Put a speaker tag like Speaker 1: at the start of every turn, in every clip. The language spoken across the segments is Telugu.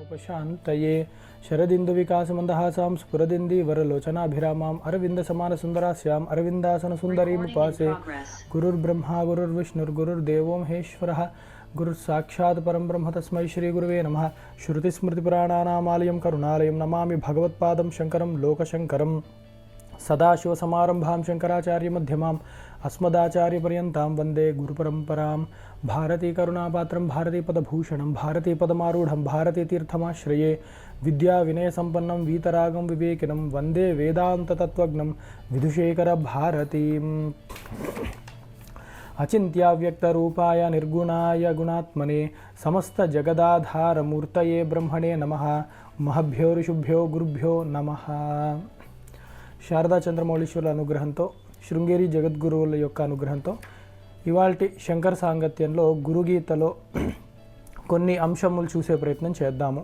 Speaker 1: उपशान्तये शरदिन्दुविकासमन्दहासां स्फुरदिन्दीवरलोचनाभिरामाम् अरविन्दसमानसुन्दरास्याम् अरविन्दासनसुन्दरीमुपासे गुरुर्ब्रह्मा गुरुर्विष्णुर्गुरुर्देवो महेश्वरः गुरुस्साक्षात् परं ब्रह्म तस्मै श्रीगुरुवे नमः। श्रुतिस्मृतिपुराणानामालयं करुणालयं नमामि भगवत्पादं शङ्करं लोकशङ्करं। सदाशिवसमारम्भां शङ्कराचार्यमध्यमाम् अस्मदाचार्यपर्यन्तां वन्दे गुरुपरम्परां। भारतीकरुणापात्रं भारतीपदभूषणं भारतीपदमारूढं भारतीतीर्थमाश्रये विद्याविनयसम्पन्नं वीतरागं विवेकिनं वन्दे वेदान्ततत्त्वज्ञं विधुशेखरभारतीम्। अचिन्त्याव्यक्तरूपाय निर्गुणाय गुणात्मने समस्तजगदाधारमूर्तये ब्रह्मणे नमः। महभ्यो ऋषुभ्यो गुरुभ्यो नमः। శారదా చంద్రమౌళీశ్వరుల అనుగ్రహంతో శృంగేరి జగద్గురువుల యొక్క అనుగ్రహంతో ఇవాల్టి శంకర సాంగత్యంలో గురుగీతలో కొన్ని అంశములు చూసే ప్రయత్నం చేద్దాము.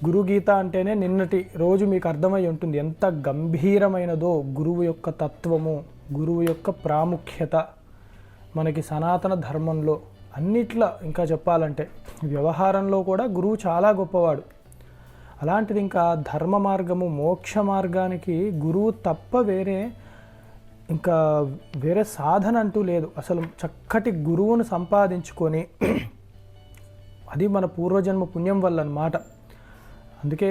Speaker 1: గురుగీత అంటేనే నిన్నటి రోజు మీకు అర్థమై ఉంటుంది ఎంత గంభీరమైనదో గురువు యొక్క తత్వము, గురువు యొక్క ప్రాముఖ్యత మనకి సనాతన ధర్మంలో అన్నిట్లా. ఇంకా చెప్పాలంటే వ్యవహారంలో కూడా గురువు చాలా గొప్పవాడు. అలాంటిది ఇంకా ధర్మ మార్గము మోక్ష మార్గానికి గురువు తప్ప వేరే సాధన అంటూ లేదు. అసలు చక్కటి గురువును సంపాదించుకొని అది మన పూర్వజన్మ పుణ్యం వల్ల అన్నమాట. అందుకే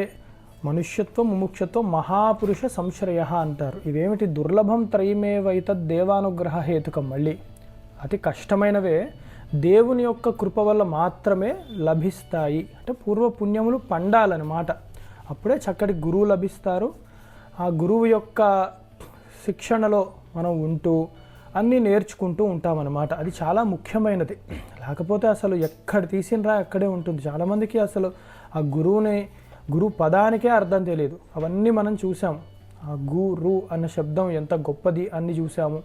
Speaker 1: మనుష్యత్వం ముముక్షత్వం మహాపురుష సంశ్రయ అంటారు. ఇవేమిటి? దుర్లభం త్రయమేవైతద్ దేవానుగ్రహ హేతుకం. మళ్ళీ అతి కష్టమైనవే దేవుని యొక్క కృప వల్ల మాత్రమే లభిస్తాయి. అంటే పూర్వపుణ్యములు పండాలన్నమాట. అప్పుడే చక్కటి గురువు లభిస్తారు. ఆ గురువు యొక్క శిక్షణలో మనం ఉంటూ అన్నీ నేర్చుకుంటూ ఉంటామన్నమాట. అది చాలా ముఖ్యమైనది. లేకపోతే అసలు ఎక్కడ తీసినరా అక్కడే ఉంటుంది. చాలామందికి అసలు ఆ గురువు పదానికే అర్థం తెలియదు. అవన్నీ మనం చూసాము. ఆ గురు అన్న శబ్దం ఎంత గొప్పది అన్నీ చూసాము.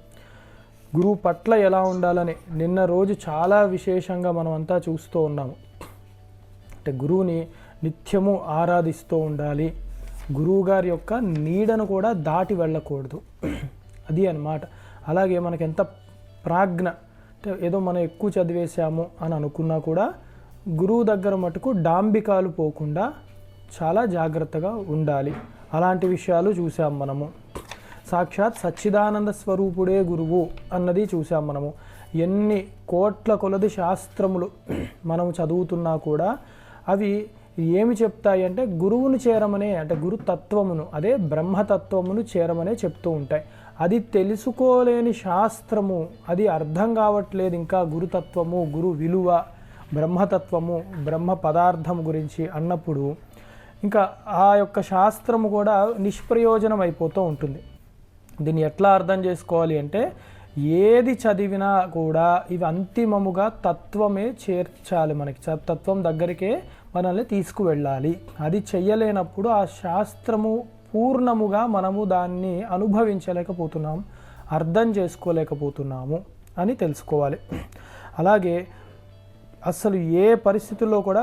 Speaker 1: గురువు పట్ల ఎలా ఉండాలని నిన్న రోజు చాలా విశేషంగా మనం అంతా చూస్తూ ఉన్నాము. అంటే గురువుని నిత్యము ఆరాధిస్తూ ఉండాలి. గురువు గారి యొక్క నీడను కూడా దాటి వెళ్ళకూడదు. అది అన్నమాట. అలాగే మనకి ఎంత ప్రాజ్ఞ, అంటే ఏదో మనం ఎక్కువ చదివేశాము అని అనుకున్నా కూడా గురువు దగ్గర మటుకు డాంబికాలు పోకుండా చాలా జాగ్రత్తగా ఉండాలి. అలాంటి విషయాలు చూసాం మనము. సాక్షాత్ సచ్చిదానంద స్వరూపుడే గురువు అన్నది చూసాం మనము. ఎన్ని కోట్ల కొలది శాస్త్రములు మనం చదువుతున్నా కూడా అవి ఏమి చెప్తాయి అంటే గురువును చేరమనే, అంటే గురుతత్వమును, అదే బ్రహ్మతత్వమును చేరమనే చెప్తూ ఉంటాయి. అది తెలుసుకోలేని శాస్త్రము, అది అర్థం కావట్లేదు ఇంకా గురుతత్వము, గురు విలువ, బ్రహ్మతత్వము, బ్రహ్మ పదార్థం గురించి అన్నప్పుడు ఇంకా ఆ యొక్క శాస్త్రము కూడా నిష్ప్రయోజనం అయిపోతూ ఉంటుంది. దీన్ని ఎట్లా అర్థం చేసుకోవాలి అంటే ఏది చదివినా కూడా ఇవి అంతిమముగా తత్వమే చేర్చాలి. మనకి తత్వం దగ్గరికే మనల్ని తీసుకువెళ్ళాలి. అది చెయ్యలేనప్పుడు ఆ శాస్త్రము పూర్ణముగా మనము దాన్ని అనుభవించలేకపోతున్నాము, అర్థం చేసుకోలేకపోతున్నాము అని తెలుసుకోవాలి. అలాగే అసలు ఏ పరిస్థితుల్లో కూడా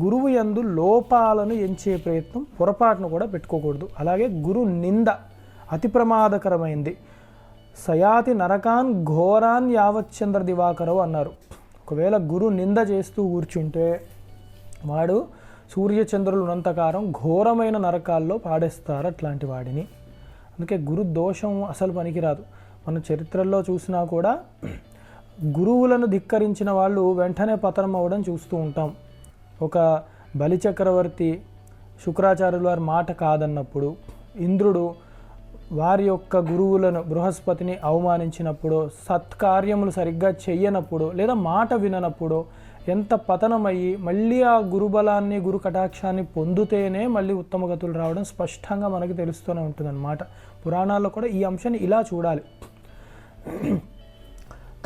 Speaker 1: గురువు యందు లోపాలను ఎంచే ప్రయత్నం పొరపాటును కూడా పెట్టుకోకూడదు. అలాగే గురు నింద అతి ప్రమాదకరమైంది. సయాతి నరకాన్ ఘోరాన్ యావచ్చంద్ర దివాకరవు అన్నారు. ఒకవేళ గురు నింద చేస్తూ కూర్చుంటే వాడు సూర్యచంద్రులు ఉన్నంతకాలం ఘోరమైన నరకాల్లో పాడేస్తారు అట్లాంటి వాడిని. అందుకే గురు దోషం అసలు పనికిరాదు. మన చరిత్రల్లో చూసినా కూడా గురువులను ధిక్కరించిన వాళ్ళు వెంటనే పతనం అవ్వడం చూస్తూ ఉంటాం. ఒక బలిచక్రవర్తి శుక్రాచార్యుల వారి మాట కాదన్నప్పుడు, ఇంద్రుడు వారి యొక్క గురువులను బృహస్పతిని అవమానించినప్పుడు, సత్కార్యములు సరిగ్గా చెయ్యనప్పుడు, లేదా మాట విననప్పుడు ఎంత పతనమయ్యి మళ్ళీ ఆ గురుబలాన్ని గురు కటాక్షాన్ని పొందితేనే మళ్ళీ ఉత్తమ గతులు రావడం స్పష్టంగా మనకి తెలుస్తూనే ఉంటుందన్నమాట. పురాణాల్లో కూడా ఈ అంశాన్ని ఇలా చూడాలి.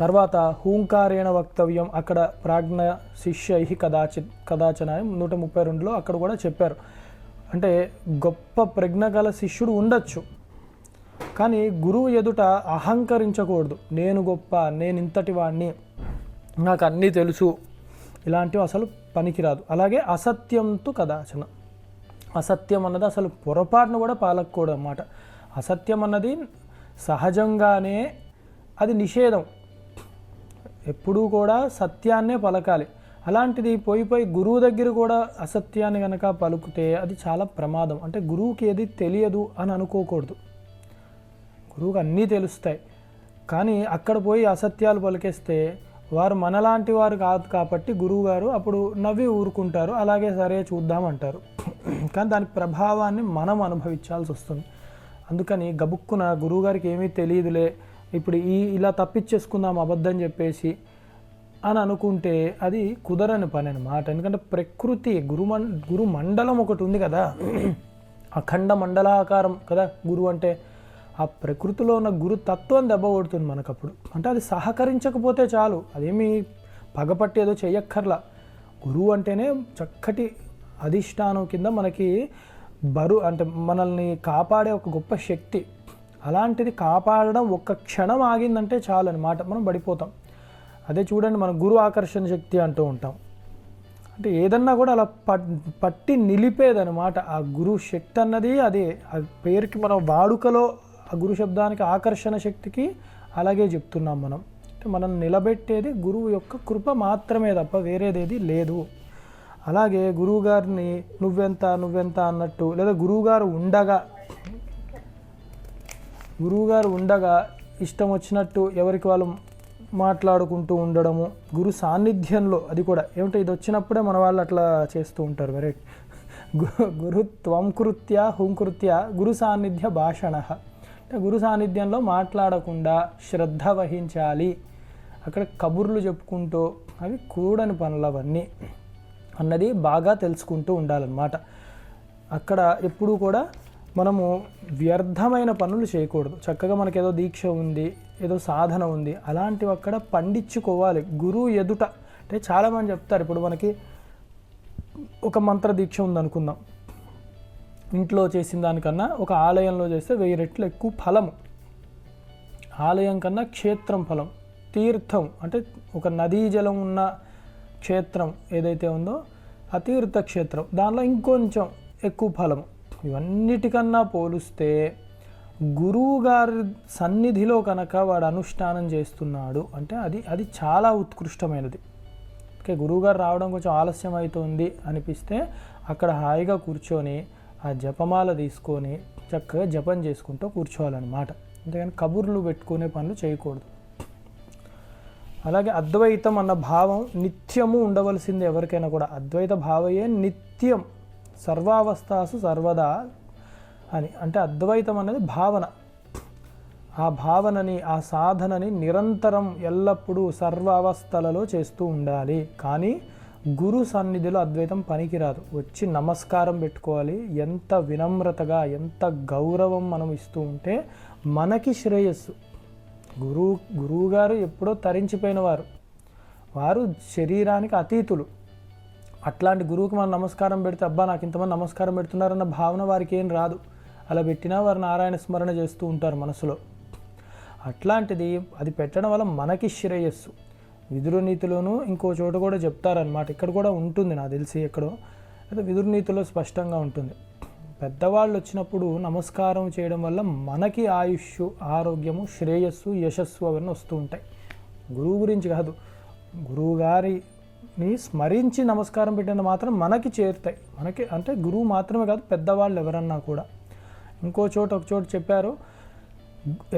Speaker 1: తర్వాత హూంకారేణ వక్తవ్యం, అక్కడ ప్రాజ్ఞ శిష్యై కదాచన 132లో అక్కడ కూడా చెప్పారు. అంటే గొప్ప ప్రజ్ఞ గల శిష్యుడు ఉండొచ్చు, కానీ గురువు ఎదుట అహంకరించకూడదు. నేను గొప్ప, నేను ఇంతటి వాడిని, నాకు అన్నీ తెలుసు, ఇలాంటివి అసలు పనికిరాదు. అలాగే అసత్యంతో కదాచన, అసత్యం అన్నది అసలు పొరపాటును కూడా పాలకూడదు అన్నమాట. అసత్యం అన్నది సహజంగానే అది నిషేధం. ఎప్పుడూ కూడా సత్యాన్నే పలకాలి. అలాంటిది పోయి గురువు దగ్గర కూడా అసత్యాన్ని కనుక పలుకుతే అది చాలా ప్రమాదం. అంటే గురువుకి ఏది తెలియదు అని అనుకోకూడదు. గురువుకి అన్నీ తెలుస్తాయి, కానీ అక్కడ పోయి అసత్యాలు పలికేస్తే వారు మనలాంటి వారు కాదు కాబట్టి గురువుగారు అప్పుడు నవ్వి ఊరుకుంటారు, అలాగే సరే చూద్దామంటారు. కానీ దాని ప్రభావాన్ని మనం అనుభవించాల్సి వస్తుంది. అందుకని గబుక్కున గురువుగారికి ఏమీ తెలియదులే, ఇప్పుడు ఇలా తప్పించేసుకుందాం అబద్ధం చెప్పేసి అని అనుకుంటే అది కుదరని పని అన్నమాట. ఎందుకంటే ప్రకృతి గురు మండలం ఒకటి ఉంది కదా, అఖండ మండలాకారం కదా గురువు అంటే. ఆ ప్రకృతిలో ఉన్న గురుతత్వం దెబ్బ కొడుతుంది మనకప్పుడు. అంటే అది సహకరించకపోతే చాలు, అదేమి పగపట్టి ఏదో చెయ్యక్కర్లా. గురువు అంటేనే చక్కటి అధిష్టానం కింద మనకి అంటే మనల్ని కాపాడే ఒక గొప్ప శక్తి. అలాంటిది కాపాడడం ఒక్క క్షణం ఆగిందంటే చాలు అన్నమాట, మనం పడిపోతాం. అదే చూడండి, మన గురు ఆకర్షణ శక్తి అంటూ ఉంటాం. అంటే ఏదన్నా కూడా అలా పట్టి నిలిపేదనమాట ఆ గురు శక్తి అన్నది. అదే ఆ పేరుకి మనం వాడుకలో ఆ గురు శబ్దానికి ఆకర్షణ శక్తికి అలాగే చెప్తున్నాం మనం. అంటే మనం నిలబెట్టేది గురువు యొక్క కృప మాత్రమే తప్ప వేరేదేది లేదు. అలాగే గురువుగారిని నువ్వెంత అన్నట్టు, లేదా గురువుగారు ఉండగా ఇష్టం వచ్చినట్టు ఎవరికి వాళ్ళు మాట్లాడుకుంటూ ఉండడము, గురు సాన్నిధ్యంలో. అది కూడా ఏమిటో ఇది వచ్చినప్పుడే మన వాళ్ళు అట్లా చేస్తూ ఉంటారు. వెరీ గురు త్వంకృత్య హుంకృత్య గురు సాన్నిధ్య భాషణ. అంటే గురు సాన్నిధ్యంలో మాట్లాడకుండా శ్రద్ధ వహించాలి. అక్కడ కబుర్లు చెప్పుకుంటూ అవి కూడని పనులు అవన్నీ అన్నది బాగా తెలుసుకుంటూ ఉండాలన్నమాట. అక్కడ ఎప్పుడూ కూడా మనము వ్యర్థమైన పనులు చేయకూడదు. చక్కగా మనకి ఏదో దీక్ష ఉంది, ఏదో సాధన ఉంది, అలాంటివి అక్కడ పండించుకోవాలి గురువు ఎదుట. అంటే చాలామంది చెప్తారు, ఇప్పుడు మనకి ఒక మంత్ర దీక్ష ఉందనుకుందాం, ఇంట్లో చేసిన దానికన్నా ఒక ఆలయంలో చేస్తే 1000 రెట్లు ఎక్కువ ఫలము. ఆలయం కన్నా క్షేత్రం ఫలం, తీర్థం అంటే ఒక నదీ జలం ఉన్న క్షేత్రం ఏదైతే ఉందో ఆ తీర్థ క్షేత్రం, దానిలో ఇంకొంచెం ఎక్కువ ఫలము. ఇవన్నిటికన్నా పోలిస్తే గురువు గారి సన్నిధిలో కనుక వాడు అనుష్ఠానం చేస్తున్నాడు అంటే అది చాలా ఉత్కృష్టమైనది. ఓకే, గురువుగారు రావడం కొంచెం ఆలస్యం అవుతుంది అనిపిస్తే అక్కడ హాయిగా కూర్చొని ఆ జపమాల తీసుకొని చక్కగా జపం చేసుకుంటూ కూర్చోవాలన్నమాట. అంతేగాని కబుర్లు పెట్టుకునే పనులు చేయకూడదు. అలాగే అద్వైతం అన్న భావం నిత్యము ఉండవలసింది ఎవరికైనా కూడా. అద్వైత భావయే నిత్యం సర్వావస్థాసు సర్వదా అని. అంటే అద్వైతం అనేది భావన. ఆ భావనని, ఆ సాధనని నిరంతరం ఎల్లప్పుడూ సర్వ అవస్థలలో చేస్తూ ఉండాలి. కానీ గురు సన్నిధిలో అద్వైతం పనికిరాదు. వచ్చి నమస్కారం పెట్టుకోవాలి. ఎంత వినమ్రతగా, ఎంత గౌరవం మనం ఇస్తూ ఉంటే మనకి శ్రేయస్సు. గురువుగారు ఎప్పుడో తరించిపోయిన వారు శరీరానికి అతీతులు. అట్లాంటి గురువుకి మనం నమస్కారం పెడితే అబ్బా నాకు ఇంతమంది నమస్కారం పెడుతున్నారన్న భావన వారికి ఏం రాదు. అలా పెట్టినా వారు నారాయణ స్మరణ చేస్తూ ఉంటారు మనసులో. అట్లాంటిది అది పెట్టడం వల్ల మనకి శ్రేయస్సు. విదురు నీతిలోనూ ఇంకో చోట కూడా చెప్తారనమాట, ఇక్కడ కూడా ఉంటుంది నాకు తెలిసి ఎక్కడో, అయితే విదురు నీతిలో స్పష్టంగా ఉంటుంది. పెద్దవాళ్ళు వచ్చినప్పుడు నమస్కారం చేయడం వల్ల మనకి ఆయుష్, ఆరోగ్యము, శ్రేయస్సు, యశస్సు అవన్నీ వస్తూ ఉంటాయి. గురువు గురించి కాదు, గురువుగారిని స్మరించి నమస్కారం పెట్టిన మాత్రం మనకి చేరుతాయి. మనకి అంటే గురువు మాత్రమే కాదు, పెద్దవాళ్ళు ఎవరన్నా కూడా. ఒక చోట చెప్పారు,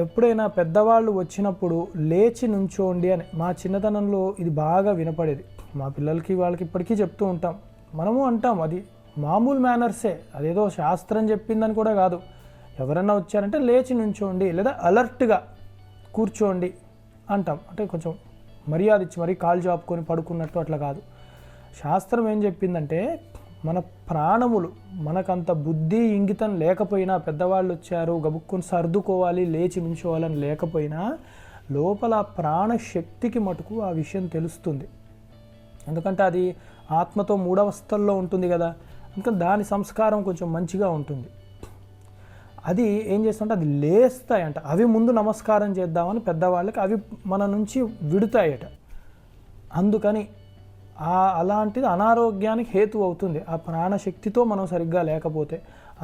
Speaker 1: ఎప్పుడైనా పెద్దవాళ్ళు వచ్చినప్పుడు లేచి నుంచోండి అని. మా చిన్నతనంలో ఇది బాగా వినపడేది. మా పిల్లలకి వాళ్ళకి ఇప్పటికీ చెప్తూ ఉంటాం, మనము అంటాం. అది మామూలు మేనర్సే, అదేదో శాస్త్రం చెప్పిందని కూడా కాదు. ఎవరన్నా వచ్చారంటే లేచి నుంచోండి లేదా అలర్ట్గా కూర్చోండి అంటాం. అంటే కొంచెం మర్యాద ఇచ్చి మరీ కాలు చాపుకొని పడుకున్నట్టు అట్లా కాదు. శాస్త్రం ఏం చెప్పిందంటే మన ప్రాణములు, మనకంత బుద్ధి ఇంగితం లేకపోయినా, పెద్దవాళ్ళు వచ్చారు గబుక్కుని సర్దుకోవాలి లేచి నుంచోవాలని లేకపోయినా, లోపల ప్రాణశక్తికి మటుకు ఆ విషయం తెలుస్తుంది. ఎందుకంటే అది ఆత్మతో 3 అవస్థల్లో ఉంటుంది కదా, అందుకని దాని సంస్కారం కొంచెం మంచిగా ఉంటుంది. అది ఏం చేస్తుంటే అది లేస్తాయంట. అవి ముందు నమస్కారం చేద్దామని పెద్దవాళ్ళకి అవి మన నుంచి విడుతాయట. అందుకని అలాంటిది అనారోగ్యానికి హేతు అవుతుంది ఆ ప్రాణశక్తితో మనం సరిగ్గా లేకపోతే.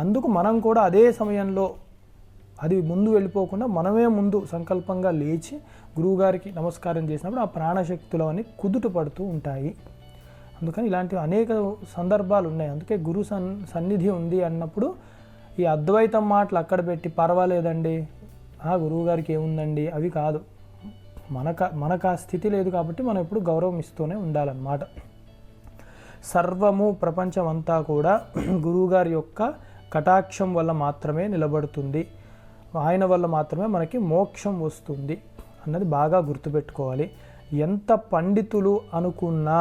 Speaker 1: అందుకు మనం కూడా అదే సమయంలో అది ముందు వెళ్ళిపోకుండా మనమే ముందు సంకల్పంగా లేచి గురువుగారికి నమస్కారం చేసినప్పుడు ఆ ప్రాణశక్తులు అన్నీ కుదుట పడుతూ ఉంటాయి. అందుకని ఇలాంటి అనేక సందర్భాలు ఉన్నాయి. అందుకే గురు సన్నిధి ఉంది అన్నప్పుడు ఈ అద్వైతం మాటలు అక్కడ పెట్టి పర్వాలేదండి, గురువుగారికి ఏముందండి అవి కాదు. మనకు ఆ స్థితి లేదు కాబట్టి మనం ఎప్పుడు గౌరవం ఇస్తూనే ఉండాలన్నమాట. సర్వము ప్రపంచం అంతా కూడా గురువుగారి యొక్క కటాక్షం వల్ల మాత్రమే నిలబడుతుంది, ఆయన వల్ల మాత్రమే మనకి మోక్షం వస్తుంది అన్నది బాగా గుర్తుపెట్టుకోవాలి. ఎంత పండితులు అనుకున్నా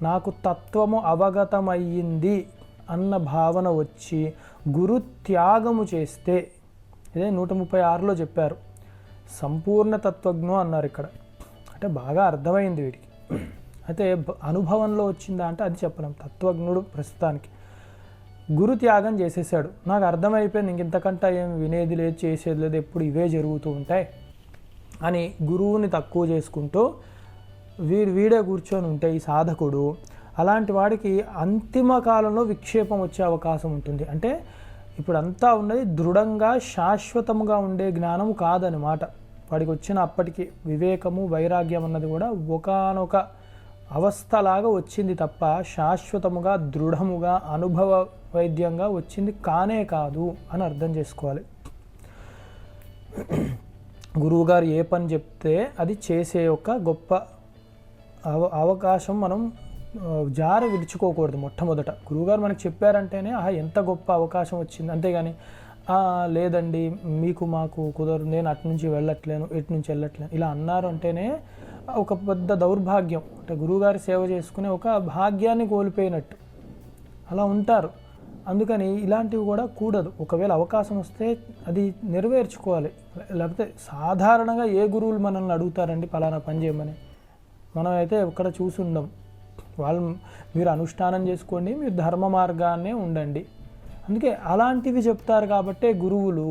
Speaker 1: నాకు తత్వము అవగతమయ్యింది అన్న భావన వచ్చి గురు త్యాగము చేస్తే, ఇదే 136లో చెప్పారు, సంపూర్ణ తత్వజ్ఞో అన్నారు ఇక్కడ. అంటే బాగా అర్థమైంది వీడికి. అయితే అనుభవంలో వచ్చిందా అంటే అది చెప్పలేం. తత్వజ్ఞుడు ప్రస్తుతానికి గురు త్యాగం చేసేసాడు, నాకు అర్థమైపోయింది, ఇంక ఇంతకంటే ఏం వినేది లేదు చేసేది లేదు, ఎప్పుడు ఇవే జరుగుతూ ఉంటాయి అని గురువుని తక్కువ చేసుకుంటూ వీడే కూర్చొని ఉంటే ఈ సాధకుడు, అలాంటి వాడికి అంతిమ కాలంలో విక్షేపం వచ్చే అవకాశం ఉంటుంది. అంటే ఇప్పుడంతా ఉన్నది దృఢంగా శాశ్వతముగా ఉండే జ్ఞానం కాదనమాట. వాడికి వచ్చిన అప్పటికి వివేకము వైరాగ్యం అన్నది కూడా ఒకానొక అవస్థలాగా వచ్చింది తప్ప శాశ్వతముగా దృఢముగా అనుభవ వైద్యంగా వచ్చింది కానే కాదు అని అర్థం చేసుకోవాలి. గురువుగారు ఏ పని చెప్తే అది చేసే ఒక గొప్ప అవకాశం మనం జారి విడుచుకోకూడదు. మొట్టమొదట గురువుగారు మనకు చెప్పారంటేనే ఎంత గొప్ప అవకాశం వచ్చింది, అంతేగాని లేదండి మీకు మాకు కుదరదు, నేను అటు నుంచి వెళ్ళట్లేను ఇటు నుంచి వెళ్ళట్లేను ఇలా అన్నారు అంటేనే ఒక పెద్ద దౌర్భాగ్యం. అంటే గురువుగారి సేవ చేసుకునే ఒక భాగ్యాన్ని కోల్పోయినట్టు అలా ఉంటారు. అందుకని ఇలాంటివి కూడా కూడదు. ఒకవేళ అవకాశం వస్తే అది నెరవేర్చుకోవాలి. లేకపోతే సాధారణంగా ఏ గురువులు మనల్ని అడుగుతారండి పలానా పని చేయమని? మనం అయితే ఎక్కడ చూసుండం. వాళ్ళు మీరు అనుష్ఠానం చేసుకోండి, మీరు ధర్మ మార్గాన్నే ఉండండి. అందుకే అలాంటివి చెప్తారు కాబట్టే గురువులు.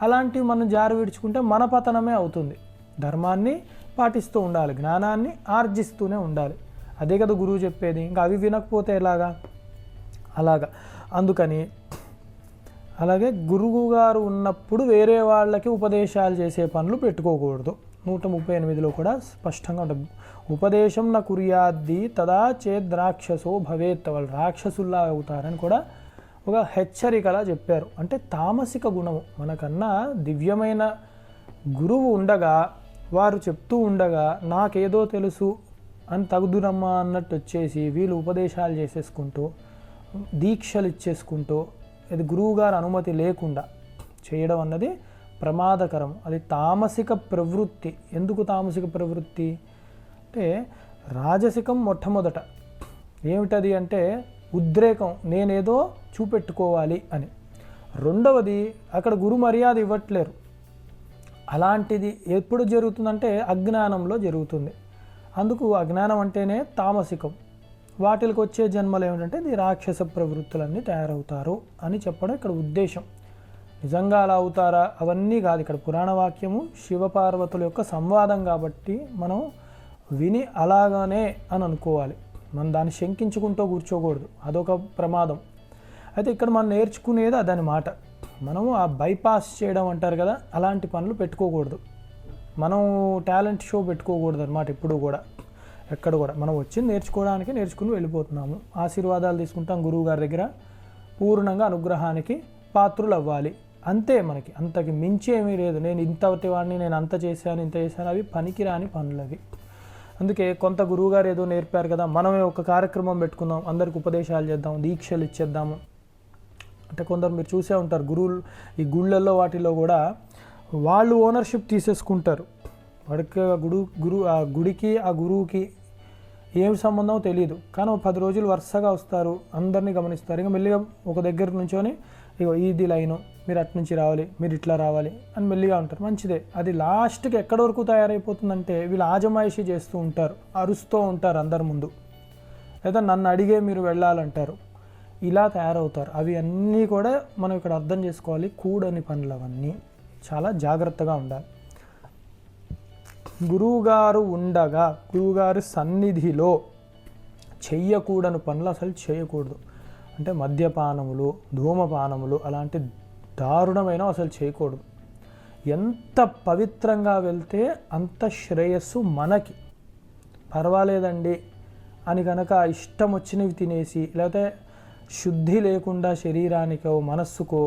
Speaker 1: అలాంటివి మనం జారి విడుచుకుంటే మన పతనమే అవుతుంది. ధర్మాన్ని పాటిస్తూ ఉండాలి, జ్ఞానాన్ని ఆర్జిస్తూనే ఉండాలి. అదే కదా గురువు చెప్పేది. ఇంకా అవి వినకపోతే ఎలాగా? అలాగా. అందుకని అలాగే గురువు గారు ఉన్నప్పుడు వేరే వాళ్ళకి ఉపదేశాలు చేసే పనులు పెట్టుకోకూడదు. 138లో కూడా స్పష్టంగా ఉంటుంది, ఉపదేశం న కుర్యాద్ది తదా చేద్రాక్షసో భవేత్. వాళ్ళు రాక్షసుల్లా అవుతారని కూడా ఒక హెచ్చరికలా చెప్పారు. అంటే తామసిక గుణము మనకన్నా దివ్యమైన గురువు ఉండగా, వారు చెప్తూ ఉండగా నాకేదో తెలుసు అని తగుదురమ్మా అన్నట్టు వచ్చేసి వీళ్ళు ఉపదేశాలు చేసేసుకుంటూ దీక్షలు ఇచ్చేసుకుంటూ ఇది గురువుగారు అనుమతి లేకుండా చేయడం అన్నది ప్రమాదకరం. అది తామసిక ప్రవృత్తి. ఎందుకు తామసిక ప్రవృత్తి అంటే రాజసికం మొట్టమొదట ఏమిటది అంటే ఉద్రేకం, నేనేదో చూపెట్టుకోవాలి అని. రెండవది అక్కడ గురు మర్యాద ఇవ్వట్లేరు. అలాంటిది ఎప్పుడు జరుగుతుందంటే అజ్ఞానంలో జరుగుతుంది. అందుకు అజ్ఞానం అంటేనే తామసికం. వాటికి వచ్చే జన్మలు ఏమిటంటే ఇది రాక్షస ప్రవృత్తులన్నీ తయారవుతారు అని చెప్పడం ఇక్కడ ఉద్దేశం. నిజంగా అలా అవుతారా అవన్నీ కాదు. ఇక్కడ పురాణ వాక్యము శివపార్వతుల యొక్క సంవాదం కాబట్టి మనం విని అలాగానే అని అనుకోవాలి. మనం దాన్ని శంకించుకుంటూ కూర్చోకూడదు, అదొక ప్రమాదం. అయితే ఇక్కడ మనం నేర్చుకునేది అదనమాట. మనము ఆ బైపాస్ చేయడం అంటారు కదా, అలాంటి పనులు పెట్టుకోకూడదు. మనం టాలెంట్ షో పెట్టుకోకూడదు అనమాట. ఎప్పుడు కూడా ఎక్కడ కూడా మనం వచ్చింది నేర్చుకోవడానికి నేర్చుకుని వెళ్ళిపోతున్నాము. ఆశీర్వాదాలు తీసుకుంటాం గురువు గారి దగ్గర, పూర్ణంగా అనుగ్రహానికి పాత్రులు అవ్వాలి అంతే. మనకి అంతకి మించి ఏమీ లేదు. నేను ఇంతటి వాడిని, నేను అంత చేశాను ఇంత చేశాను, అవి పనికిరాని పనులు అవి. అందుకే కొంత గురువుగారు ఏదో నేర్పారు కదా, మనమే ఒక కార్యక్రమం పెట్టుకుందాం, అందరికి ఉపదేశాలు చేద్దాం, దీక్షలు ఇచ్చేద్దాము అంటే కొందరు మీరు చూసే ఉంటారు గురువులు ఈ గుళ్ళల్లో వాటిల్లో కూడా వాళ్ళు ఓనర్షిప్ తీసేసుకుంటారు. వాడికి ఆ గుడికి ఆ గురువుకి ఏం సంబంధం తెలియదు, కానీ 10 రోజులు వరుసగా వస్తారు, అందరినీ గమనిస్తారు. ఇంకా మెల్లిగా ఒక దగ్గర నుంచొని ఇగో ఇది లైను, మీరు అటు నుంచి రావాలి, మీరు ఇట్లా రావాలి అని మెల్లిగా ఉంటారు. మంచిదే. అది లాస్ట్కి ఎక్కడి వరకు తయారైపోతుందంటే వీళ్ళు ఆజమాయిషీ చేస్తూ ఉంటారు, అరుస్తూ ఉంటారు అందరి ముందు, లేదా నన్ను అడిగే మీరు వెళ్ళాలంటారు. ఇలా తయారవుతారు. అవి అన్నీ కూడా మనం ఇక్కడ అర్థం చేసుకోవాలి. కూడని పనులు అవన్నీ చాలా జాగ్రత్తగా ఉండాలి. గురువుగారు ఉండగా గురువుగారి సన్నిధిలో చెయ్యకూడని పనులు అసలు చేయకూడదు. అంటే మద్యపానములు, ధూమపానములు అలాంటి దారుణమైన అసలు చేయకూడదు. ఎంత పవిత్రంగా వెళ్తే అంత శ్రేయస్సు మనకి. పర్వాలేదండి అని కనుక ఇష్టం వచ్చినవి తినేసి, లేకపోతే శుద్ధి లేకుండా శరీరానికో మనస్సుకో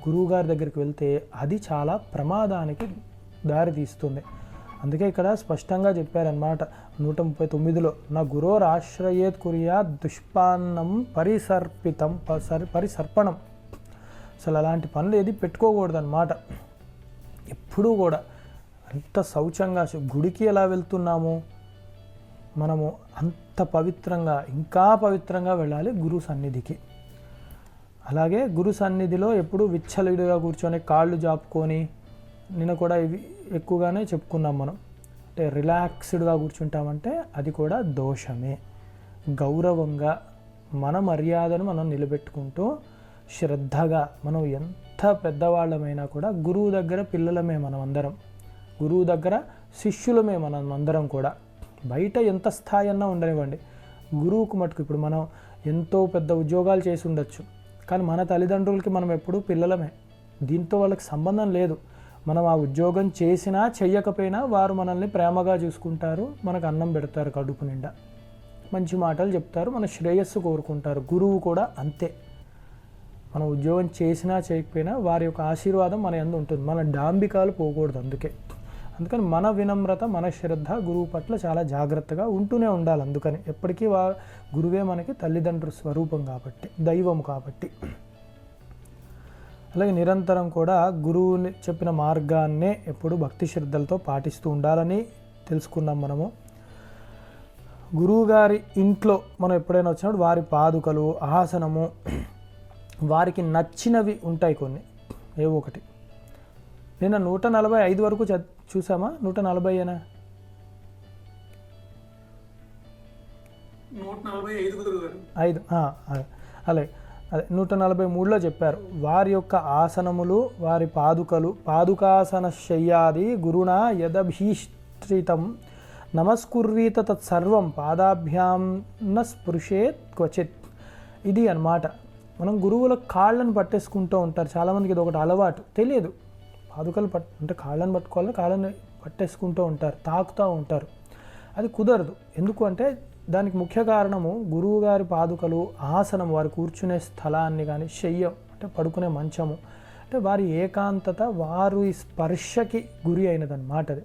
Speaker 1: గురువుగారి దగ్గరికి వెళ్తే అది చాలా ప్రమాదానికి దారి తీస్తుంది. అందుకే ఇక్కడ స్పష్టంగా చెప్పారనమాట 139లో, నా గురోరాశ్రయేత్ కుర్యాత్ దుష్పాన్నం పరిసర్పణం. అసలు అలాంటి పనులు ఏది పెట్టుకోకూడదన్నమాట. ఎప్పుడూ కూడా అంత శౌచంగా, గుడికి ఎలా వెళ్తున్నాము మనము అంత పవిత్రంగా, ఇంకా పవిత్రంగా వెళ్ళాలి గురు సన్నిధికి. అలాగే గురు సన్నిధిలో ఎప్పుడు విచ్చలవిడిగా కూర్చొని కాళ్ళు జాపుకొని, నిన్న కూడా ఇవి ఎక్కువగానే చెప్పుకున్నాం మనం, అంటే రిలాక్స్డ్గా కూర్చుంటామంటే అది కూడా దోషమే. గౌరవంగా మన మర్యాదను మనం నిలబెట్టుకుంటూ శ్రద్ధగా, మనం ఎంత పెద్దవాళ్ళమైనా కూడా గురువు దగ్గర పిల్లలమే మనం అందరం, గురువు దగ్గర శిష్యులమే మనం అందరం కూడా. బయట ఎంత స్థాయి అన్నా ఉండనివ్వండి, గురువుకు మటుకు ఇప్పుడు మనం ఎంతో పెద్ద ఉద్యోగాలు చేసి ఉండొచ్చు, కానీ మన తల్లిదండ్రులకి మనం ఎప్పుడూ పిల్లలమే. దీంతో వాళ్ళకి సంబంధం లేదు. మనం ఆ ఉద్యోగం చేసినా చెయ్యకపోయినా వారు మనల్ని ప్రేమగా చూసుకుంటారు, మనకు అన్నం పెడతారు కడుపు నిండా, మంచి మాటలు చెప్తారు, మన శ్రేయస్సు కోరుకుంటారు. గురువు కూడా అంతే. మనం ఉద్యోగం చేసినా చేయకపోయినా వారి యొక్క ఆశీర్వాదం మన యందు ఉంటుంది. మన డాంబికాలు పోకూడదు. అందుకని మన వినమ్రత, మన శ్రద్ధ గురువు పట్ల చాలా జాగ్రత్తగా ఉంటూనే ఉండాలి. అందుకని ఎప్పటికీ గురువే మనకి తల్లిదండ్రుల స్వరూపం కాబట్టి, దైవం కాబట్టి. అలాగే నిరంతరం కూడా గురువుని చెప్పిన మార్గాన్నే ఎప్పుడు భక్తి శ్రద్ధలతో పాటిస్తూ ఉండాలని తెలుసుకున్నాం మనము. గురువుగారి ఇంట్లో మనం ఎప్పుడైనా వచ్చినప్పుడు వారి పాదుకలు, ఆసనము, వారికి నచ్చినవి ఉంటాయి కొన్ని, ఏవో ఒకటి. నిన్న 145 వరకు చూసామా? 140 5 అలాగే అదే 143లో చెప్పారు. వారి యొక్క ఆసనములు, వారి పాదుకలు, పాదుకాసన శయ్యాది గురుణ యదభీష్టితం నమస్కుర్వీత తత్సర్వం పాదాభ్యాం న స్పృశేత్ క్వచిత్. ఇది అన్నమాట. మనం గురువుల కాళ్ళను పట్టేసుకుంటూ ఉంటారు. చాలామందికి ఇది ఒకటి అలవాటు, తెలియదు. పాదుకలు అంటే కాళ్ళని పట్టుకోవాలి, కాళ్ళని పట్టేసుకుంటూ ఉంటారు, తాకుతూ ఉంటారు. అది కుదరదు. ఎందుకు అంటే దానికి ముఖ్య కారణము గురువుగారి పాదుకలు, ఆసనం, వారు కూర్చునే స్థలాన్ని కానీ, శయ్యం అంటే పడుకునే మంచము, అంటే వారి ఏకాంతత, వారి స్పర్శకి గురి అయినదన్నమాట అది.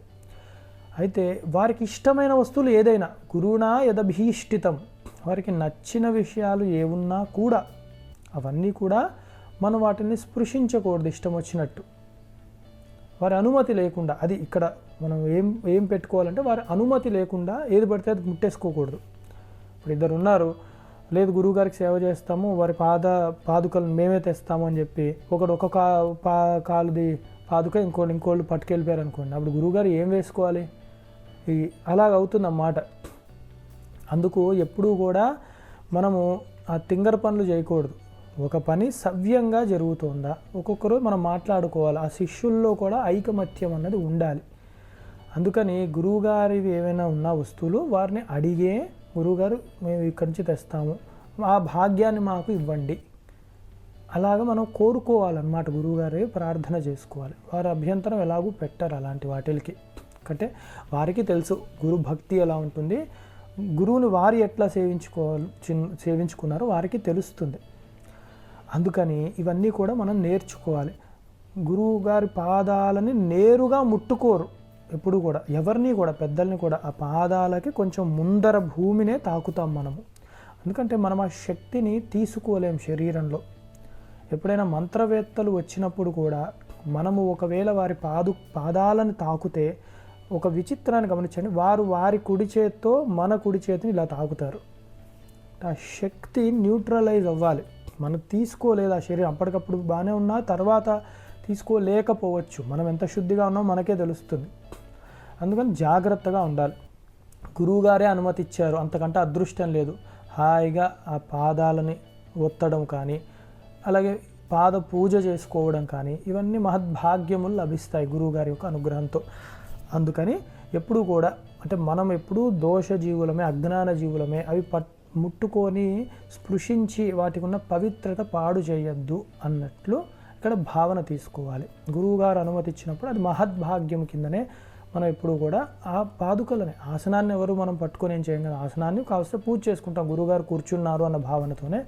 Speaker 1: అయితే వారికి ఇష్టమైన వస్తువులు ఏదైనా గురువునా యదభీష్టితం, వారికి నచ్చిన విషయాలు ఏమున్నా కూడా అవన్నీ కూడా మనం వాటిని స్పృశించకూడదు ఇష్టం వచ్చినట్టు, వారి అనుమతి లేకుండా. అది ఇక్కడ మనం ఏం పెట్టుకోవాలంటే వారి అనుమతి లేకుండా ఏది పడితే అది ముట్టేసుకోకూడదు. ఇప్పుడు ఇద్దరు ఉన్నారు, లేదు గురువుగారికి సేవ చేస్తాము, వారి పాదుకలను మేమే తెస్తాము అని చెప్పి ఒకడు ఒక కాలుది పాదుక ఇంకోళ్ళు పట్టుకెళ్ళిపోయారు అనుకోండి, అప్పుడు గురువుగారు ఏం వేసుకోవాలి? అలాగవుతుందన్నమాట. అందుకు ఎప్పుడూ కూడా మనము ఆ తింగర పనులు చేయకూడదు. ఒక పని సవ్యంగా జరుగుతుందా, ఒక్కొక్కరు మనం మాట్లాడుకోవాలి. ఆ శిష్యుల్లో కూడా ఐకమత్యం అన్నది ఉండాలి. అందుకని గురువుగారివి ఏమైనా ఉన్న వస్తువులు వారిని అడిగే, గురువుగారు మేము ఇక్కడి నుంచి తెస్తాము, ఆ భాగ్యాన్ని మాకు ఇవ్వండి, అలాగ మనం కోరుకోవాలన్నమాట. గురువుగారి ప్రార్థన చేసుకోవాలి. వారి అభ్యంతరం ఎలాగూ పెట్టరు అలాంటి వాటికి. అంటే వారికి తెలుసు గురు భక్తి ఎలా ఉంటుంది, గురువుని వారు ఎట్లా సేవించుకున్నారో వారికి తెలుస్తుంది. అందుకని ఇవన్నీ కూడా మనం నేర్చుకోవాలి. గురువు గారి పాదాలని నేరుగా ముట్టుకోరు ఎప్పుడు కూడా, ఎవరిని కూడా, పెద్దల్ని కూడా. ఆ పాదాలకి కొంచెం ముందర భూమినే తాకుతాం మనము. ఎందుకంటే మనం ఆ శక్తిని తీసుకోలేం శరీరంలో. ఎప్పుడైనా మంత్రవేత్తలు వచ్చినప్పుడు కూడా మనము ఒకవేళ వారి పాదాలను తాకుతే ఒక విచిత్రాన్ని గమనించండి, వారి కుడి చేత్తో మన కుడి చేతిని ఇలా తాకుతారు. ఆ శక్తి న్యూట్రలైజ్ అవ్వాలి. మనం తీసుకోలేదు ఆ శరీరం, అప్పటికప్పుడు బాగానే ఉన్నా తర్వాత తీసుకోలేకపోవచ్చు. మనం ఎంత శుద్ధిగా ఉన్నామో మనకే తెలుస్తుంది. అందుకని జాగ్రత్తగా ఉండాలి. గురువుగారే అనుమతి ఇచ్చారు, అంతకంటే అదృష్టం లేదు. హాయిగా ఆ పాదాలని ఒత్తడం కానీ, అలాగే పాద పూజ చేసుకోవడం కానీ, ఇవన్నీ మహద్భాగ్యములు లభిస్తాయి గురువుగారి యొక్క అనుగ్రహంతో. అందుకని ఎప్పుడూ కూడా, అంటే మనం ఎప్పుడూ దోష జీవులమే, అజ్ఞాన జీవులమే. అవి ముట్టుకొని స్పృశించి వాటికి ఉన్న పవిత్రత పాడు చేయొద్దు అన్నట్లు ఇక్కడ భావన తీసుకోవాలి. గురువుగారు అనుమతి ఇచ్చినప్పుడు అది మహద్భాగ్యం కిందనే మనం ఎప్పుడు కూడా ఆ పాదుకలని, ఆసనాన్ని ఎవరు మనం పట్టుకొని ఏం చేయం కదా, ఆసనాన్ని కావస్తే పూజ చేసుకుంటాం. గురువుగారు కూర్చున్నారు అన్న భావనతోనే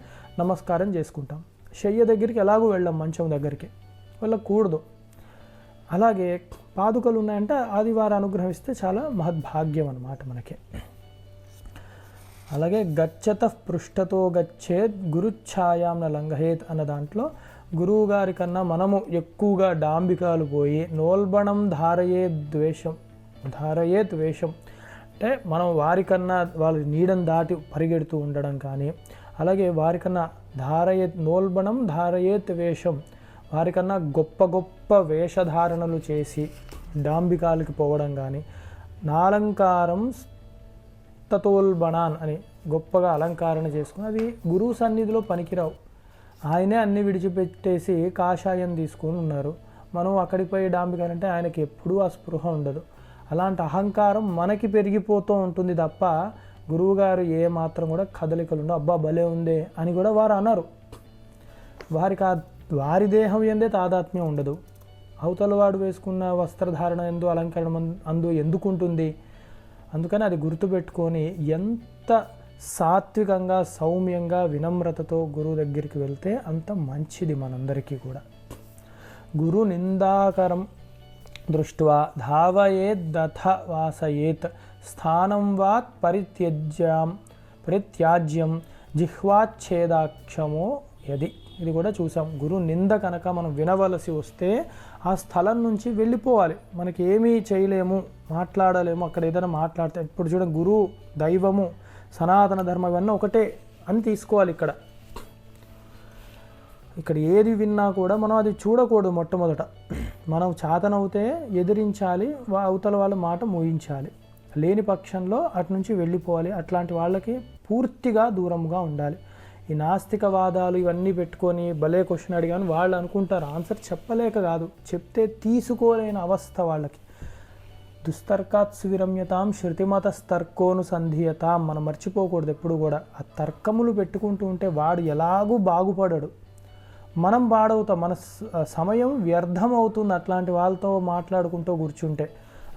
Speaker 1: నమస్కారం చేసుకుంటాం. శయ్య దగ్గరికి ఎలాగూ వెళ్ళాం, మంచం దగ్గరికి వెళ్ళకూడదు. అలాగే పాదుకలు ఉన్నాయంటే అది వారు అనుగ్రహిస్తే చాలా మహద్భాగ్యం అన్నమాట మనకి. అలాగే గచ్చత పృష్ఠతో గచ్చేత్ గురుఛాయాం న లంఘయేత్ అన్న దాంట్లో గురువు గారి కన్నా మనము ఎక్కువగా డాంబికాలు పోయి నోల్బణం ధారయేత్ ద్వేషం అంటే మనం వారికన్నా వాళ్ళ నీడను దాటి పరిగెడుతూ ఉండడం కానీ, అలాగే వారికన్నా నోల్బణం ధారయేత్ వేషం, వారికన్నా గొప్ప గొప్ప వేషధారణలు చేసి డాంబికాలకి పోవడం కానీ, నాలంకారం తతోల్బణాన్ అని గొప్పగా అలంకరణ చేసుకుని అది గురువు సన్నిధిలో పనికిరావు. ఆయనే అన్ని విడిచిపెట్టేసి కాషాయం తీసుకొని ఉన్నారు. మనం అక్కడికి పోయి డాంబికాలంటే ఆయనకి ఎప్పుడూ ఆ స్పృహ ఉండదు. అలాంటి అహంకారం మనకి పెరిగిపోతూ ఉంటుంది తప్ప గురువుగారు ఏ మాత్రం కూడా కదలికలు ఉండవు. అబ్బా భలే ఉందే అని కూడా వారు అన్నారు. వారి దేహం ఎందే తాదాత్మ్యం ఉండదు. అవతల వాడు వేసుకున్న వస్త్రధారణ ఎందు, అలంకరణ అందు ఎందుకుంటుంది? అందుకని అది గుర్తుపెట్టుకొని ఎంత సాత్వికంగా, సౌమ్యంగా, వినమ్రతతో గురువు దగ్గరికి వెళ్తే అంత మంచిది మనందరికీ కూడా. గురు నిందాకరం దృష్ట్వా ధావయేదథ వాసయేత్ స్థానం వాత్ పరిత్యాజ్యం జిహ్వాచ్ఛేదాక్షమో యది. ఇది కూడా చూసాం. గురు నింద కనుక మనం వినవలసి వస్తే ఆ స్థలం నుంచి వెళ్ళిపోవాలి. మనకి ఏమీ చేయలేము, మాట్లాడలేము. అక్కడ ఏదైనా మాట్లాడితే ఇప్పుడు చూడండి, గురువు, దైవము, సనాతన ధర్మం ఇవన్నీ ఒకటే అని తీసుకోవాలి. ఇక్కడ ఏది విన్నా కూడా మనం అది చూడకూడదు. మొట్టమొదట మనం చేతనవుతే ఎదిరించాలి, అవతల వాళ్ళ మాట మోయించాలి. లేని పక్షంలో అటు నుంచి వెళ్ళిపోవాలి. అట్లాంటి వాళ్ళకి పూర్తిగా దూరంగా ఉండాలి. ఈ నాస్తికవాదాలు ఇవన్నీ పెట్టుకొని భలే క్వశ్చన్ అడిగాను వాళ్ళు అనుకుంటారు, ఆన్సర్ చెప్పలేక కాదు, చెప్తే తీసుకోలేని అవస్థ వాళ్ళకి. దుస్తర్కాత్ సువిరమ్యతాం శృతిమతస్తర్కోనుసంధియతాం. మనం మర్చిపోకూడదు ఎప్పుడు కూడా. ఆ తర్కములు పెట్టుకుంటూ ఉంటే వాడు ఎలాగూ బాగుపడడు, మనం పాడవుతాం, మన సమయం వ్యర్థం అవుతుంది అట్లాంటి వాళ్ళతో మాట్లాడుకుంటూ కూర్చుంటే.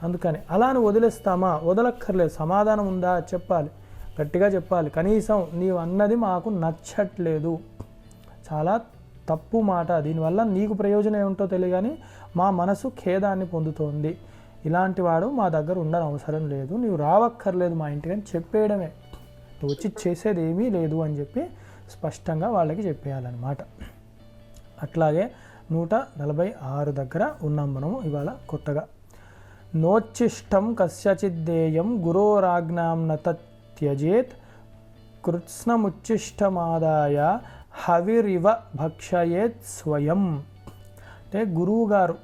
Speaker 1: అందుకని అలాని వదిలేస్తామా? వదలక్కర్లేదు. సమాధానం ఉందా? చెప్పాలి, గట్టిగా చెప్పాలి. కనీసం నీవు అన్నది మాకు నచ్చట్లేదు, చాలా తప్పు మాట, దీనివల్ల నీకు ప్రయోజనం ఏమిటో తెలియగాని మా మనసు ఖేదాన్ని పొందుతోంది, ఇలాంటి వాడు మా దగ్గర ఉండని అవసరం లేదు, నీవు రావక్కర్లేదు మా ఇంటికి అని చెప్పేయడమే. నువ్వు వచ్చి చేసేది ఏమీ లేదు అని చెప్పి స్పష్టంగా వాళ్ళకి చెప్పేయాలన్నమాట. అట్లాగే 146 దగ్గర ఉన్నాం మనము ఇవాళ కొత్తగా. నోచ్చిష్టం కస్యచిద్దేయం గురోరాజ్ఞాం న త్యజేత్ కృత్స్నముచ్చిష్టమాదాయ హవిరివ భక్షయేత్ స్వయం. అంటే గురువుగారు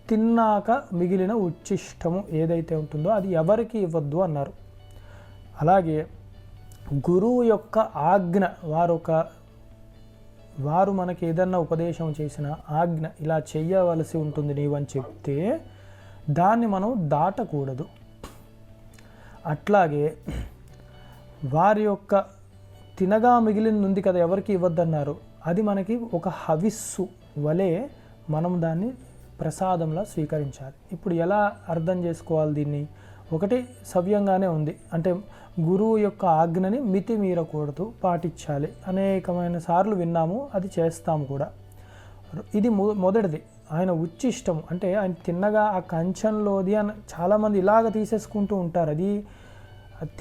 Speaker 1: తిన్నాక మిగిలిన ఉచ్చిష్టము ఏదైతే ఉంటుందో అది ఎవరికి ఇవ్వద్దు అన్నారు. అలాగే గురువు యొక్క ఆజ్ఞ, వారు మనకి ఏదన్నా ఉపదేశం చేసిన ఆజ్ఞ ఇలా చెయ్యవలసి ఉంటుంది నీవని చెప్తే దాన్ని మనం దాటకూడదు. అట్లాగే వారి యొక్క తినగా మిగిలిన ఉంది కదా ఎవరికి ఇవ్వద్దన్నారు, అది మనకి ఒక హవిస్సు వలె మనం దాన్ని ప్రసాదంలా స్వీకరించాలి. ఇప్పుడు ఎలా అర్థం చేసుకోవాలి దీన్ని? ఒకటి సవ్యంగానే ఉంది, అంటే గురువు యొక్క ఆజ్ఞని మితి మీరకూడదు, పాటించాలి. అనేకమైన సార్లు విన్నాము, అది చేస్తాము కూడా. ఇది మొదటిది. ఆయన ఉచ్చిష్టం అంటే ఆయన తిన్నగా ఆ కంచంలోది అని చాలామంది ఇలాగ తీసేసుకుంటూ ఉంటారు. అది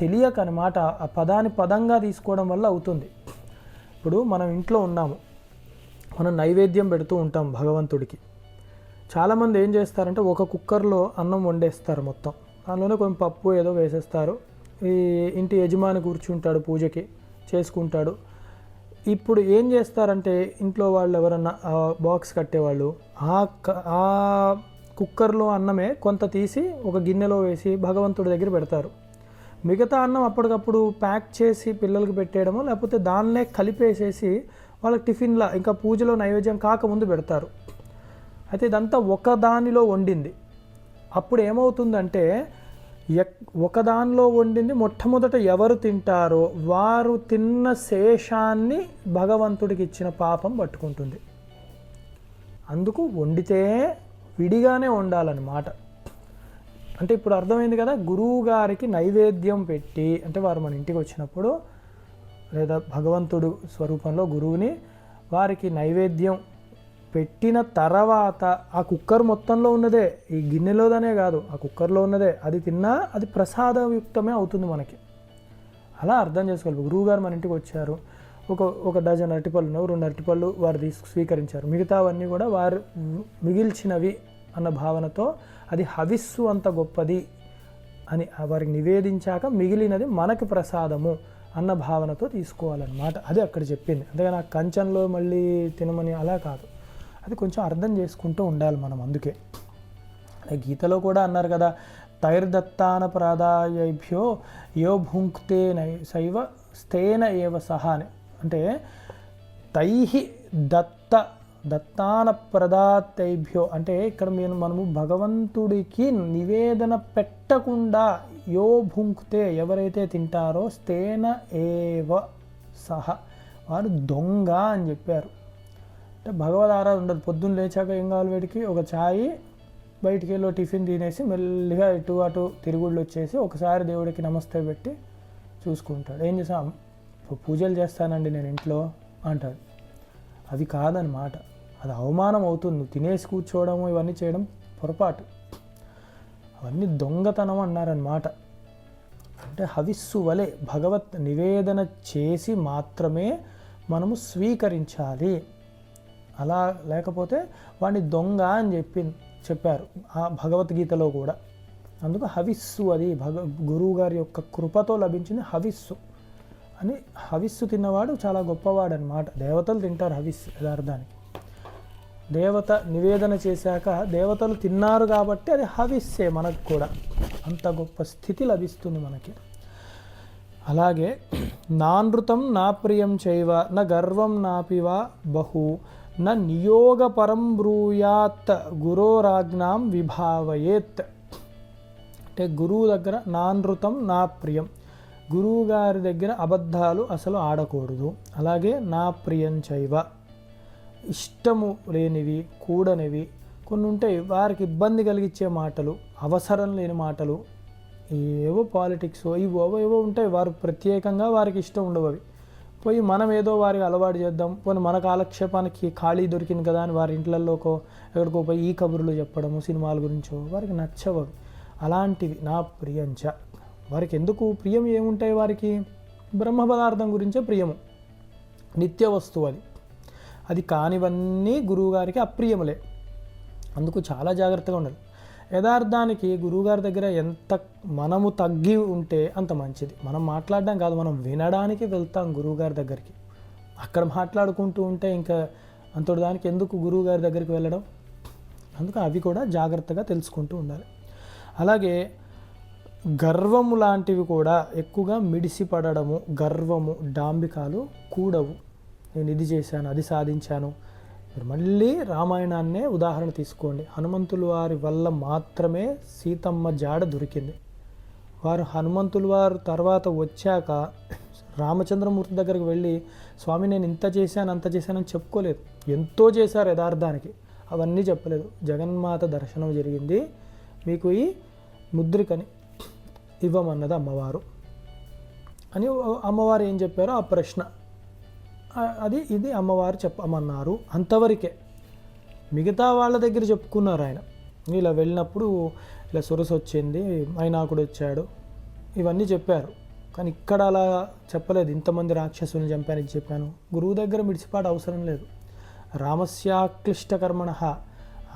Speaker 1: తెలియక అన్నమాట, ఆ పదాన్ని పదంగా తీసుకోవడం వల్ల అవుతుంది. ఇప్పుడు మనం ఇంట్లో ఉన్నాము, మనం నైవేద్యం పెడుతూ ఉంటాం భగవంతుడికి. చాలామంది ఏం చేస్తారంటే ఒక కుక్కర్లో అన్నం వండేస్తారు మొత్తం, దానిలోనే కొంచెం పప్పు ఏదో వేసేస్తారు. ఈ ఇంటి యజమాని కూర్చుంటాడు, పూజకి చేసుకుంటాడు. ఇప్పుడు ఏం చేస్తారంటే ఇంట్లో వాళ్ళు ఎవరన్నా బాక్స్ కట్టేవాళ్ళు ఆ కుక్కర్లో అన్నమే కొంత తీసి ఒక గిన్నెలో వేసి భగవంతుడి దగ్గర పెడతారు. మిగతా అన్నం అప్పటికప్పుడు ప్యాక్ చేసి పిల్లలకి పెట్టేయడమో లేకపోతే దాన్నే కలిపేసేసి వాళ్ళకి టిఫిన్లా ఇంకా పూజలో నైవేద్యం కాకముందు పెడతారు. అయితే ఇదంతా ఒకదానిలో వండింది. అప్పుడు ఏమవుతుందంటే ఒకదానిలో వండింది మొట్టమొదట ఎవరు తింటారో వారు తిన్న శేషాన్ని భగవంతుడికి ఇచ్చిన పాపం పట్టుకుంటుంది. అందుకు వండితే విడిగానే వండాలన్నమాట. అంటే ఇప్పుడు అర్థమైంది కదా, గురువు గారికి నైవేద్యం పెట్టి, అంటే వారు మన ఇంటికి వచ్చినప్పుడు లేదా భగవంతుడు స్వరూపంలో గురువుని వారికి నైవేద్యం పెట్టిన తర్వాత ఆ కుక్కర్ మొత్తంలో ఉన్నదే, ఈ గిన్నెలోదనే కాదు, ఆ కుక్కర్లో ఉన్నదే అది తిన్నా అది ప్రసాదయుక్తమే అవుతుంది మనకి. అలా అర్థం చేసుకోవాలి. గురువుగారు మన ఇంటికి వచ్చారు, ఒక డజన్ అరటిపళ్ళు, 2 అరటిపళ్ళు వారు స్వీకరించారు, మిగతావన్నీ కూడా వారు మిగిల్చినవి అన్న భావనతో అది హవిస్సు అంత గొప్పది అని వారికి నివేదించాక మిగిలినది మనకి ప్రసాదము అన్న భావనతో తీసుకోవాలన్నమాట. అది అక్కడ చెప్పింది. అంతేగాని ఆ కంచంలో మళ్ళీ తినమని అలా కాదు, అది కొంచెం అర్థం చేసుకుంటూ ఉండాలి మనం. అందుకే గీతలో కూడా అన్నారు కదా, తైర్దత్తాన ప్రాదాయేభ్యో యో భుంక్తే శైవ స్థేన ఏవ సహా అని. అంటే తైహి దత్తాన ప్రదాతైభ్యో అంటే ఇక్కడ మనము భగవంతుడికి నివేదన పెట్టకుండా యో భుంక్తే ఎవరైతే తింటారో స్థేన ఏవ సహ వారు దొంగ అని చెప్పారు. అంటే భగవద్ ఆరాధన ఉండదు. పొద్దున్న లేచాక ఏం కావాలి వీడికి, ఒక ఛాయ్, బయటికి వెళ్ళి టిఫిన్ తినేసి మెల్లిగా ఇటు అటు తిరుగుళ్ళు వచ్చేసి ఒకసారి దేవుడికి నమస్తే పెట్టి చూసుకుంటాడు. ఏం చేసాం, పూజలు చేస్తానండి నేను ఇంట్లో అంటాడు. అవి కాదనమాట, అది అవమానం అవుతుంది. నువ్వు తినేసి కూర్చోవడము ఇవన్నీ చేయడం పొరపాటు, అవన్నీ దొంగతనం అన్నారనమాట. అంటే హవిస్సు వలె భగవత్ నివేదన చేసి మాత్రమే మనము స్వీకరించాలి. అలా లేకపోతే వాడిని దొంగ అని చెప్పారు ఆ భగవద్గీతలో కూడా. అందుకు హవిస్సు, అది గురువు గారి యొక్క కృపతో లభించింది హవిస్సు అని. హవిస్సు తిన్నవాడు చాలా గొప్పవాడు అనమాట. దేవతలు తింటారు హవిస్సు యథార్థానికి. దేవత నివేదన చేశాక దేవతలు తిన్నారు కాబట్టి అది హవిస్సే మనకు కూడా. అంత గొప్ప స్థితి లభిస్తుంది మనకి. అలాగే నానృతం నా ప్రియం చైవ న గర్వం నాపివా బహు న నియోగ పరం బ్రూయాత్ గురోరాజ్ఞాం విభావయేత్. అంటే గురువు దగ్గర నానృతం నా ప్రియం, గురువు గారి దగ్గర అబద్ధాలు అసలు ఆడకూడదు. అలాగే నా ప్రియం చైవ ఇష్టము లేనివి కూడనివి కొన్ని ఉంటాయి, వారికి ఇబ్బంది కలిగించే మాటలు, అవసరం లేని మాటలు, ఏవో పాలిటిక్స్ ఏవో ఉంటాయి, వారు ప్రత్యేకంగా వారికి ఇష్టం ఉండవు. అవి పోయి మనం ఏదో వారికి అలవాటు చేద్దాం, పోనీ మన కాలక్షేపానికి ఖాళీ దొరికింది కదా అని వారి ఇంట్లలోకో ఎక్కడికో పోయి ఈ కబుర్లు చెప్పడము, సినిమాల గురించో వారికి నచ్చవు. అలాంటివి నా ప్రియంచ. వారికి ఎందుకు ప్రియం ఏముంటాయి, వారికి బ్రహ్మ పదార్థం గురించే ప్రియము, నిత్య వస్తువు అది కానివన్నీ గురువుగారికి అప్రియములే. అందుకు చాలా జాగ్రత్తగా ఉండాలి. యథార్థానికి గురువుగారి దగ్గర ఎంత మనము తగ్గి ఉంటే అంత మంచిది. మనం మాట్లాడడం కాదు, మనం వినడానికి వెళ్తాం గురువుగారి దగ్గరికి. అక్కడ మాట్లాడుకుంటూ ఉంటే ఇంకా అంతటి దానికి ఎందుకు గురువుగారి దగ్గరికి వెళ్ళడం. అందుకు అవి కూడా జాగ్రత్తగా తెలుసుకుంటూ ఉండాలి. అలాగే గర్వము లాంటివి కూడా ఎక్కువగా మిడిసిపడము, గర్వము, డాంబికాలు కూడవు. నేను ఇది చేశాను, అది సాధించాను. మీరు మళ్ళీ రామాయణాన్నే ఉదాహరణ తీసుకోండి. హనుమంతుల వారి వల్ల మాత్రమే సీతమ్మ జాడ దొరికింది. వారు హనుమంతుల వారు తర్వాత వచ్చాక రామచంద్రమూర్తి దగ్గరికి వెళ్ళి స్వామి నేను ఇంత చేశాను అంత చేశానని చెప్పుకోలేదు. ఎంతో చేశారు యథార్థానికి, అవన్నీ చెప్పలేదు. జగన్మాత దర్శనం జరిగింది, మీకు ఈ ముద్రికని ఇవ్వమన్నది అమ్మవారు అని. అమ్మవారు ఏం చెప్పారో ఆ ప్రశ్న ఇది అమ్మవారు చెప్పమన్నారు, అంతవరకే. మిగతా వాళ్ళ దగ్గర చెప్పుకున్నారు. ఆయన ఇలా వెళ్ళినప్పుడు ఇలా సురస వచ్చింది, మైనాకుడు వచ్చాడు, ఇవన్నీ చెప్పారు. కానీ ఇక్కడ అలా చెప్పలేదు. ఇంతమంది రాక్షసులను చంపాను ఇది చెప్పాను. గురువు దగ్గర మిడిసిపాటు అవసరం లేదు. రామస్యాక్లిష్ట కర్మణ,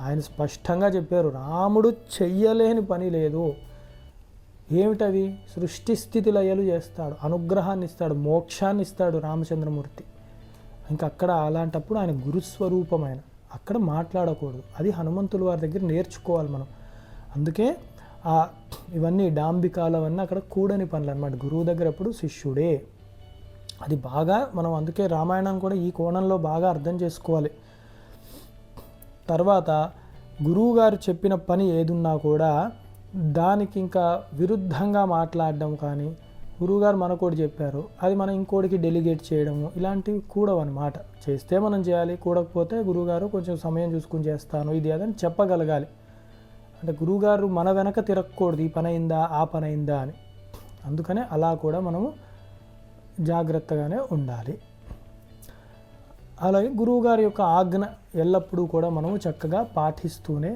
Speaker 1: ఆయన స్పష్టంగా చెప్పారు, రాముడు చెయ్యలేని పని లేదు. ఏమిటవి? సృష్టి స్థితి లయలు చేస్తాడు, అనుగ్రహాన్ని ఇస్తాడు, మోక్షాన్ని ఇస్తాడు రామచంద్రమూర్తి. ఇంకా అక్కడ అలాంటప్పుడు ఆయన గురుస్వరూపమైన అక్కడ మాట్లాడకూడదు. అది హనుమంతుల వారి దగ్గర నేర్చుకోవాలి మనం. అందుకే ఇవన్నీ డాంబికాలవన్నీ అక్కడ కూడని పనులు అన్నమాట. గురువు దగ్గర ఎప్పుడు శిష్యుడే. అది బాగా మనం అందుకే రామాయణం కూడా ఈ కోణంలో బాగా అర్థం చేసుకోవాలి. తర్వాత గురువుగారు చెప్పిన పని ఏదున్నా కూడా దానికి ఇంకా విరుద్ధంగా మాట్లాడడం కానీ, గురువుగారు మనకోటి చెప్పారు అది మనం ఇంకోటికి డెలిగేట్ చేయడము, ఇలాంటివి కూడవన్నమాట. చేస్తే మనం చేయాలి, కూడకపోతే గురువుగారు కొంచెం సమయం చూసుకుని చేస్తాను ఇది అదని చెప్పగలగాలి. అంటే గురువుగారు మన వెనక తిరగకూడదు, ఈ పని అయిందా ఆ పని అయిందా అని. అందుకనే అలా కూడా మనము జాగ్రత్తగానే ఉండాలి. అలాగే గురువుగారి యొక్క ఆజ్ఞ ఎల్లప్పుడూ కూడా మనము చక్కగా పాటిస్తూనే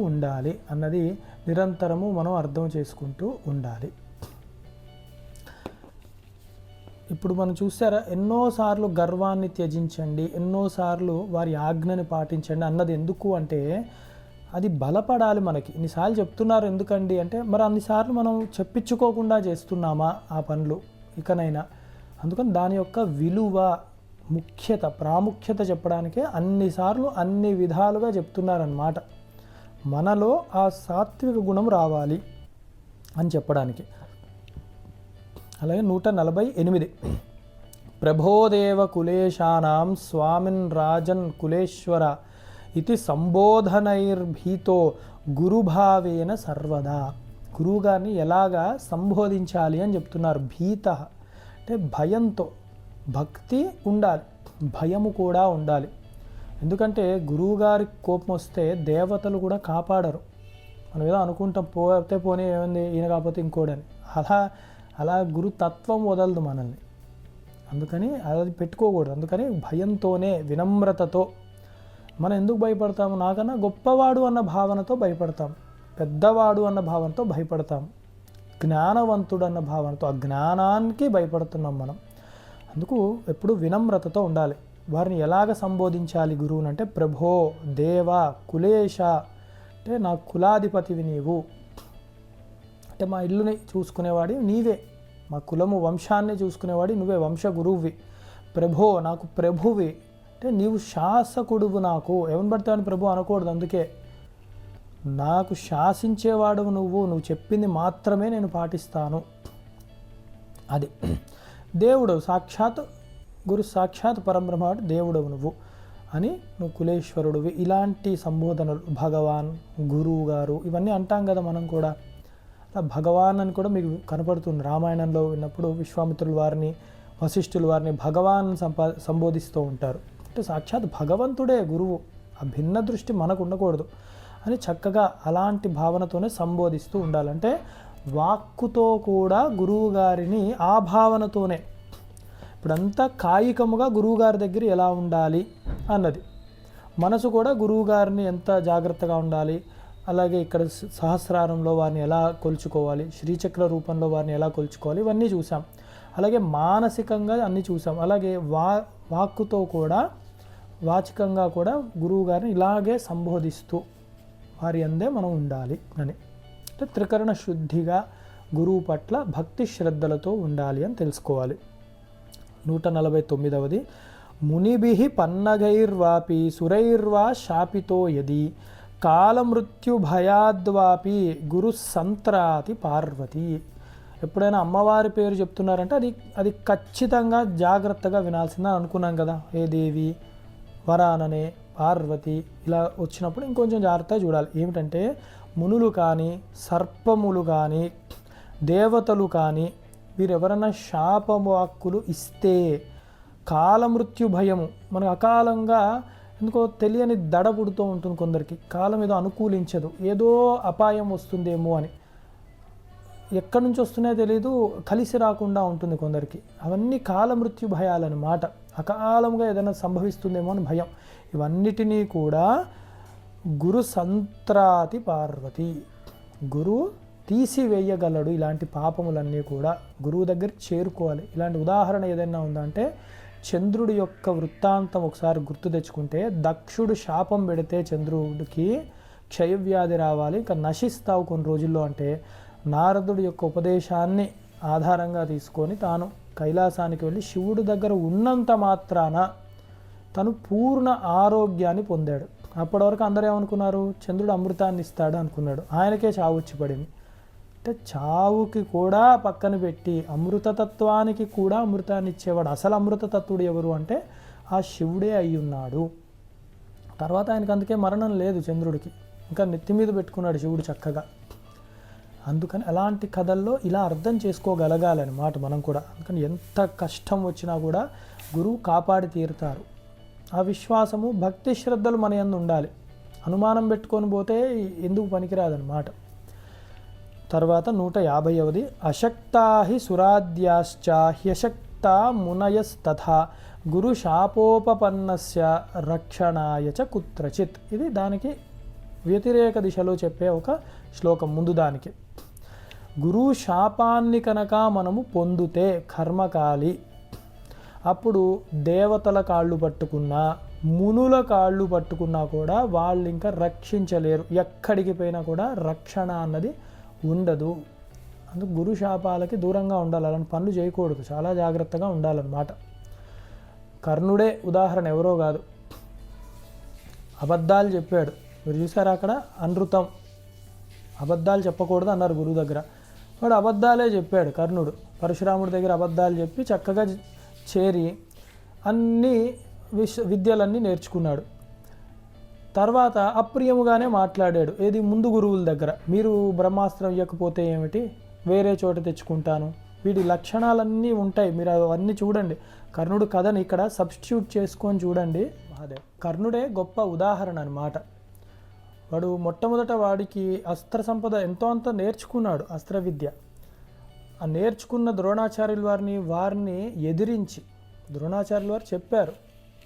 Speaker 1: ఉండాలి అన్నది నిరంతరము మనం అర్థం చేసుకుంటూ ఉండాలి. ఇప్పుడు మనం చూసారా, ఎన్నోసార్లు గర్వాన్ని త్యజించండి, ఎన్నోసార్లు వారి ఆజ్ఞని పాటించండి అన్నది ఎందుకు అంటే అది బలపడాలి మనకి. ఇన్నిసార్లు చెప్తున్నారు ఎందుకండి అంటే మరి అన్నిసార్లు మనం చెప్పించుకోకుండా చేస్తున్నామా ఆ పనులు ఇకనైనా. అందుకని దాని యొక్క విలువ, ప్రాముఖ్యత చెప్పడానికే అన్నిసార్లు అన్ని విధాలుగా చెప్తున్నారన్నమాట. మనలో ఆ సాత్విక గుణం రావాలి అని చెప్పడానికి. అలాగే 148 ప్రభోదేవ కులేశానాం స్వామిన్ రాజన్ కులేశ్వర ఇది సంబోధనైర్భీతో గురుభావేన సర్వదా. గురువుగారిని ఎలాగా సంబోధించాలి అని చెప్తున్నారు. భీత అంటే భయంతో, భక్తి ఉండాలి, భయము కూడా ఉండాలి. ఎందుకంటే గురువుగారికి కోపం వస్తే దేవతలు కూడా కాపాడరు. మనం ఏదో అనుకుంటాం, పోతే పోనీ ఏమైంది ఈయన కాకపోతే ఇంకోడని. అలా గురుతత్వం వదలదు మనల్ని. అందుకని అది పెట్టుకోకూడదు. అందుకని భయంతోనే, వినమ్రతతో. మనం ఎందుకు భయపడతాము? నాకన్నా గొప్పవాడు అన్న భావనతో భయపడతాం, పెద్దవాడు అన్న భావనతో భయపడతాం, జ్ఞానవంతుడు అన్న భావనతో, ఆ జ్ఞానానికి భయపడుతున్నాం మనం. అందుకు ఎప్పుడు వినమ్రతతో ఉండాలి. వారిని ఎలాగ సంబోధించాలి గురువుని అంటే ప్రభో, దేవ, కులేశ అంటే నా కులాధిపతివి నీవు, అంటే మా ఇల్లుని చూసుకునేవాడి నీవే, మా కులము వంశాన్ని చూసుకునేవాడి నువ్వే, వంశ గురువువి. ప్రభో నాకు ప్రభువి అంటే నీవు శాసకుడువు. నాకు ఎవరిని పడతావని ప్రభు అనకూడదు. అందుకే నాకు శాసించేవాడు నువ్వు చెప్పింది మాత్రమే నేను పాటిస్తాను. అది దేవుడు సాక్షాత్ గురు సాక్షాత్ పరబ్రహ్మ దేవుడవు నువ్వు అని, నువ్వు కులేశ్వరుడివి. ఇలాంటి సంబోధనలు భగవాన్, గురువు గారు ఇవన్నీ అంటాం కదా మనం కూడా. అలా భగవాన్ అని కూడా మీకు కనపడుతుంది. రామాయణంలో విన్నప్పుడు విశ్వామిత్రుల వారిని, వశిష్ఠుల వారిని భగవాన్ సంబోధిస్తూ ఉంటారు. అంటే సాక్షాత్ భగవంతుడే గురువు. ఆ భిన్న దృష్టి మనకు ఉండకూడదు అని చక్కగా అలాంటి భావనతోనే సంబోధిస్తూ ఉండాలంటే వాక్కుతో కూడా గురువు గారిని ఆ భావనతోనే. ఇప్పుడంతా కాయికముగా గురువుగారి దగ్గర ఎలా ఉండాలి అన్నది, మనసు కూడా గురువుగారిని ఎంత జాగ్రత్తగా ఉండాలి. అలాగే ఇక్కడ సహస్రారంలో వారిని ఎలా కొలుచుకోవాలి, శ్రీచక్ర రూపంలో వారిని ఎలా కొలుచుకోవాలి, ఇవన్నీ చూసాం. అలాగే మానసికంగా అన్నీ చూసాం. అలాగే వాక్కుతో కూడా, వాచికంగా కూడా గురువుగారిని ఇలాగే సంబోధిస్తూ వారి అందే మనం ఉండాలి అని. అంటే త్రికరణ శుద్ధిగా గురువు పట్ల భక్తి శ్రద్ధలతో ఉండాలి అని తెలుసుకోవాలి. 149 మునిభిః పన్నగైర్వాపి సురైర్వా శాపితో యది కాలమృత్యు భయాద్వాపి గురు సంత్రాతి పార్వతి. ఎప్పుడైనా అమ్మవారి పేరు చెప్తున్నారంటే అది ఖచ్చితంగా జాగ్రత్తగా వినాల్సిందని అనుకున్నాం కదా. ఏ దేవి, వరాననే, పార్వతి ఇలా వచ్చినప్పుడు ఇంకొంచెం జాగ్రత్తగా చూడాలి. ఏమిటంటే మునులు కానీ, సర్పములు కానీ, దేవతలు కానీ వీరెవరైనా శాపవాక్కులు ఇస్తే కాలమృత్యు భయము, మనకు అకాలంగా ఎందుకో తెలియని దడ పుడుతూ ఉంటుంది కొందరికి. కాలం ఏదో అనుకూలించదు, ఏదో అపాయం వస్తుందేమో అని. ఎక్కడి నుంచి వస్తున్నాయో తెలీదు, కలిసి రాకుండా ఉంటుంది కొందరికి. అవన్నీ కాలమృత్యు భయాలన్నమాట. అకాలంగా ఏదైనా సంభవిస్తుందేమో అని భయం. ఇవన్నిటినీ కూడా గురు సంత్రాతి పార్వతి, గురువు తీసివేయగలడు. ఇలాంటి పాపములన్నీ కూడా గురువు దగ్గర చేరుకోవాలి. ఇలాంటి ఉదాహరణ ఏదైనా ఉందంటే చంద్రుడి యొక్క వృత్తాంతం ఒకసారి గుర్తు తెచ్చుకుంటే, దక్షుడు శాపం పెడితే చంద్రుడికి క్షయవ్యాధి రావాలి, ఇంకా నశిస్తావు కొన్ని రోజుల్లో అంటే నారదుడి యొక్క ఉపదేశాన్ని ఆధారంగా తీసుకొని తాను కైలాసానికి వెళ్ళి శివుడి దగ్గర ఉన్నంత మాత్రాన తను పూర్ణ ఆరోగ్యాన్ని పొందాడు. అప్పటి వరకు అందరూ ఏమనుకున్నారు, చంద్రుడు అమృతాన్ని ఇస్తాడు అనుకున్నాడు. ఆయనకే చావు వచ్చి పడింది. అంటే చావుకి కూడా పక్కన పెట్టి అమృతతత్వానికి కూడా అమృతాన్ని ఇచ్చేవాడు. అసలు అమృతతత్వుడు ఎవరు అంటే ఆ శివుడే అయి ఉన్నాడు. తర్వాత ఆయనకు అందుకే మరణం లేదు చంద్రుడికి, ఇంకా నెత్తి మీద పెట్టుకున్నాడు శివుడు చక్కగా. అందుకని అలాంటి కథల్లో ఇలా అర్థం చేసుకోగలగాలన్నమాట మనం కూడా. అందుకని ఎంత కష్టం వచ్చినా కూడా గురువు కాపాడి తీరుతారు. ఆ విశ్వాసము, భక్తి శ్రద్ధలు మన యందు ఉండాలి. అనుమానం పెట్టుకొని పోతే ఎందుకు పనికిరాదనమాట. తర్వాత 150ది అశక్తా హి సురాద్యాశ్చ హ్యశక్తా మునయస్తథా గురు శాపోపపన్నస్య రక్షణాయ చ కుత్రచిత్. ఇది దానికి వ్యతిరేక దిశలో చెప్పే ఒక శ్లోకం. ముందు దానికి గురువు శాపాన్ని కనుక మనము పొందితే కర్మకాలి, అప్పుడు దేవతల కాళ్ళు పట్టుకున్నా మునుల కాళ్ళు పట్టుకున్నా కూడా వాళ్ళు ఇంకా రక్షించలేరు. ఎక్కడికి పోయినా కూడా రక్షణ అన్నది ఉండదు. అందుకు గురు శాపాలకి దూరంగా ఉండాలి, అలాంటి పనులు చేయకూడదు, చాలా జాగ్రత్తగా ఉండాలన్నమాట. కర్ణుడే ఉదాహరణ, ఎవరో కాదు. అబద్ధాలు చెప్పాడు, మీరు చూసారా అక్కడ అనృతం, అబద్ధాలు చెప్పకూడదు అన్నారు గురువు దగ్గర. వాడు అబద్ధాలే చెప్పాడు కర్ణుడు. పరశురాముడి దగ్గర అబద్ధాలు చెప్పి చక్కగా చేరి అన్ని విద్యలన్నీ నేర్చుకున్నాడు. తర్వాత అప్రియముగానే మాట్లాడాడు. ఏది ముందు గురువుల దగ్గర, మీరు బ్రహ్మాస్త్రం ఇవ్వకపోతే ఏమిటి, వేరే చోట తెచ్చుకుంటాను, వీడి లక్షణాలన్నీ ఉంటాయి, మీరు అవన్నీ చూడండి. కర్ణుడు కథని ఇక్కడ సబ్స్టిట్యూట్ చేసుకొని చూడండి. మహాదేవ్ కర్ణుడే గొప్ప ఉదాహరణ అన్నమాట. వాడు మొట్టమొదట వాడికి అస్త్ర సంపద ఎంతో అంత నేర్చుకున్నాడు, అస్త్ర విద్య. ఆ నేర్చుకున్న ద్రోణాచార్యుల వారిని ఎదిరించి ద్రోణాచార్యుల వారు చెప్పారు,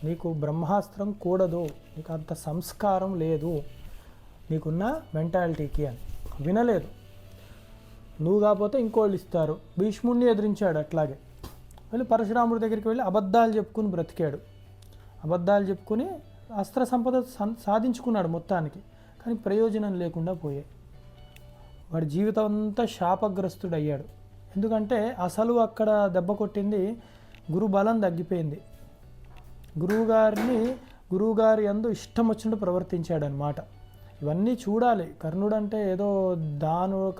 Speaker 1: నీకు బ్రహ్మాస్త్రం కూడదు, నీకు అంత సంస్కారం లేదు నీకున్న మెంటాలిటీకి అని. వినలేదు. నువ్వు కాకపోతే ఇంకోళ్ళు ఇస్తారు. భీష్ముడిని ఎదిరించాడు. అట్లాగే వెళ్ళి పరశురాముడి దగ్గరికి వెళ్ళి అబద్ధాలు చెప్పుకుని బ్రతికాడు. అబద్ధాలు చెప్పుకుని అస్త్ర సంపద సాధించుకున్నాడు మొత్తానికి. కానీ ప్రయోజనం లేకుండా పోయాయి. వాడి జీవితం అంతా శాపగ్రస్తుడయ్యాడు. ఎందుకంటే అసలు అక్కడ దెబ్బ కొట్టింది గురు బలం తగ్గిపోయింది. గురువుగారి యందు ఇష్టం వచ్చినట్టు ప్రవర్తించాడనమాట. ఇవన్నీ చూడాలి. కర్ణుడు అంటే ఏదో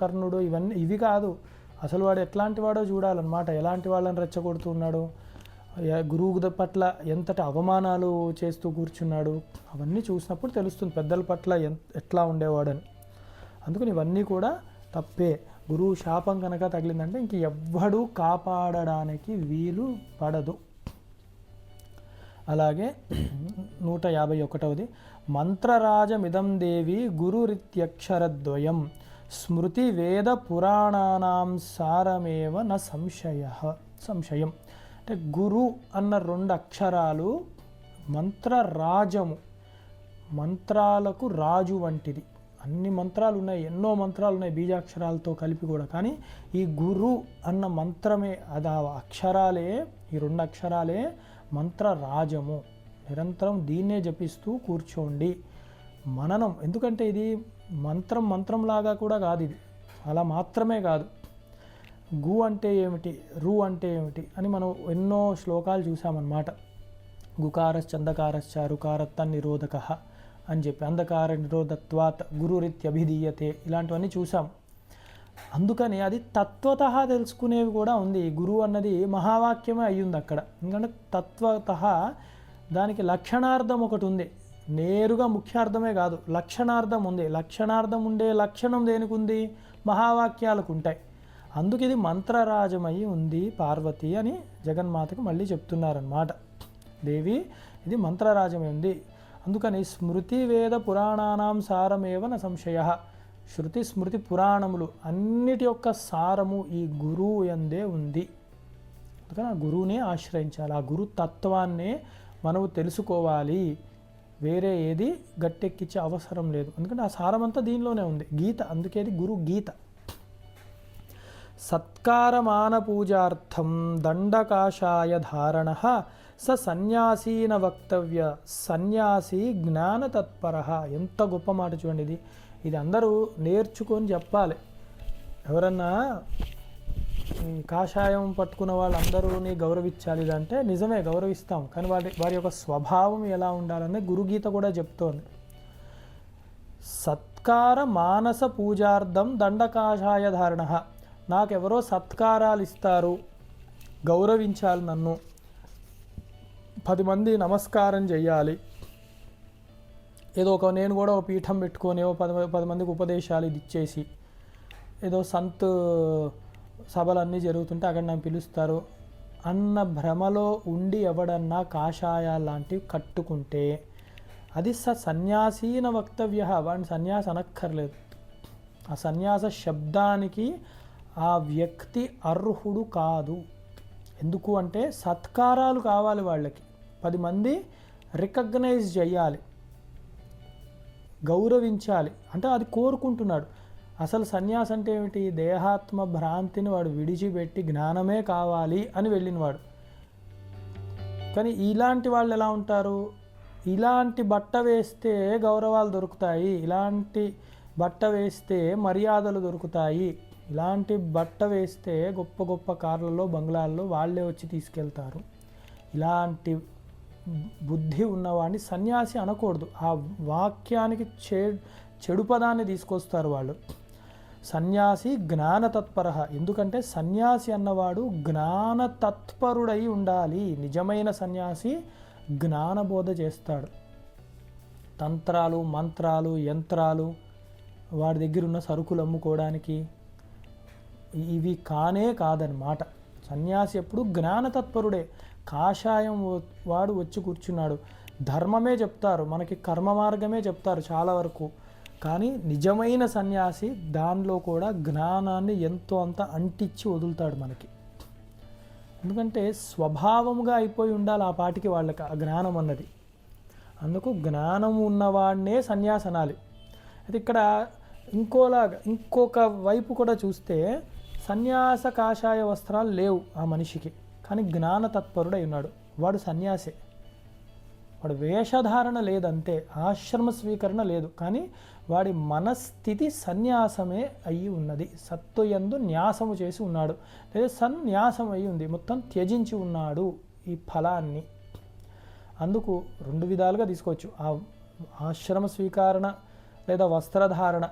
Speaker 1: కర్ణుడు ఇవి కాదు. అసలు వాడు ఎట్లాంటి వాడో చూడాలన్నమాట. ఎలాంటి వాళ్ళని రెచ్చగొడుతున్నాడు, గురువు పట్ల ఎంతటి అవమానాలు చేస్తూ కూర్చున్నాడు, అవన్నీ చూసినప్పుడు తెలుస్తుంది పెద్దల పట్ల ఎట్లా ఉండేవాడని. అందుకని ఇవన్నీ కూడా తప్పే. గురువు శాపం కనుక తగిలిందంటే ఇంక ఎవ్వడూ కాపాడడానికి వీలు పడదు. అలాగే 151ది మంత్రరాజమిదం దేవి గురురిత్యక్షరద్వయం స్మృతి వేద పురాణానాం సారమేవ న సంశయం. అంటే గురు అన్న 2 అక్షరాలు మంత్రరాజము, మంత్రాలకు రాజు వంటిది. అన్ని మంత్రాలు ఉన్నాయి, ఎన్నో మంత్రాలు ఉన్నాయి బీజాక్షరాలతో కలిపి కూడా. కానీ ఈ గురు అన్న మంత్రమే, అది ఆ అక్షరాలే, ఈ 2 అక్షరాలే మంత్రరాజము. నిరంతరం దీన్నే జపిస్తూ కూర్చోండి. మననం, ఎందుకంటే ఇది మంత్రంలాగా కూడా కాదు. ఇది అలా మాత్రమే కాదు. గు అంటే ఏమిటి, రు అంటే ఏమిటి అని మనం ఎన్నో శ్లోకాలు చూసామన్నమాట. గుకారశ్చందకారశ్చ రుకారత్తన్నిరోధక అని చెప్పి, అంధకార నిరోధత్వాత్ గురురిత్యభిధీయతే, ఇలాంటివన్నీ చూసాం. అందుకని అది తత్వతః తెలుసుకునేవి కూడా ఉంది. గురువు అన్నది మహావాక్యమే అయ్యింది అక్కడ. ఎందుకంటే తత్వతః దానికి లక్షణార్థం ఒకటి ఉంది, నేరుగా ముఖ్యార్థమే కాదు, లక్షణార్థం ఉంది. లక్షణార్థం ఉండే లక్షణం దేనికి ఉంది, మహావాక్యాలకు ఉంటాయి. అందుకు ఇది మంత్రరాజమయ్యి ఉంది పార్వతి అని జగన్మాతకు మళ్ళీ చెప్తున్నారన్నమాట. దేవి ఇది మంత్రరాజమై ఉంది. అందుకని స్మృతి వేద పురాణానాం సారమేవ న సంశయ. శృతి స్మృతి పురాణములు అన్నిటి యొక్క సారము ఈ గురువు యందే ఉంది. అందుకని ఆ గురువునే ఆశ్రయించాలి, ఆ గురు తత్వాన్నే మనము తెలుసుకోవాలి. వేరే ఏది గట్టెక్కించే అవసరం లేదు. ఎందుకంటే ఆ సారమంతా దీనిలోనే ఉంది. గీత, అందుకేది గురు గీత. సత్కారమాన పూజార్థం దండకాషాయ ధారణ స సన్యాసీన వక్తవ్య సన్యాసి జ్ఞానతత్పర. ఎంత గొప్ప మాట చూడండి. ఇది అందరూ నేర్చుకొని చెప్పాలి. ఎవరన్నా ఈ కాషాయం పట్టుకున్న వాళ్ళందరూని గౌరవించాలి అంటే నిజమే గౌరవిస్తాం. కానీ వారి యొక్క స్వభావం ఎలా ఉండాలని గురుగీత కూడా చెప్తోంది. సత్కార మానస పూజార్థం దండకాషాయ ధారణ. నాకెవరో సత్కారాలు ఇస్తారు, గౌరవించాలి, నన్ను 10 మంది నమస్కారం చెయ్యాలి, ఏదో నేను కూడా ఒక పీఠం పెట్టుకొని ఏవో 10 మందికి ఉపదేశాలు ఇది ఇచ్చేసి, ఏదో సంత్ సభలన్నీ జరుగుతుంటే అక్కడ నన్ను పిలుస్తారు అన్న భ్రమలో ఉండి ఎవడన్నా కాషాయాలు లాంటివి కట్టుకుంటే అది సన్యాసీన వక్తవ్య, వాడిని సన్యాసి అనక్కర్లేదు. ఆ సన్యాస శబ్దానికి ఆ వ్యక్తి అర్హుడు కాదు. ఎందుకు అంటే సత్కారాలు కావాలి వాళ్ళకి, 10 మంది రికగ్నైజ్ చేయాలి, గౌరవించాలి, అంటే అది కోరుకుంటున్నాడు. అసలు సన్యాసి అంటే ఏమిటి? దేహాత్మ భ్రాంతిని వాడు విడిచిపెట్టి జ్ఞానమే కావాలి అని వెళ్ళినవాడు. కానీ ఇలాంటి వాళ్ళు ఎలా ఉంటారు? ఇలాంటి బట్ట వేస్తే గౌరవాలు దొరుకుతాయి, ఇలాంటి బట్ట వేస్తే మర్యాదలు దొరుకుతాయి, ఇలాంటి బట్ట వేస్తే గొప్ప గొప్ప కార్లలో బంగ్లాల్లో వాళ్ళే వచ్చి తీసుకెళ్తారు. ఇలాంటి బుద్ధి ఉన్నవాడిని సన్యాసి అనకూడదు. ఆ వాక్యానికి చెడు పదాన్ని తీసుకొస్తారు వాళ్ళు. సన్యాసి జ్ఞానతత్పర. ఎందుకంటే సన్యాసి అన్నవాడు జ్ఞానతత్పరుడై ఉండాలి. నిజమైన సన్యాసి జ్ఞానబోధ చేస్తాడు. తంత్రాలు, మంత్రాలు, యంత్రాలు, వాడి దగ్గర ఉన్న సరుకులు అమ్ముకోవడానికి ఇవి కాదనమాట. సన్యాసి ఎప్పుడు జ్ఞానతత్పరుడే. కాషాయం వాడు వచ్చి కూర్చున్నాడు, ధర్మమే చెప్తారు మనకి, కర్మ మార్గమే చెప్తారు చాలా వరకు. కానీ నిజమైన సన్యాసి దానిలో కూడా జ్ఞానాన్ని ఎంతో అంత అంటించి వదులుతాడు మనకి. ఎందుకంటే స్వభావముగా అయిపోయి ఉండాలి ఆ పాటికి వాళ్ళకి ఆ జ్ఞానం అన్నది. అందుకు జ్ఞానం ఉన్నవాడినే సన్యాసి అనాలి. అయితే ఇక్కడ ఇంకొక వైపు కూడా చూస్తే సన్యాస కాషాయ వస్త్రాలు లేవు ఆ మనిషికి, కానీ జ్ఞాన తత్పరుడై ఉన్నాడు, వాడు సన్యాసే. వాడు వేషధారణ లేదంతే, ఆశ్రమ స్వీకరణ లేదు, కానీ వాడి మనస్థితి సన్యాసమే అయి ఉన్నది. సత్తు యందు న్యాసము చేసి ఉన్నాడు, లేదా సన్యాసం అయి ఉంది, మొత్తం త్యజించి ఉన్నాడు ఈ ఫలాన్ని. అందుకు 2 విధాలుగా తీసుకోవచ్చు. ఆ ఆశ్రమ స్వీకరణ లేదా వస్త్రధారణ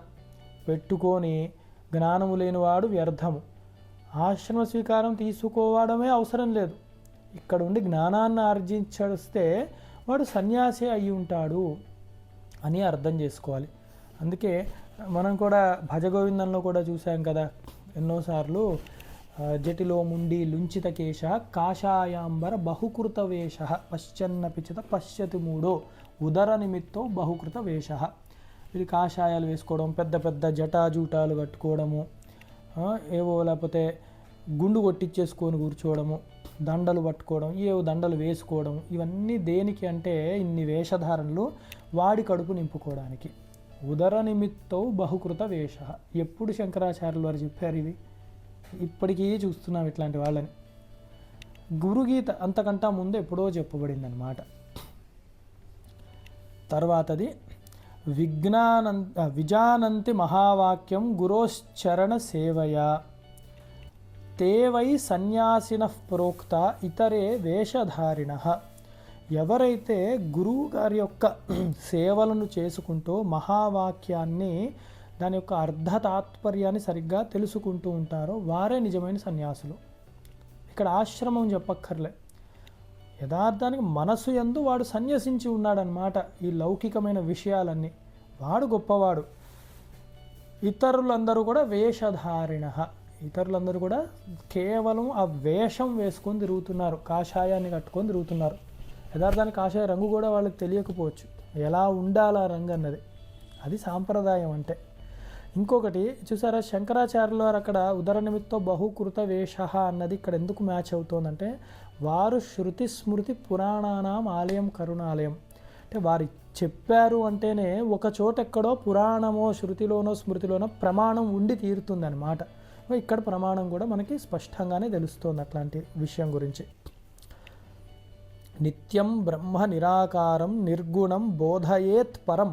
Speaker 1: పెట్టుకొని జ్ఞానము లేనివాడు వ్యర్థము, ఆశ్రమ స్వీకారం తీసుకోవడమే అవసరం లేదు, ఇక్కడ ఉండి జ్ఞానాన్ని ఆర్జించేస్తే వాడు సన్యాసి అయి ఉంటాడు అని అర్థం చేసుకోవాలి. అందుకే మనం కూడా భజగోవిందంలో కూడా చూసాం కదా ఎన్నోసార్లు, జటిలో ముండి లుంచిత కేశ కాషాయాంబర బహుకృత వేష పశ్చన్నపిచిత పశ్యతి మూడో ఉదర నిమిత్తో బహుకృత వేష. ఇది కాషాయాలు వేసుకోవడం, పెద్ద పెద్ద జటాజూటాలు కట్టుకోవడము, ఏవో లేకపోతే గుండు కొట్టించేసుకొని కూర్చోవడము, దండలు పట్టుకోవడం, ఏవో దండలు వేసుకోవడం, ఇవన్నీ దేనికి అంటే ఇన్ని వేషధారణలు వాడి కడుపు నింపుకోవడానికి. ఉదర నిమిత్తో బహుకృత వేష. ఎప్పుడు శంకరాచార్యులు వారు చెప్పారు ఇవి? ఇప్పటికీ చూస్తున్నాం ఇట్లాంటి వాళ్ళని. గురుగీత అంతకంటా ముందు ఎప్పుడో చెప్పబడింది అన్నమాట. తర్వాతది విజానంతి మహావాక్యం గురోశ్చరణ సేవయా తే వై సన్యాసిన ప్రోక్త ఇతరే వేషధారిణ. ఎవరైతే గురువు గారి యొక్క సేవలను చేసుకుంటూ మహావాక్యాన్ని, దాని యొక్క అర్ధ తాత్పర్యాన్ని సరిగ్గా తెలుసుకుంటూ ఉంటారో వారే నిజమైన సన్యాసులు. ఇక్కడ ఆశ్రమం చెప్పక్కర్లే, యథార్థానికి మనసు యందు వాడు సన్యసించి ఉన్నాడనమాట. ఈ లౌకికమైన విషయాలన్నీ వాడు గొప్పవాడు. ఇతరులందరూ కూడా వేషధారిణ, ఇతరులందరూ కూడా కేవలం ఆ వేషం వేసుకొని తిరుగుతున్నారు, కాషాయాన్ని కట్టుకొని తిరుగుతున్నారు. యథార్థానికి కాషాయ రంగు కూడా వాళ్ళకి తెలియకపోవచ్చు, ఎలా ఉండాలా రంగు అన్నది. అది సాంప్రదాయం అంటే. ఇంకొకటి చూసారా, శంకరాచార్యుల వారు అక్కడ ఉదర నిమిత్తో బహుకృత వేష అన్నది ఇక్కడ ఎందుకు మ్యాచ్ అవుతోందంటే, వారు శృతి స్మృతి పురాణానాం ఆలయం కరుణాలయం. అంటే వారు చెప్పారు అంటేనే ఒక చోట ఎక్కడో పురాణమో శృతిలోనో స్మృతిలోనో ప్రమాణం ఉండి తీరుతుందన్నమాట. ఇక్కడ ప్రమాణం కూడా మనకి స్పష్టంగానే తెలుస్తుంది అట్లాంటి విషయం గురించి. నిత్యం బ్రహ్మ నిరాకారం నిర్గుణం బోధయేత్ పరం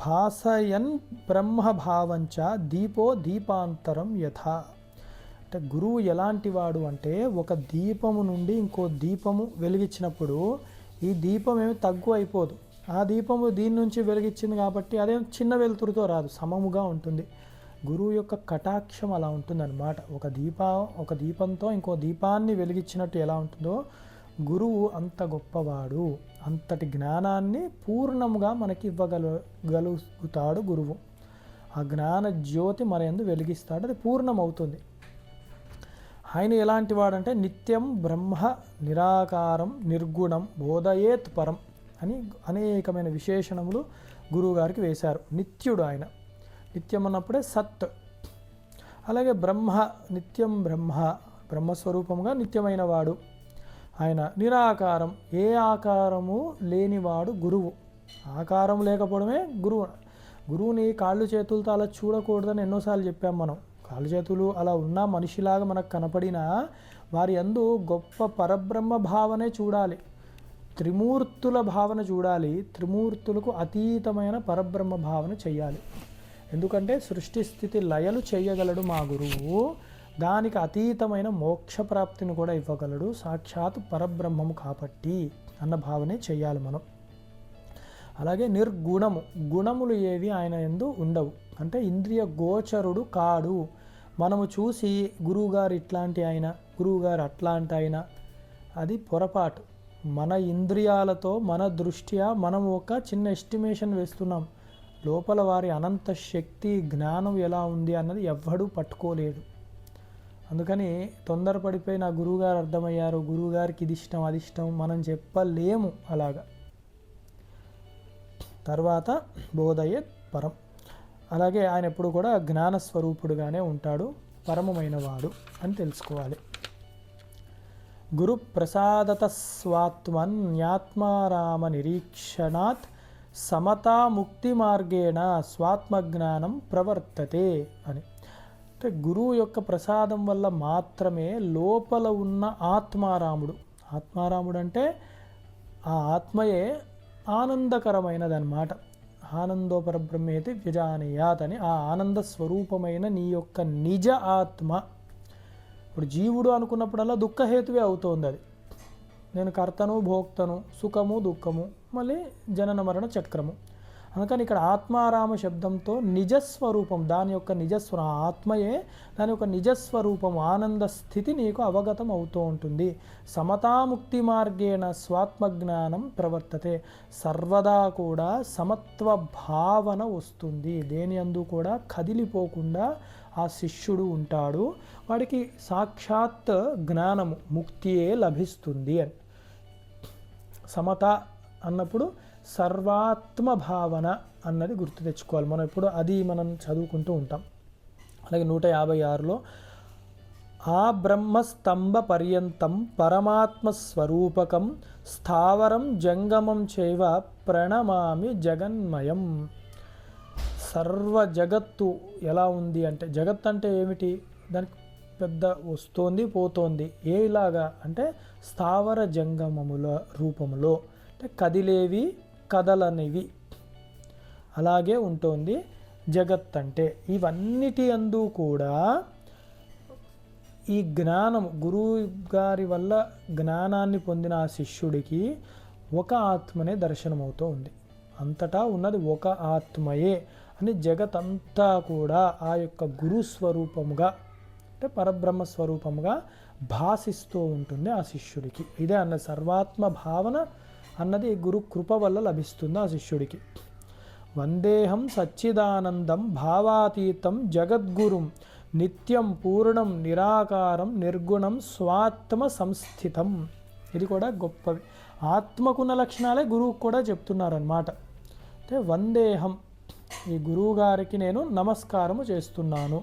Speaker 1: భాసయన్ బ్రహ్మభావంచ దీపో దీపాంతరం యథా. అంటే గురువు ఎలాంటి వాడు అంటే, ఒక దీపము నుండి ఇంకో దీపము వెలిగించినప్పుడు ఈ దీపం ఏమి తక్కువ అయిపోదు. ఆ దీపము దీని నుంచి వెలిగించింది కాబట్టి అదేం చిన్న వెలుతురుతో రాదు, సమముగా ఉంటుంది. గురువు యొక్క కటాక్షం అలా ఉంటుందన్నమాట. ఒక దీపంతో ఇంకో దీపాన్ని వెలిగించినట్టు ఎలా ఉంటుందో, గురువు అంత గొప్పవాడు. అంతటి జ్ఞానాన్ని పూర్ణముగా మనకి ఇవ్వగలుగుతాడు గురువు. ఆ జ్ఞాన జ్యోతి మన యందు వెలిగిస్తాడు, అది పూర్ణమవుతుంది. ఆయన ఎలాంటి వాడంటే నిత్యం బ్రహ్మ నిరాకారం నిర్గుణం బోధయేత్ పరం అని అనేకమైన విశేషణములు గురువుగారికి వేశారు. నిత్యుడు ఆయన, నిత్యం అన్నప్పుడే సత్. అలాగే బ్రహ్మ, నిత్యం బ్రహ్మస్వరూపముగా నిత్యమైన వాడు ఆయన. నిరాకారం, ఏ ఆకారము లేనివాడు గురువు. ఆకారం లేకపోవడమే గురువు. గురువుని కాళ్ళు చేతులతో అలా చూడకూడదని ఎన్నోసార్లు చెప్పాం మనం. కాళ్ళు చేతులు అలా ఉన్న మనిషిలాగా మనకు కనపడినా వారి యందు గొప్ప పరబ్రహ్మ భావనే చూడాలి, త్రిమూర్తుల భావన చూడాలి, త్రిమూర్తులకు అతీతమైన పరబ్రహ్మ భావన చెయ్యాలి. ఎందుకంటే సృష్టి స్థితి లయలు చేయగలడు మా గురువు, దానికి అతీతమైన మోక్షప్రాప్తిని కూడా ఇవ్వగలడు సాక్షాత్ పరబ్రహ్మము కాబట్టి అన్న భావనే చెయ్యాలి మనం. అలాగే నిర్గుణము, గుణములు ఏవి ఆయన యందు ఉండవు. అంటే ఇంద్రియ గోచరుడు కాడు. మనము చూసి గురువుగారు ఇట్లాంటి ఆయన, గురువుగారు అట్లాంటి ఆయన, అది పొరపాటు. మన ఇంద్రియాలతో మన దృష్ట్యా మనం ఒక చిన్న ఎస్టిమేషన్ వేస్తున్నాం. లోపల వారి అనంత శక్తి జ్ఞానం ఎలా ఉంది అన్నది ఎవ్వడూ పట్టుకోలేడు. అందుకని తొందరపడిపోయి నా గురువుగారు అర్థమయ్యారు, గురువుగారికి ఇది ఇష్టం అది ఇష్టం మనం చెప్పలేము అలాగా. తర్వాత బోధయే పరం. అలాగే ఆయన ఎప్పుడు కూడా జ్ఞానస్వరూపుడుగానే ఉంటాడు, పరమమైన వాడు అని తెలుసుకోవాలి. గురు ప్రసాదత స్వాత్మన్యాత్మారామ నిరీక్షణాత్ సమతా ముక్తి మార్గేణ స్వాత్మజ్ఞానం ప్రవర్తతే అని. అంటే గురువు యొక్క ప్రసాదం వల్ల మాత్రమే లోపల ఉన్న ఆత్మారాముడు, ఆత్మారాముడు అంటే ఆ ఆత్మయే ఆనందకరమైనదన్నమాట. ఆనందోపరబ్రహ్మేతి వ్యజానయాత్ అని, ఆ ఆనంద స్వరూపమైన నీ యొక్క నిజ ఆత్మ. ఇప్పుడు జీవుడు అనుకున్నప్పుడల్లా దుఃఖహేతువే అవుతోంది అది. నేను కర్తను భోక్తను, సుఖము దుఃఖము, మళ్ళీ జనన మరణ చక్రము. అందుకని ఇక్కడ ఆత్మారామ శబ్దంతో నిజస్వరూపం, దాని యొక్క నిజస్వరం, ఆత్మయే దాని యొక్క నిజస్వరూపం ఆనంద స్థితి నీకు అవగతం అవుతూ ఉంటుంది. సమతాముక్తి మార్గేణ స్వాత్మజ్ఞానం ప్రవర్తతే, సర్వదా కూడా సమత్వ భావన వస్తుంది. దేని అందు కూడా కదిలిపోకుండా ఆ శిష్యుడు ఉంటాడు, వాడికి సాక్షాత్ జ్ఞానము ముక్తియే లభిస్తుంది అని. సమత అన్నప్పుడు సర్వాత్మ భావన అన్నది గుర్తు తెచ్చుకోవాలి మనం ఎప్పుడు, అది మనం చదువుకుంటూ ఉంటాం. అలాగే 156లో ఆ బ్రహ్మస్తంభ పర్యంతం పరమాత్మస్వరూపకం స్థావరం జంగమం చైవ ప్రణమామి జగన్మయం. సర్వ జగత్తు ఎలా ఉంది అంటే, జగత్ అంటే ఏమిటి, దానికి పెద్ద వస్తోంది పోతోంది, ఏలాగా అంటే స్థావర జంగమముల రూపములో, అంటే కదిలేవి కదలనివి అలాగే ఉంటుంది జగత్ అంటే. ఇవన్నిటి అందు కూడా ఈ జ్ఞానం, గురువు గారి వల్ల జ్ఞానాన్ని పొందిన ఆ శిష్యుడికి ఒక ఆత్మనే దర్శనమవుతూ ఉంది. అంతటా ఉన్నది ఒక ఆత్మయే అని జగత్ అంతా కూడా ఆ యొక్క గురు స్వరూపముగా, అంటే పరబ్రహ్మ స్వరూపముగా భాసిస్తూ ఉంటుంది ఆ శిష్యుడికి. ఇదే అన్న సర్వాత్మ భావన అన్నది గురు కృప వల్ల లభిస్తుంది ఆ శిష్యుడికి. వందేహం సచ్చిదానందం భావాతీతం జగద్గురుం నిత్యం పూర్ణం నిరాకారం నిర్గుణం స్వాత్మ సంస్థితం. ఇది కూడా గొప్పవి. ఆత్మకున్న లక్షణాలే గురువుకు కూడా చెప్తున్నారన్నమాట. అంటే వందేహం, ఈ గురువు గారికి నేను నమస్కారము చేస్తున్నాను.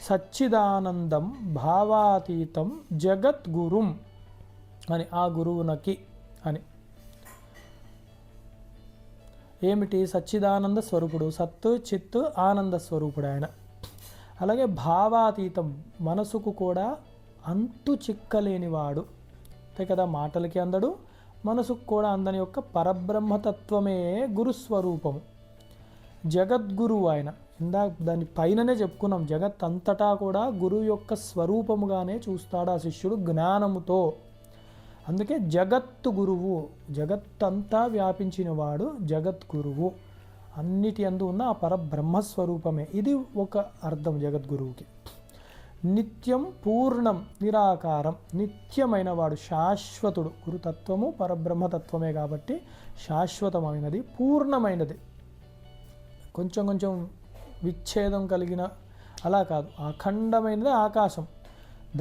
Speaker 1: సచ్చిదానందం భావాతీతం జగద్గురుం అని, ఆ గురువునకి అని. ఏమిటి సచ్చిదానంద స్వరూపుడు, సత్తు చిత్తు ఆనంద స్వరూపుడు ఆయన. అలాగే భావాతీతం, మనసుకు కూడా అంతు చిక్కలేనివాడు. అంతే కదా, మాటలకి అందడు మనసుకు కూడా అందని యొక్క పరబ్రహ్మతత్వమే గురుస్వరూపము. జగద్గురువు ఆయన. ఇందాక దాని పైననే చెప్పుకున్నాం, జగత్ అంతటా కూడా గురువు యొక్క స్వరూపముగానే చూస్తాడు ఆ శిష్యుడు జ్ఞానముతో. అందుకే జగత్తు గురువు, జగత్తంతా వ్యాపించినవాడు జగద్గురువు. అన్నిటి అందు ఉన్న ఆ పరబ్రహ్మస్వరూపమే. ఇది ఒక అర్థం జగద్గురువుకి. నిత్యం పూర్ణం నిరాకారం, నిత్యమైన వాడు, శాశ్వతుడు. గురుతత్వము పరబ్రహ్మతత్వమే కాబట్టి శాశ్వతమైనది, పూర్ణమైనది. కొంచెం కొంచెం విచ్ఛేదం కలిగిన అలా కాదు, అఖండమైనది ఆకాశం,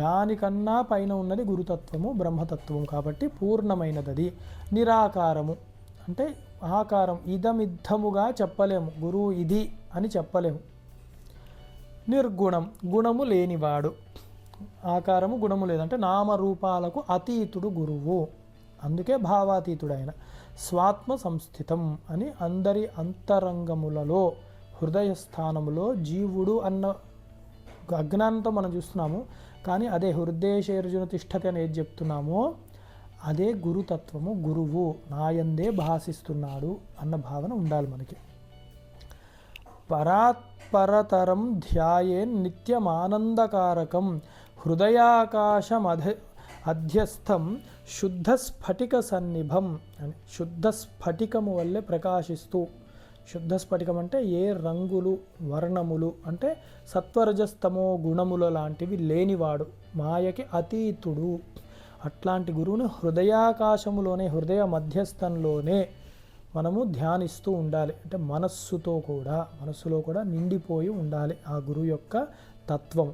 Speaker 1: దానికన్నా పైన ఉన్నది గురుతత్వము, బ్రహ్మతత్వము. కాబట్టి పూర్ణమైనది అది. నిరాకారము అంటే ఆకారం, ఇదమిద్దముగా చెప్పలేము, గురువు ఇది అని చెప్పలేము. నిర్గుణం, గుణము లేనివాడు, ఆకారము గుణము లేదంటే నామరూపాలకు అతీతుడు గురువు, అందుకే భావాతీతుడైన. స్వాత్మ సంస్థితం అని అందరి అంతరంగములలో హృదయ స్థానములో జీవుడు అన్న అజ్ఞానంతో మనం చూస్తున్నాము, కానీ అదే హృదయేశేర్జున తిష్టతి అని ఏది చెప్తున్నామో అదే గురుతత్వము, గురువు నాయందే భాషిస్తున్నాడు అన్న భావన ఉండాలి మనకి. పరాత్పరతరం ధ్యాయే నిత్యమానందకారకం హృదయాకాశం అధ్యస్థం శుద్ధ స్ఫటిక సన్నిభం అని. శుద్ధ స్ఫటికము వల్లే ప్రకాశిస్తూ, శుద్ధ స్ఫటికం అంటే ఏ రంగులు వర్ణములు అంటే సత్వరజస్తమో గుణముల లాంటివి లేనివాడు, మాయకి అతీతుడు. అట్లాంటి గురువుని హృదయాకాశములోనే, హృదయ మధ్యస్థంలోనే మనము ధ్యానిస్తూ ఉండాలి. అంటే మనస్సులో కూడా నిండిపోయి ఉండాలి ఆ గురువు యొక్క తత్వం.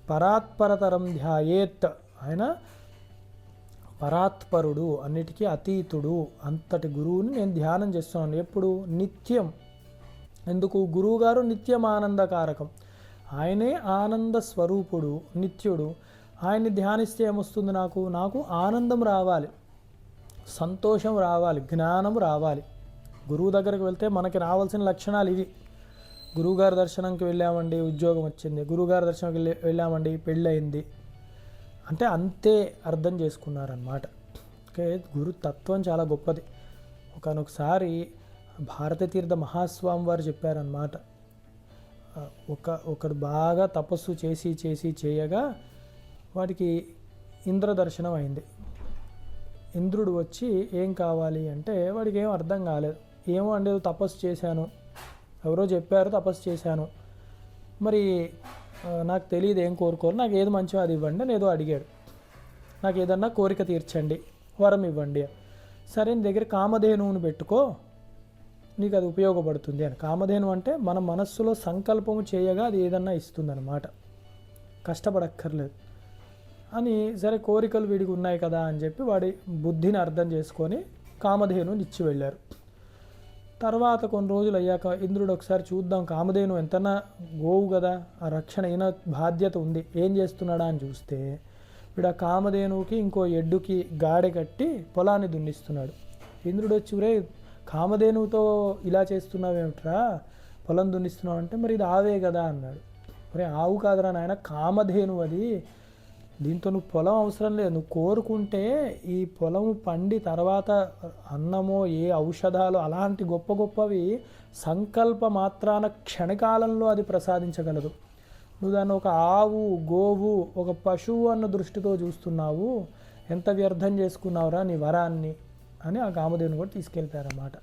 Speaker 1: పరాత్పరతరం ధ్యాయేత్, ఆయన పరాత్పరుడు, అన్నిటికీ అతీతుడు. అంతటి గురువుని నేను ధ్యానం చేస్తున్నాను ఎప్పుడు? నిత్యం. ఎందుకు? గురువుగారు నిత్యం ఆనందకారకం, ఆయనే ఆనంద స్వరూపుడు, నిత్యుడు. ఆయన్ని ధ్యానిస్తే ఏమొస్తుంది? నాకు ఆనందం రావాలి, సంతోషం రావాలి, జ్ఞానం రావాలి. గురువు దగ్గరికి వెళ్తే మనకి రావాల్సిన లక్షణాలు ఇవి. గురువుగారి దర్శనంకి వెళ్ళామండి, ఉద్యోగం వచ్చింది. గురువుగారి దర్శనంకి వెళ్ళామండి, పెళ్ళయింది. అంటే అంతే అర్థం చేసుకున్నారన్నమాట. ఓకే, గురుతత్వం చాలా గొప్పది. ఒకసారి భారతతీర్థ మహాస్వామి వారు చెప్పారన్నమాట. ఒకడు బాగా తపస్సు చేయగా వాడికి ఇంద్ర దర్శనం అయింది. ఇంద్రుడు వచ్చి ఏం కావాలి అంటే వాడికి ఏం అర్థం కాలేదు. ఏమో అండి తపస్సు చేశాను, ఎవరో చెప్పారు తపస్సు చేశాను, మరి నాకు తెలియదు ఏం కోరుకోరు, నాకు ఏది మంచో అది ఇవ్వండి అని ఏదో అడిగాడు. నాకు ఏదన్నా కోరిక తీర్చండి, వరం ఇవ్వండి. సరే నీ దగ్గర కామధేనువుని పెట్టుకో, నీకు అది ఉపయోగపడుతుంది అని. కామధేను అంటే మన మనస్సులో సంకల్పము చేయగా అది ఏదన్నా ఇస్తుందన్నమాట, కష్టపడక్కర్లేదు అని. సరే కోరికలు వీడికి ఉన్నాయి కదా అని చెప్పి వాడి బుద్ధిని అర్థం చేసుకొని కామధేనుని ఇచ్చి వెళ్ళారు. తర్వాత కొన్ని రోజులు అయ్యాక ఇంద్రుడు ఒకసారి చూద్దాం, కామధేను ఎంతన్నా గోవు కదా, ఆ రక్షణ అయిన బాధ్యత ఉంది, ఏం చేస్తున్నాడా అని చూస్తే వీడు ఆ కామధేనువుకి ఇంకో ఎడ్డుకి గాడి కట్టి పొలాన్ని దున్నిస్తున్నాడు. ఇంద్రుడు వచ్చి రే కామధేనువుతో ఇలా చేస్తున్నావేమిట్రా, పొలం దున్నిస్తున్నావు అంటే మరి ఇది ఆవే కదా అన్నాడు. మరి ఆవు కాదురా నాయన, కామధేను అది, దీంతో నువ్వు పొలం అవసరం లేదు, నువ్వు కోరుకుంటే ఈ పొలం పండి తర్వాత అన్నమో ఏ ఔషధాలు అలాంటి గొప్ప గొప్పవి సంకల్ప మాత్రాన క్షణకాలంలో అది ప్రసాదించగలదు. నువ్వు దాన్ని ఒక ఆవు, గోవు, ఒక పశువు అన్న దృష్టితో చూస్తున్నావు, ఎంత వ్యర్థం చేసుకున్నావురా నీ వరాన్ని అని ఆ కామధేను కూడా తీసుకెళ్ళిపోయారన్నమాట.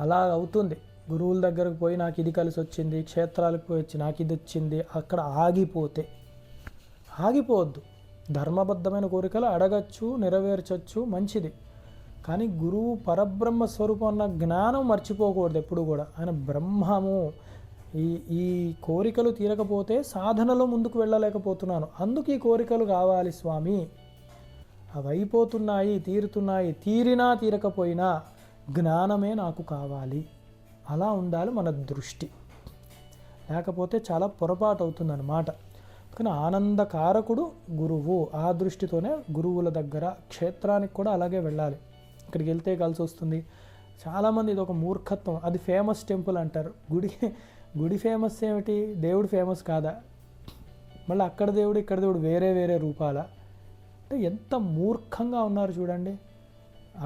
Speaker 1: అలా అవుతుంది. గురువుల దగ్గరకు పోయి నాకు ఇది కలిసి వచ్చింది, క్షేత్రాలకు పోయి వచ్చి నాకు ఇది వచ్చింది, అక్కడ ఆగిపోవద్దు. ధర్మబద్ధమైన కోరికలు అడగచ్చు, నెరవేర్చచ్చు, మంచిది. కానీ గురువు పరబ్రహ్మ స్వరూపం అన్న జ్ఞానం మర్చిపోకూడదు ఎప్పుడు కూడా. ఆయన బ్రహ్మము. ఈ కోరికలు తీరకపోతే సాధనలో ముందుకు వెళ్ళలేకపోతున్నాను, అందుకు ఈ కోరికలు కావాలి స్వామి. అవి అయిపోతున్నాయి, తీరుతున్నాయి, తీరినా తీరకపోయినా జ్ఞానమే నాకు కావాలి. అలా ఉండాలి మన దృష్టి, లేకపోతే చాలా పొరపాటు అవుతుందన్నమాట. కానీ ఆనందకారకుడు గురువు, ఆ దృష్టితోనే గురువుల దగ్గర క్షేత్రానికి కూడా అలాగే వెళ్ళాలి. ఇక్కడికి వెళ్తే కలిసి వస్తుంది. చాలామంది ఇది ఒక మూర్ఖత్వం, అది ఫేమస్ టెంపుల్ అంటారు. గుడి ఫేమస్ ఏమిటి? దేవుడు ఫేమస్ కాదా? మళ్ళీ అక్కడ దేవుడు ఇక్కడ దేవుడు వేరే వేరే రూపాల. అంటే ఎంత మూర్ఖంగా ఉన్నారు చూడండి.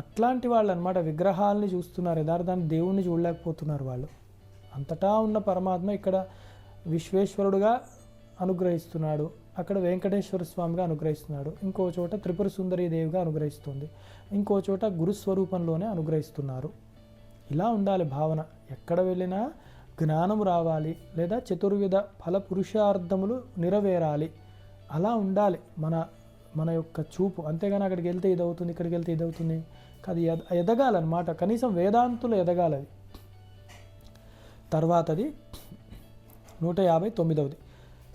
Speaker 1: అట్లాంటి వాళ్ళు అన్నమాట, విగ్రహాలని చూస్తున్నారు, యథార్థాన్ని దేవుణ్ణి చూడలేకపోతున్నారు వాళ్ళు. అంతటా ఉన్న పరమాత్మ ఇక్కడ విశ్వేశ్వరుడుగా అనుగ్రహిస్తున్నాడు, అక్కడ వెంకటేశ్వర స్వామిగా అనుగ్రహిస్తున్నాడు, ఇంకో చోట త్రిపుర సుందరీ దేవిగా అనుగ్రహిస్తుంది, ఇంకో చోట గురుస్వరూపంలోనే అనుగ్రహిస్తున్నారు. ఇలా ఉండాలి భావన. ఎక్కడ వెళ్ళినా జ్ఞానం రావాలి, లేదా చతుర్విధ ఫల పురుషార్థములు నెరవేరాలి. అలా ఉండాలి మన యొక్క చూపు. అంతేగాని అక్కడికి వెళ్తే ఇది అవుతుంది, ఇక్కడికి వెళ్తే ఇది అవుతుంది, అది ఎదగాలన్నమాట. కనీసం వేదాంతులు ఎదగాలి. తర్వాతది 159.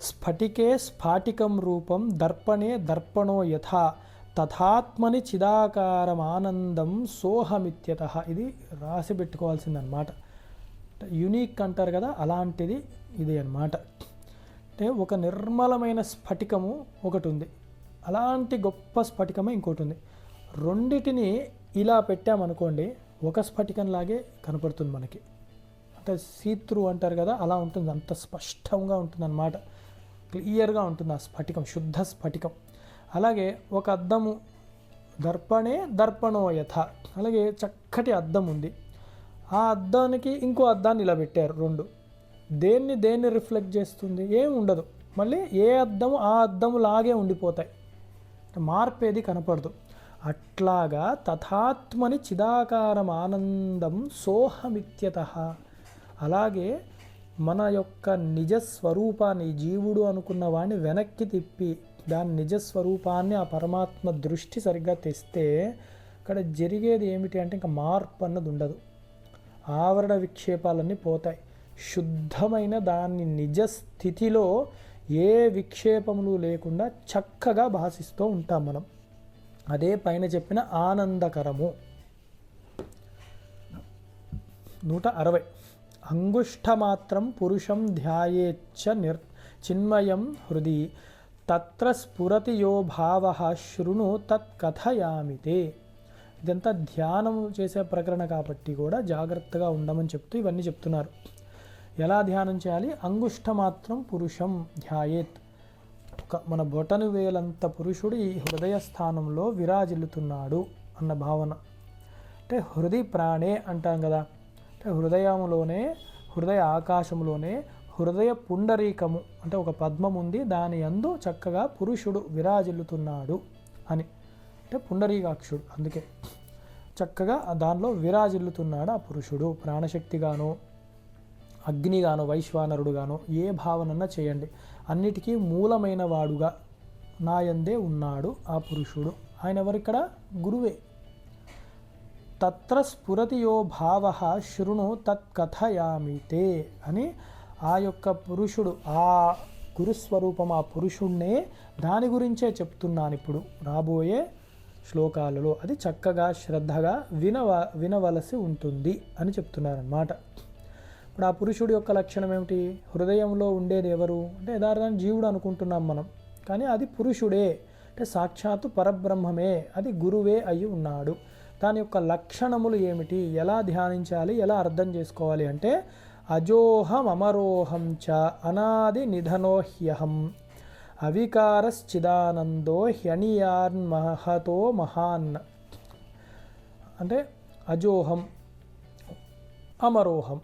Speaker 1: స్ఫటికే స్ఫాటికం రూపం దర్పణే దర్పణో యథా తథాత్మని చిదాకారమానందం సోహమిత్యతః. ఇది రాసి పెట్టుకోవాల్సిందనమాట. యునీక్ అంటారు కదా, అలాంటిది ఇది అన్నమాట. అంటే ఒక నిర్మలమైన స్ఫటికము ఒకటి ఉంది, అలాంటి గొప్ప స్ఫటికమే ఇంకోటి ఉంది. రెండిటిని ఇలా పెట్టామనుకోండి, ఒక స్ఫటికంలాగే కనపడుతుంది మనకి. అంటే సీత్రు అంటారు కదా, అలా ఉంటుంది. అంత స్పష్టంగా ఉంటుందన్నమాట, క్లియర్గా ఉంటుంది ఆ స్ఫటికం, శుద్ధ స్ఫటికం. అలాగే ఒక అద్దము, దర్పణే దర్పణో యథ, అలాగే చక్కటి అద్దం ఉంది. ఆ అద్దానికి ఇంకో అద్దాన్ని ఇలా పెట్టారు, రెండు. దేన్ని రిఫ్లెక్ట్ చేస్తుంది? ఏం ఉండదు. మళ్ళీ ఏ అద్దము ఆ అద్దము లాగే ఉండిపోతాయి, మార్పు ఏది కనపడదు. అట్లాగా తథాత్మని చిదాకారం ఆనందం సోహమిత్యతః. అలాగే మన యొక్క నిజస్వరూపాన్ని, జీవుడు అనుకున్న వాడిని వెనక్కి తిప్పి దాని నిజస్వరూపాన్ని, ఆ పరమాత్మ దృష్టి సరిగ్గా తెస్తే ఇక్కడ జరిగేది ఏమిటి అంటే ఇంకా మార్పు అన్నది ఉండదు. ఆవరణ విక్షేపాలన్నీ పోతాయి. శుద్ధమైన దాన్ని నిజస్థితిలో ఏ విక్షేపములు లేకుండా చక్కగా భాషిస్తూ ఉంటాం మనం. అదే పైన చెప్పిన ఆనందకరము. 160. అంగుష్ఠమాత్రం పురుషం ధ్యాయేచ్చ చిన్మయం హృది తత్ర స్ఫురతి యో భావః శృణు తత్ కథయామితే. ఇదంతా ధ్యానం చేసే ప్రకరణ కాబట్టి కూడా జాగ్రత్తగా ఉండమని చెప్తూ ఇవన్నీ చెప్తున్నారు. ఎలా ధ్యానం చేయాలి? అంగుష్ఠమాత్రం పురుషం ధ్యాయేత్. మన బొటను వేలంత పురుషుడు ఈ హృదయ స్థానంలో విరాజిల్లుతున్నాడు అన్న భావన. అంటే హృది ప్రాణే అంటాం కదా, అంటే హృదయంలోనే, హృదయ ఆకాశంలోనే హృదయ పుండరీకము అంటే ఒక పద్మం ఉంది, దాని యందు చక్కగా పురుషుడు విరాజిల్లుతున్నాడు అని. అంటే పుండరీకాక్షుడు, అందుకే చక్కగా దానిలో విరాజిల్లుతున్నాడు ఆ పురుషుడు. ప్రాణశక్తిగానో, అగ్నిగానో, వైశ్వానరుడుగానో ఏ భావనన్నా చేయండి, అన్నిటికీ మూలమైన వాడుగా నాయందే ఉన్నాడు ఆ పురుషుడు. ఆయన ఎవరిక్కడ? గురువే. తత్ర స్ఫురతి యో భావః శృణు తత్ కథయామితే అని ఆ యొక్క పురుషుడు, ఆ గురుస్వరూపం, ఆ పురుషుణ్ణే దాని గురించే చెప్తున్నాను ఇప్పుడు రాబోయే శ్లోకాలలో. అది చక్కగా శ్రద్ధగా వినవలసి ఉంటుంది అని చెప్తున్నారన్నమాట. ఇప్పుడు ఆ పురుషుడి యొక్క లక్షణం ఏమిటి? హృదయంలో ఉండేది ఎవరు అంటే యథార్థాన్ని జీవుడు అనుకుంటున్నాం మనం, కానీ అది పురుషుడే, అంటే సాక్షాత్తు పరబ్రహ్మమే, అది గురువే అయి ఉన్నాడు. దాని యొక్క లక్షణములు ఏమిటి, ఎలా ధ్యానించాలి, ఎలా అర్థం చేసుకోవాలి అంటే అజోహం అమరోహం చ అనాది నిధనో హ్యహం అవికారశ్చిదానందో హ్యనియాన్మహతో మహాన్. అంటే అజోహం, అమరోహం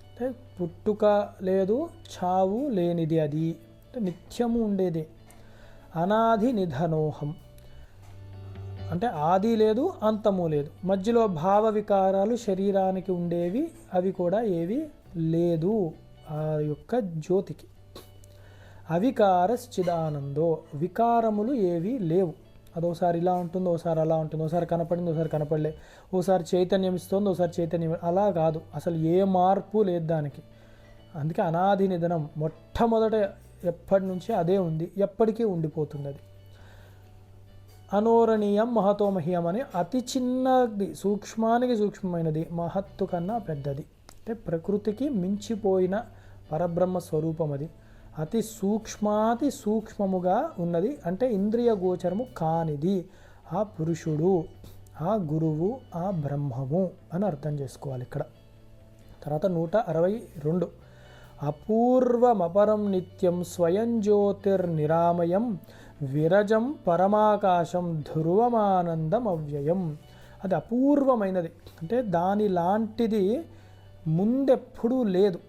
Speaker 1: అంటే పుట్టుక లేదు, చావు లేనిది అది, అంటే నిత్యము ఉండేది. అనాది నిధనోహం అంటే ఆది లేదు, అంతము లేదు, మధ్యలో భావ వికారాలు శరీరానికి ఉండేవి, అవి కూడా ఏవి లేదు ఆ యొక్క జ్యోతికి. అవికారశ్చిదానందో వికారములు ఏవి లేవు. అదోసారి ఇలా ఉంటుంది, ఓసారి అలా ఉంటుంది, ఓసారి కనపడింది, ఓసారి కనపడలే, ఓసారి చైతన్యం ఇస్తుంది, ఓసారి చైతన్యం అలా కాదు, అసలు ఏ మార్పు లేదు దానికి. అందుకే అనాది నిధనం, మొట్టమొదట ఎప్పటి నుంచి అదే ఉంది, ఎప్పటికీ ఉండిపోతుంది అది. అనోరణీయం మహతో మహ్యం అని అతి చిన్నది, సూక్ష్మానికి సూక్ష్మమైనది, మహత్తు కన్నా పెద్దది, అంటే ప్రకృతికి మించిపోయిన పరబ్రహ్మ స్వరూపం అది. అతి సూక్ష్మాతి సూక్ష్మముగా ఉన్నది, అంటే ఇంద్రియ గోచరము కానిది ఆ పురుషుడు, ఆ గురువు, ఆ బ్రహ్మము అని అర్థం చేసుకోవాలి ఇక్కడ. తర్వాత 162. అపూర్వమపరం నిత్యం స్వయం జ్యోతిర్నిరామయం విరజం పరమాకాశం ధ్రువమానందం అవ్యయం. అది అపూర్వమైనది, అంటే దాని లాంటిది ముందెప్పుడూ లేదు.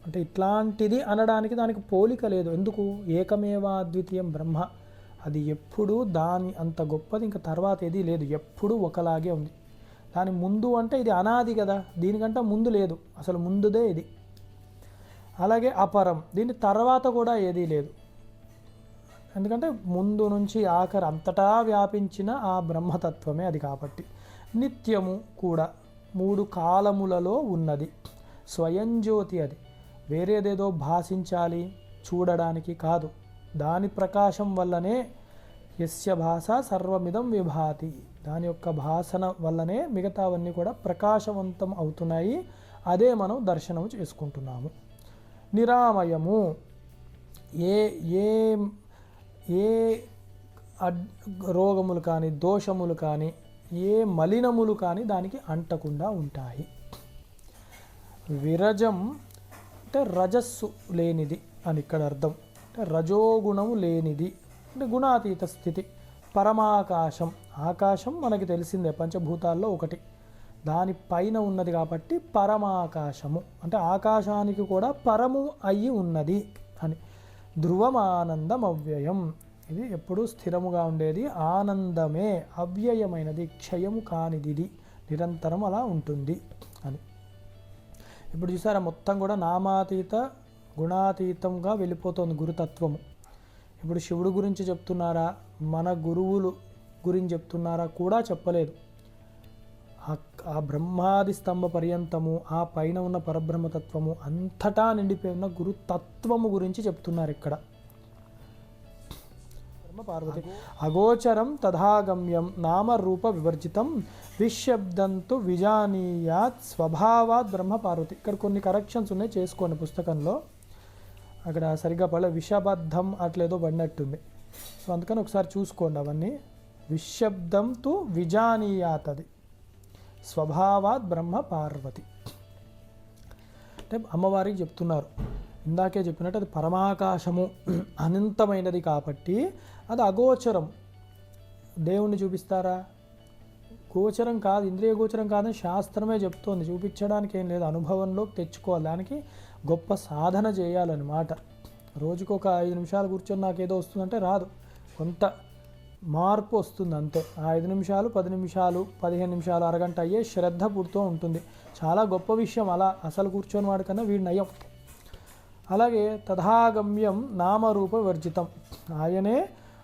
Speaker 1: అంటే ఇట్లాంటిది అనడానికి దానికి పోలిక లేదు. ఎందుకు? ఏకమేవా అద్వితీయం బ్రహ్మ, అది ఎప్పుడు దాని అంత గొప్పది ఇంకా తర్వాత ఏది లేదు, ఎప్పుడూ ఒకలాగే ఉంది. దాని ముందు అంటే ఇది అనాది కదా, దీనికంటే ముందు లేదు, అసలు ముందుదే ఇది. అలాగే అపరం, దీని తర్వాత కూడా ఏదీ లేదు, ఎందుకంటే ముందు నుంచి ఆఖరి అంతటా వ్యాపించిన ఆ బ్రహ్మతత్వమే అది. కాబట్టి నిత్యము కూడా 3 కాలములలో ఉన్నది. స్వయం జ్యోతి అది, వేరేదేదో భాషించాలి చూడడానికి కాదు. దాని ప్రకాశం వల్లనే యస్య భాష సర్వమిదం విభాతి, దాని యొక్క భాషణ వల్లనే మిగతావన్నీ కూడా ప్రకాశవంతం అవుతున్నాయి. అదే మనం దర్శనం చేసుకుంటున్నాము. నిరామయము, ఏ ఏ ఏ రోగములు కానీ దోషములు కానీ ఏ మలినములు కానీ దానికి అంటకుండా ఉంటాయి. విరజం అంటే రజస్సు లేనిది అని ఇక్కడ అర్థం. అంటే రజోగుణము లేనిది అంటే గుణాతీత స్థితి. పరమాకాశం, ఆకాశం మనకి తెలిసిందే, పంచభూతాల్లో ఒకటి, దానిపైన ఉన్నది కాబట్టి పరమాకాశము అంటే ఆకాశానికి కూడా పరము అయి ఉన్నది అని. ధ్రువమానందం అవ్యయం, ఇది ఎప్పుడూ స్థిరముగా ఉండేది, ఆనందమే, అవ్యయమైనది, క్షయము కానిది, నిరంతరం అలా ఉంటుంది అని. ఇప్పుడు చూసారా, మొత్తం కూడా నామాతీత గుణాతీతంగా వెళ్ళిపోతుంది గురుతత్వము. ఇప్పుడు శివుడు గురించి చెప్తున్నారా, మన గురువులు గురించి చెప్తున్నారా కూడా చెప్పలేదు. ఆ బ్రహ్మాది స్తంభ పర్యంతము, ఆ పైన ఉన్న పరబ్రహ్మతత్వము అంతటా నిండిపోయి ఉన్న గురుతత్వము గురించి చెప్తున్నారు ఇక్కడ. పార్వతి అగోచరం తథాగమ్యం నామరూప వివర్జితం విశబ్దంతు విజానీయాత్ స్వభావాత్ బ్రహ్మ. పార్వతి ఇక్కడ కొన్ని కరెక్షన్స్ ఉన్నాయి, చేసుకోండి పుస్తకంలో. అక్కడ సరిగ్గా పడలే, విషబద్ధం అట్లేదో పడినట్టుంది. సో అందుకని ఒకసారి చూసుకోండి అవన్నీ. విశబ్దంతు విజానీయాత్, అది స్వభావాత్ బ్రహ్మ పార్వతి అంటే అమ్మవారికి చెప్తున్నారు. ఇందాకే చెప్పినట్టు అది పరమాకాశము, అనంతమైనది కాబట్టి అది అగోచరం. దేవుణ్ణి చూపిస్తారా? గోచరం కాదు, ఇంద్రియ గోచరం కాదని శాస్త్రమే చెప్తోంది. చూపించడానికి ఏం లేదు, అనుభవంలోకి తెచ్చుకోవాలి. దానికి గొప్ప సాధన చేయాలన్నమాట. రోజుకొక 5 నిమిషాలు కూర్చొని నాకేదో వస్తుందంటే రాదు, కొంత మార్పు వస్తుంది అంతే. ఆ 5 నిమిషాలు 10 నిమిషాలు 15 నిమిషాలు అరగంట అయ్యే శ్రద్ధ పుడుతూ ఉంటుంది. చాలా గొప్ప విషయం. అలా అసలు కూర్చొని వాడికన్నా వీడి నయం. అలాగే తథాగమ్యం నామరూప వర్జితం, ఆయనే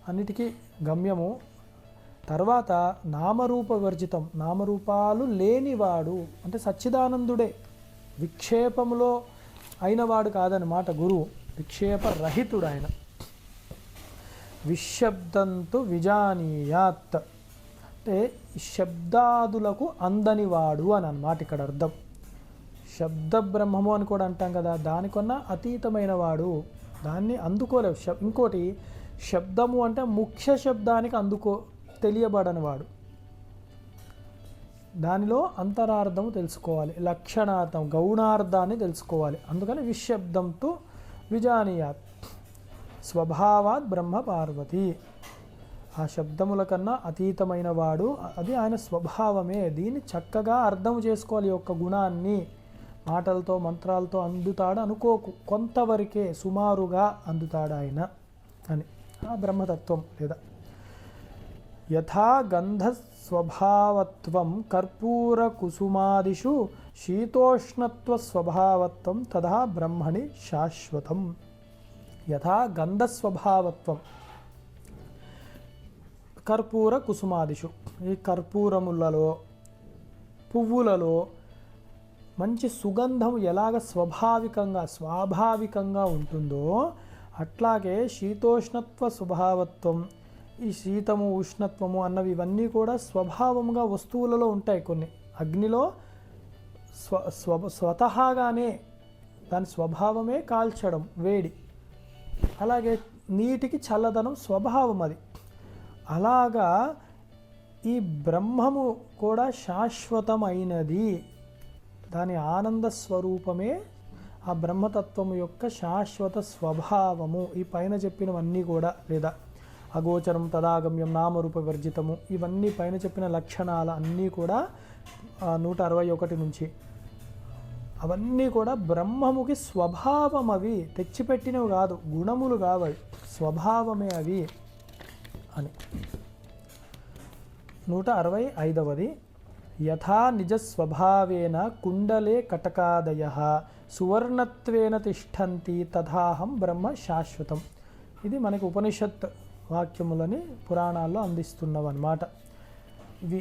Speaker 1: అన్నిటికీ గమ్యము. తర్వాత నామరూప వర్జితం, నామరూపాలు లేనివాడు అంటే సచ్చిదానందుడే, విక్షేపములో అయినవాడు కాదనమాట గురువు, విక్షేప రహితుడు ఆయన. విశబ్దంతు విజానీయాత్ అంటే శబ్దాదులకు అందనివాడు అని అన్నమాట ఇక్కడ అర్థం. శబ్ద బ్రహ్మము అని కూడా అంటాం కదా, దానికన్నా అతీతమైన వాడు, దాన్ని అందుకోలేవు. ఇంకోటి శబ్దము అంటే ముఖ్య శబ్దానికి తెలియబడని వాడు, దానిలో అంతరార్థము తెలుసుకోవాలి, లక్షణార్థం గౌణార్థాన్ని తెలుసుకోవాలి. అందుకని విశబ్దంతో విజానీయాత్ స్వభావాత్ బ్రహ్మ పార్వతి, ఆ శబ్దముల కన్నా అతీతమైన వాడు, అది ఆయన స్వభావమే. దీన్ని చక్కగా అర్థం చేసుకోవాలి. ఈ యొక్క గుణాన్ని మాటలతో మంత్రాలతో అందుతాడు అనుకోకు, కొంతవరకే సుమారుగా అందుతాడు ఆయన అని. ఆ బ్రహ్మతత్వం లేదా యథా గంధ స్వభావత్వం కర్పూర కుసుమాదిషు శీతోష్ణత్వ స్వభావత్వం తథా బ్రహ్మణి శాశ్వతం. యథా గంధ స్వభావత్వం కర్పూర కుసుమాదిషు, ఈ కర్పూరములలో పువ్వులలో మంచి సుగంధం ఎలాగ స్వాభావికంగా ఉంటుందో అట్లాగే శీతోష్ణత్వ స్వభావత్వం, ఈ శీతము ఉష్ణత్వము అన్నవి ఇవన్నీ కూడా స్వభావంగా వస్తువులలో ఉంటాయి. కొన్ని అగ్నిలో స్వతహాగానే దాని స్వభావమే కాల్చడం, వేడి. అలాగే నీటికి చల్లదనం స్వభావం అది. అలాగా ఈ బ్రహ్మము కూడా శాశ్వతమైనది, దాని ఆనంద స్వరూపమే ఆ బ్రహ్మతత్వము యొక్క శాశ్వత స్వభావము. ఈ పైన చెప్పినవన్నీ కూడా లేదా అగోచరం తదాగమ్యం నామరూప వర్జితము, ఇవన్నీ పైన చెప్పిన లక్షణాలు అన్నీ కూడా 161 నుంచి అవన్నీ కూడా బ్రహ్మముకి స్వభావం. అవి తెచ్చిపెట్టినవి కాదు, గుణములు కావాలి, స్వభావమే అవి అని. 165వది యథా నిజ స్వభావేన కుండలే కటకాదయః సువర్ణత్వేన తిష్టంతి తథాహం బ్రహ్మ శాశ్వతం. ఇది మనకి ఉపనిషత్ వాక్యములని పురాణాల్లో అందిస్తున్నవన్నమాట. ఇవి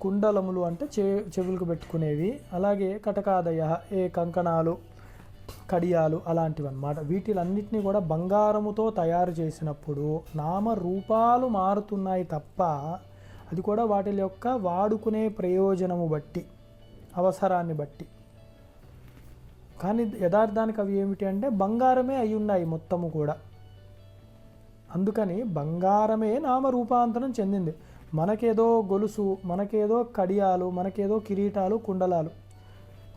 Speaker 1: కుండలములు అంటే చెవులకు పెట్టుకునేవి. అలాగే కటకాదయ, ఏ కంకణాలు కడియాలు అలాంటివి అన్నమాట. వీటిలన్నిటినీ కూడా బంగారముతో తయారు చేసినప్పుడు నామరూపాలు మారుతున్నాయి తప్ప అది కూడా వాటి యొక్క వాడుకునే ప్రయోజనము బట్టి, అవసరాన్ని బట్టి. కానీ యథార్థానికి అవి ఏమిటి అంటే బంగారమే అయి ఉన్నాయి మొత్తము కూడా. అందుకని బంగారమే నామరూపాంతరం చెందింది. మనకేదో గొలుసు, మనకేదో కడియాలు, మనకేదో కిరీటాలు, కుండలాలు.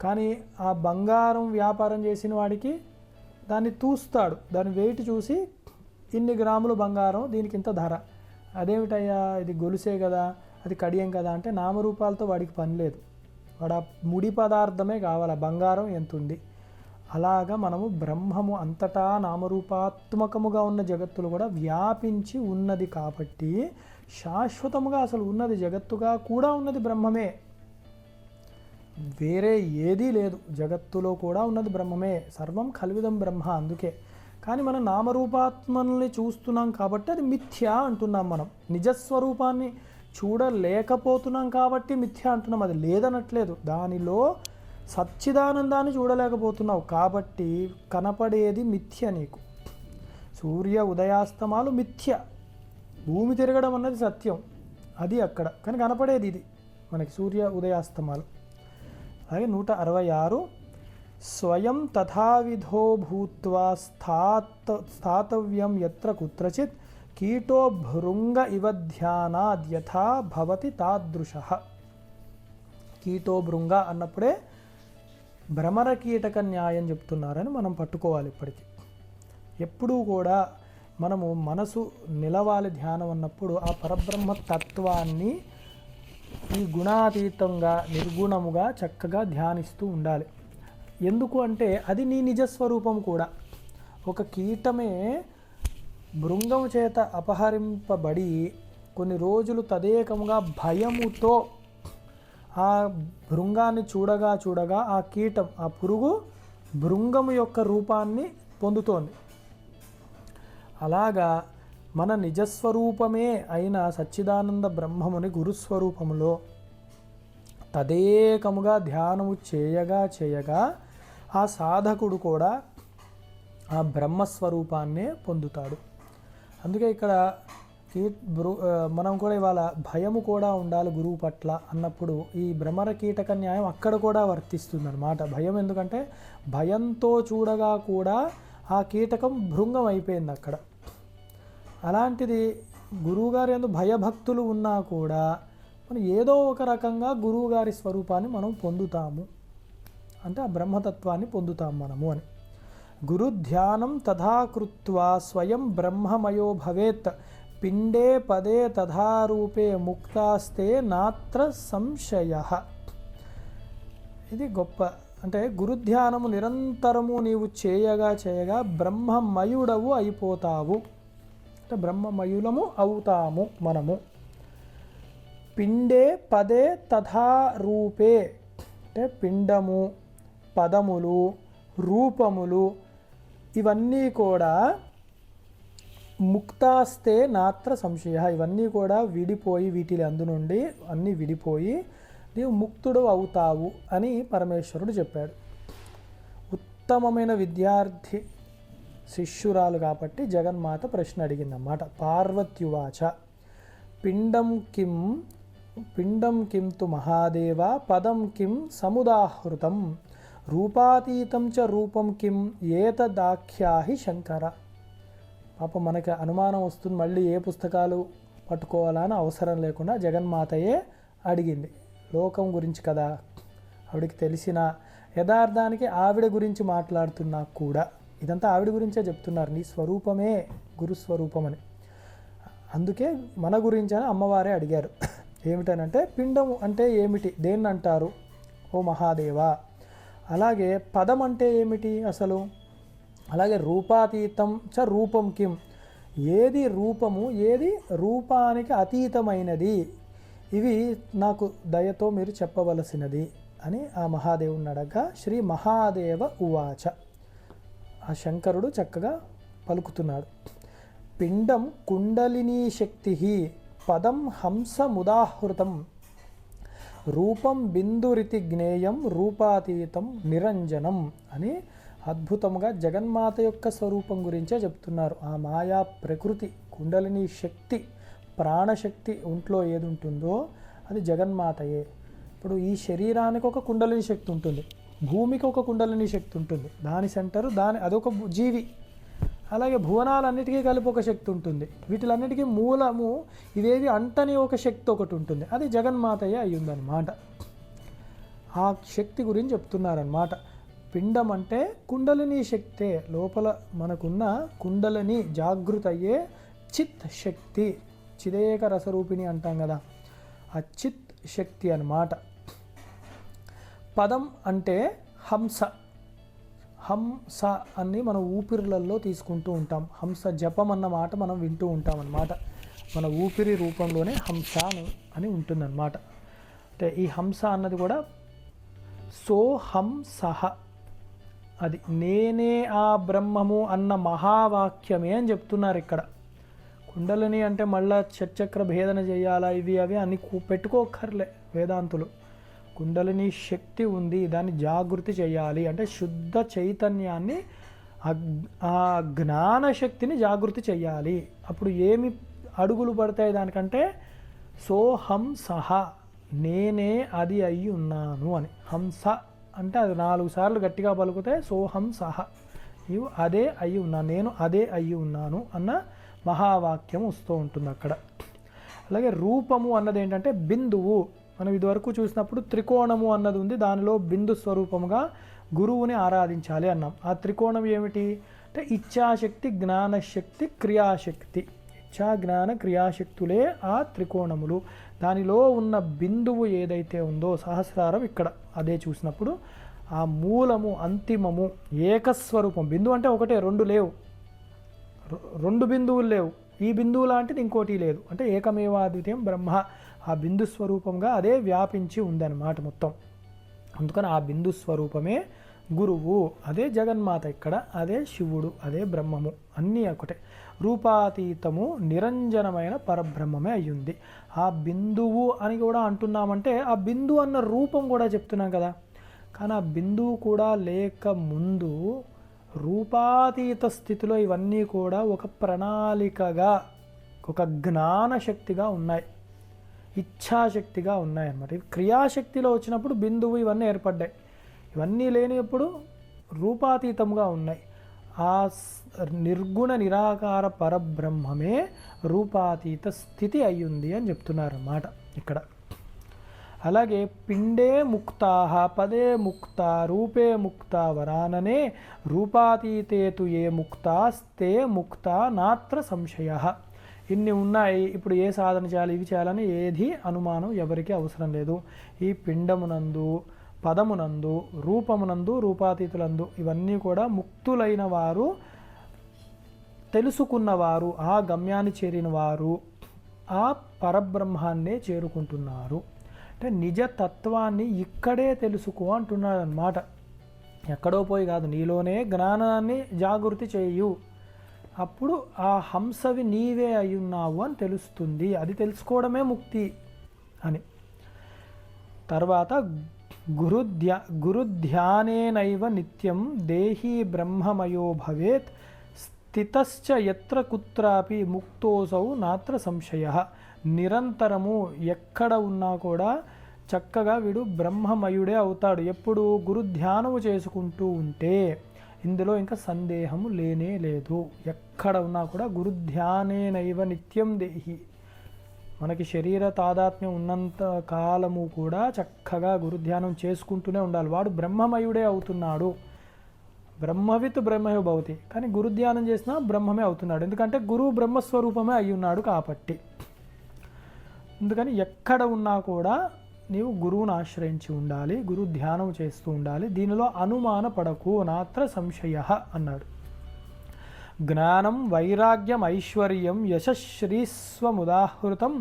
Speaker 1: కానీ ఆ బంగారం వ్యాపారం చేసిన వాడికి దాన్ని తూస్తాడు, దాని వెయిట్ చూసి ఇన్ని గ్రాములు బంగారం, దీనికి ఇంత ధర. అదేమిటయ్యా ఇది గొలుసే కదా, అది కడియం కదా అంటే నామరూపాలతో వాడికి పని లేదు. వాడు ఆ ముడి పదార్థమే కావాలి, బంగారం ఎంత ఉంది. అలాగా మనము బ్రహ్మము అంతటా నామరూపాత్మకముగా ఉన్న జగత్తులు కూడా వ్యాపించి ఉన్నది కాబట్టి శాశ్వతముగా అసలు ఉన్నది జగత్తుగా కూడా ఉన్నది బ్రహ్మమే, వేరే ఏదీ లేదు. జగత్తులో కూడా ఉన్నది బ్రహ్మమే, సర్వం కల్విదం బ్రహ్మ. అందుకే కానీ మనం నామరూపాత్మల్ని చూస్తున్నాం కాబట్టి అది మిథ్య అంటున్నాం. మనం నిజస్వరూపాన్ని చూడలేకపోతున్నాం కాబట్టి మిథ్య అంటున్నాం. అది లేదనట్లేదు, దానిలో సచ్చిదానందాన్ని చూడలేకపోతున్నావు కాబట్టి కనపడేది మిథ్య. నీకు సూర్య ఉదయాస్తమాలు మిథ్య, భూమి తిరగడం అన్నది సత్యం, అది అక్కడ. కానీ కనపడేది ఇది మనకి సూర్య ఉదయాస్తమాలు. అలాగే 166 స్వయం తథావిధో భూత్వా స్థాతవ్యం యత్ర కుత్రచిత్ కీటో భృంగ ఇవ ధ్యానాద్యథా భవతి తాదృశః. కీటో భృంగ అన్నప్పుడే భ్రమర కీటక న్యాయం చెప్తున్నారని మనం పట్టుకోవాలి. ఇప్పటికీ ఎప్పుడూ కూడా మనము మనసు నిలవాలి ధ్యానం అన్నప్పుడు ఆ పరబ్రహ్మ తత్వాన్ని ఈ గుణాతీతంగా నిర్గుణముగా చక్కగా ధ్యానిస్తూ ఉండాలి. ఎందుకు అంటే అది నీ నిజస్వరూపం కూడా. ఒక కీటమే భృంగము చేత అపహరింపబడి కొన్ని రోజులు తదేకముగా భయముతో ఆ భృంగాన్ని చూడగా ఆ కీటం, ఆ పురుగు భృంగము యొక్క రూపాన్ని పొందుతోంది. అలాగా మన నిజస్వరూపమే అయిన సచ్చిదానంద బ్రహ్మముని గురుస్వరూపములో తదేకముగా ధ్యానము చేయగా ఆ సాధకుడు కూడా ఆ బ్రహ్మస్వరూపాన్నే పొందుతాడు. అందుకే ఇక్కడ మనం కూడా ఇవాళ భయము కూడా ఉండాలి గురువు పట్ల అన్నప్పుడు ఈ భ్రమర కీటక న్యాయం అక్కడ కూడా వర్తిస్తుంది అన్నమాట. భయం ఎందుకంటే భయంతో చూడగా కూడా ఆ కీటకం భృంగం అయిపోయింది అక్కడ. అలాంటిది గురువుగారి యందు భయభక్తులు ఉన్నా కూడా మనం ఏదో ఒక రకంగా గురువుగారి స్వరూపాన్ని మనం పొందుతాము, అంటే ఆ బ్రహ్మతత్వాన్ని పొందుతాము మనము అని. గురు ధ్యానం తథా కృత్వా స్వయం బ్రహ్మమయో భవేత్ పిండే పదే తథారూపే ముక్తాస్తే నాత్ర సంశయః. ఇది గొప్ప, అంటే గురుధ్యానము నిరంతరము నీవు చేయగా బ్రహ్మమయుడవు అయిపోతావు, అంటే బ్రహ్మమయులము అవుతాము మనము. పిండే పదే తథా రూపే, అంటే పిండము, పదములు, రూపములు ఇవన్నీ కూడా ముక్తాస్తే నాత్ర సంశయ, ఇవన్నీ కూడా విడిపోయి వీటి అందు నుండి అన్నీ విడిపోయి నీవు ముక్తుడు అవుతావు అని పరమేశ్వరుడు చెప్పాడు. ఉత్తమమైన విద్యార్థి శిష్యురాలు కాబట్టి జగన్మాత ప్రశ్న అడిగిందన్నమాట. పార్వత్యువాచ పిండం కిం తు మహాదేవ పదం కిం సముదాహృతం రూపాతీతం చ రూపం కిం ఏతదాఖ్యాహి శంకర. పాప మనకి అనుమానం వస్తుంది, మళ్ళీ ఏ పుస్తకాలు పట్టుకోవాలని అవసరం లేకుండా జగన్మాతయే అడిగింది. లోకం గురించి కదా ఆవిడికి తెలిసిన, యథార్థానికి ఆవిడ గురించి మాట్లాడుతున్నా కూడా ఇదంతా ఆవిడ గురించే చెప్తున్నారు. నీ స్వరూపమే గురుస్వరూపం అని. అందుకే మన గురించి అని అమ్మవారే అడిగారు. ఏమిటనంటే పిండము అంటే ఏమిటి, దేన్ని అంటారు ఓ మహాదేవా? అలాగే పదం అంటే ఏమిటి అసలు? అలాగే రూపాతీతం చ రూపం కిం, ఏది రూపము ఏది రూపానికి అతీతమైనది, ఇవి నాకు దయతో మీరు చెప్పవలసినది అని ఆ మహాదేవుని అడగగా శ్రీ మహాదేవ ఉవాచ, ఆ శంకరుడు చక్కగా పలుకుతున్నాడు. పిండం కుండలినీ శక్తి పదం హంసముదాహృతం రూపం బిందురితి జ్ఞేయం రూపాతీతం నిరంజనం అని అద్భుతంగా జగన్మాత యొక్క స్వరూపం గురించే చెప్తున్నారు. ఆ మాయా ప్రకృతి, కుండలిని శక్తి, ప్రాణశక్తి ఒంట్లో ఏది ఉంటుందో అది జగన్మాతయే. ఇప్పుడు ఈ శరీరానికి ఒక కుండలిని శక్తి ఉంటుంది, భూమికి ఒక కుండలిని శక్తి ఉంటుంది, దాని సెంటరు అదొక జీవి. అలాగే భువనాలన్నిటికీ కలిపి ఒక శక్తి ఉంటుంది, వీటిలన్నిటికీ మూలము ఇదేవి అంటని ఒక శక్తి ఒకటి ఉంటుంది, అది జగన్మాతయే అయ్యిందనమాట. ఆ శక్తి గురించి చెప్తున్నారనమాట. పిండం అంటే కుండలిని శక్తే, లోపల మనకున్న కుండలిని జాగృత అయ్యే చిత్ శక్తి, చిదేక రసరూపిణి అంటాం కదా, ఆ చిత్ శక్తి అన్నమాట. పదం అంటే హంస. హంస అని మనం ఊపిరిలలో తీసుకుంటూ ఉంటాం. హంస జపం అన్న మాట మనం వింటూ ఉంటాం అన్నమాట. మన ఊపిరి రూపంలోనే హంస అని ఉంటుందన్నమాట. అంటే ఈ హంస అన్నది కూడా సోహంసహ, అది నేనే ఆ బ్రహ్మము అన్న మహావాక్యమే అని చెప్తున్నారు ఇక్కడ. కుండలిని అంటే మళ్ళా చక్ర భేదన చేయాలా ఇవి అవి అని పెట్టుకోకర్లే వేదాంతులు. కుండలిని శక్తి ఉంది, దాన్ని జాగృతి చేయాలి అంటే శుద్ధ చైతన్యాన్ని, ఆ జ్ఞాన శక్తిని జాగృతి చేయాలి. అప్పుడు ఏమి అడుగులు పడతాయి దానికంటే సోహంసహ, నేనే అది అయి ఉన్నాను అని. హంస అంటే అది 4 సార్లు గట్టిగా పలుకుతే సోహంసహ, నీవు అదే అయి ఉన్నాను, నేను అదే అయి ఉన్నాను అన్న మహావాక్యం వస్తూ ఉంటుంది అక్కడ. అలాగే రూపము అన్నది ఏంటంటే బిందువు. మనం ఇదివరకు చూసినప్పుడు త్రికోణము అన్నది ఉంది, దానిలో బిందు స్వరూపముగా గురువుని ఆరాధించాలి అన్నాం. ఆ త్రికోణం ఏమిటి అంటే ఇచ్ఛాశక్తి, జ్ఞానశక్తి, క్రియాశక్తి. ఇచ్ఛా జ్ఞాన క్రియాశక్తులే ఆ త్రికోణములు. దానిలో ఉన్న బిందువు ఏదైతే ఉందో సహస్రారం, ఇక్కడ అదే చూసినప్పుడు ఆ మూలము, అంతిమము, ఏకస్వరూపం. బిందువు అంటే ఒకటే, 2 లేవు, 2 బిందువులు లేవు. ఈ బిందువు లాంటిది ఇంకోటి లేదు, అంటే ఏకమేవాద్వితీయం బ్రహ్మ. ఆ బిందు స్వరూపంగా అదే వ్యాపించి ఉందన్నమాట మొత్తం. అందుకని ఆ బిందు స్వరూపమే గురువు, అదే జగన్మాత ఇక్కడ, అదే శివుడు, అదే బ్రహ్మము, అన్నీ ఒకటే. రూపాతీతము నిరంజనమైన పరబ్రహ్మమే అయ్యింది. ఆ బిందువు అని కూడా అంటున్నామంటే ఆ బిందు అన్న రూపం కూడా చెప్తున్నాం కదా. కానీ ఆ బిందువు కూడా లేక ముందు రూపాతీత స్థితిలో ఇవన్నీ కూడా ఒక ప్రణాళికగా, ఒక జ్ఞానశక్తిగా ఉన్నాయి, ఇచ్ఛాశక్తిగా ఉన్నాయన్నమాట. క్రియాశక్తిలో వచ్చినప్పుడు బిందువు ఇవన్నీ ఏర్పడ్డాయి. ఇవన్నీ లేనిప్పుడు రూపాతీతంగా ఉన్నాయి. ఆ నిర్గుణ నిరాకార పరబ్రహ్మమే రూపాతీత స్థితి అయ్యింది అని చెప్తున్నారన్నమాట ఇక్కడ. అలాగే పిండే ముక్తాః పదే ముక్తా రూపే ముక్తా వరాననే రూపాతీతేతు ఏ ముక్తాస్తే ముక్తా నాత్ర సంశయః. ఇన్ని ఉన్నాయి, ఇప్పుడు ఏ సాధన చేయాలి, ఇవి చేయాలని ఏది అనుమానం ఎవరికి అవసరం లేదు. ఈ పిండమునందు, పదమునందు, రూపమునందు, రూపాతీతులందు ఇవన్నీ కూడా ముక్తులైన వారు, తెలుసుకున్నవారు, ఆ గమ్యాన్ని చేరిన వారు ఆ పరబ్రహ్మాన్నే చేరుకుంటున్నారు. అంటే నిజతత్వాన్ని ఇక్కడే తెలుసుకో అంటున్నాడు అన్నమాట. ఎక్కడో పోయి కాదు, నీలోనే జ్ఞానాన్ని జాగృతి చేయు, అప్పుడు ఆ హంసవి నీవే అయ్యున్నావు అని తెలుస్తుంది. అది తెలుసుకోవడమే ముక్తి అని. తర్వాత గురుధ్యానేనైవ నిత్యం దేహీ బ్రహ్మమయో భవేత్ స్థితశ్చ ఎత్ర కుత్రాపి ముక్తోసౌ నాత్ర సంశయః. నిరంతరము ఎక్కడ ఉన్నా కూడా చక్కగా వీడు బ్రహ్మమయుడే అవుతాడు ఎప్పుడు గురుధ్యానము చేసుకుంటూ ఉంటే. ఇందులో ఇంకా సందేహము లేనే లేదు. ఎక్కడ ఉన్నా కూడా గురుధ్యానేనైవ నిత్యం దేహి, మనకి శరీర తాదాత్మ్యం ఉన్నంత కాలము కూడా చక్కగా గురుధ్యానం చేసుకుంటూనే ఉండాలి. వాడు బ్రహ్మమయుడే అవుతున్నాడు. బ్రహ్మవిత్ బ్రహ్మయో భవతి, కానీ గురుధ్యానం చేసినా బ్రహ్మమే అవుతున్నాడు. ఎందుకంటే గురువు బ్రహ్మస్వరూపమే అయి ఉన్నాడు కాబట్టి. అందుకని ఎక్కడ ఉన్నా కూడా నీవు గురువును ఆశ్రయించి ఉండాలి, గురు ధ్యానం చేస్తూ ఉండాలి. దీనిలో అనుమాన పడకు, నాత్ర సంశయః అన్నాడు. జ్ఞానం వైరాగ్యం ఐశ్వర్యం యశశ్రీస్వముదాహృతం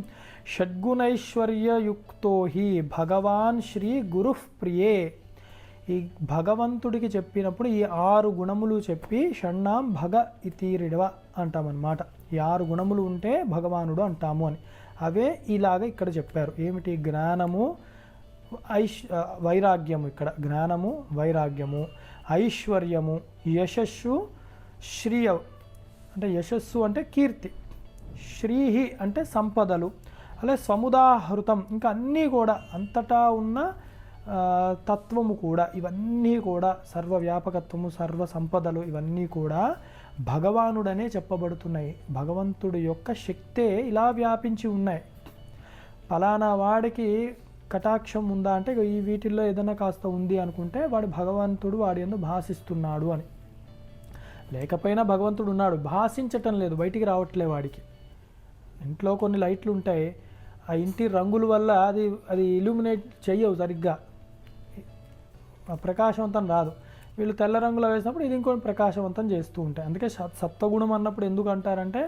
Speaker 1: షడ్గుణైశ్వర్యయుక్తో హి భగవాన్ శ్రీ గురుః ప్రియే. ఈ భగవంతుడికి చెప్పినప్పుడు ఈ 6 గుణములు చెప్పి షణ్ణాం భగ ఇతీరిడవ అంటామన్నమాట. ఈ 6 గుణములు ఉంటే భగవానుడు అంటాము అని. అవే ఇలాగ ఇక్కడ చెప్పారు. ఏమిటి? జ్ఞానము వైరాగ్యము. ఇక్కడ జ్ఞానము వైరాగ్యము, ఐశ్వర్యము, యశస్సు, శ్రీయ అంటే యశస్సు అంటే కీర్తి, శ్రీహి అంటే సంపదలు, అలాగే సముదాహృతం ఇంకా అన్నీ కూడా అంతటా ఉన్న తత్వము కూడా, ఇవన్నీ కూడా సర్వవ్యాపకత్వము, సర్వ సంపదలు ఇవన్నీ కూడా భగవానుడనే చెప్పబడుతున్నాయి. భగవంతుడి యొక్క శక్తే ఇలా వ్యాపించి ఉన్నాయి. ఫలానా వాడికి కటాక్షం ఉందా అంటే ఈ వీటిల్లో ఏదైనా కాస్త ఉంది అనుకుంటే వాడు భగవంతుడు వాడి యందు భాషిస్తున్నాడు అని. లేకపోయినా భగవంతుడు ఉన్నాడు, భాషించటం లేదు, బయటికి రావట్లే వాడికి. ఇంట్లో కొన్ని లైట్లు ఉంటాయి, ఆ ఇంటి రంగుల వల్ల అది ఇల్యూమినేట్ చెయ్యవు సరిగ్గా, ప్రకాశవంతం రాదు. వీళ్ళు తెల్ల రంగులో వేసినప్పుడు ఇది ఇంకొన్ని ప్రకాశవంతం చేస్తూ ఉంటాయి. అందుకే సత్వగుణం అన్నప్పుడు ఎందుకు అంటారంటే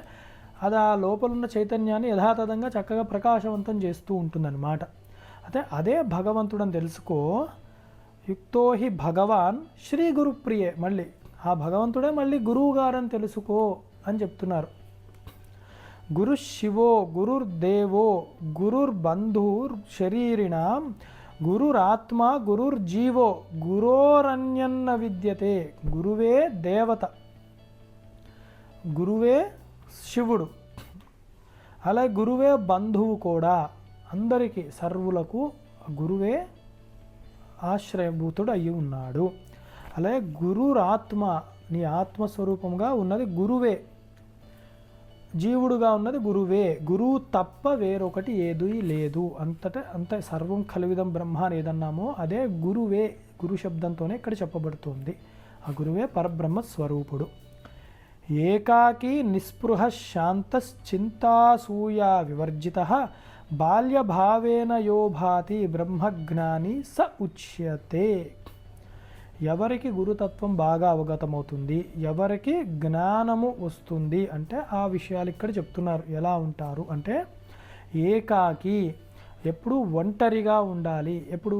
Speaker 1: అది ఆ లోపల ఉన్న చైతన్యాన్ని యథాతథంగా చక్కగా ప్రకాశవంతం చేస్తూ ఉంటుందన్నమాట. అదే భగవంతుడు అని తెలుసుకో. యుక్తో హి భగవాన్ శ్రీ గురుప్రియే, మళ్ళీ ఆ భగవంతుడే మళ్ళీ గురువు గారని తెలుసుకో అని చెప్తున్నారు. గురు శివో గురుర్దేవో గురుర్బంధుర్ శరీరిణాం గురురాత్మ గురుర్జీవో గురోరన్యన్న విద్యతే. గురువే దేవత, గురువే శివుడు, అలాగే గురువే బంధువు కూడా. అందరికీ సర్వులకు గురువే ఆశ్రయభూతుడు అయి ఉన్నాడు. అలాగే గురురాత్మ, నీ ఆత్మస్వరూపంగా ఉన్నది గురువే, జీవుడుగా ఉన్నది గురువే. గురువు తప్ప వేరొకటి ఏదీ లేదు. అంత సర్వం కల్విదం బ్రహ్మ అని ఏదన్నామో అదే గురువే. గురు శబ్దంతోనే ఇక్కడ చెప్పబడుతుంది. ఆ గురువే పరబ్రహ్మ స్వరూపుడు. ఏకాకి నిస్పృహ శాంతశ్చింతాసూయా వివర్జిత బాల్యభావేన యో భాతి బ్రహ్మజ్ఞాని స ఉచ్యతే. ఎవరికి గురుతత్వం బాగా అవగతమవుతుంది, ఎవరికి జ్ఞానము వస్తుంది అంటే ఆ విషయాలు ఇక్కడ చెప్తున్నారు. ఎలా ఉంటారు అంటే ఏకాకి, ఎప్పుడు ఒంటరిగా ఉండాలి. ఎప్పుడు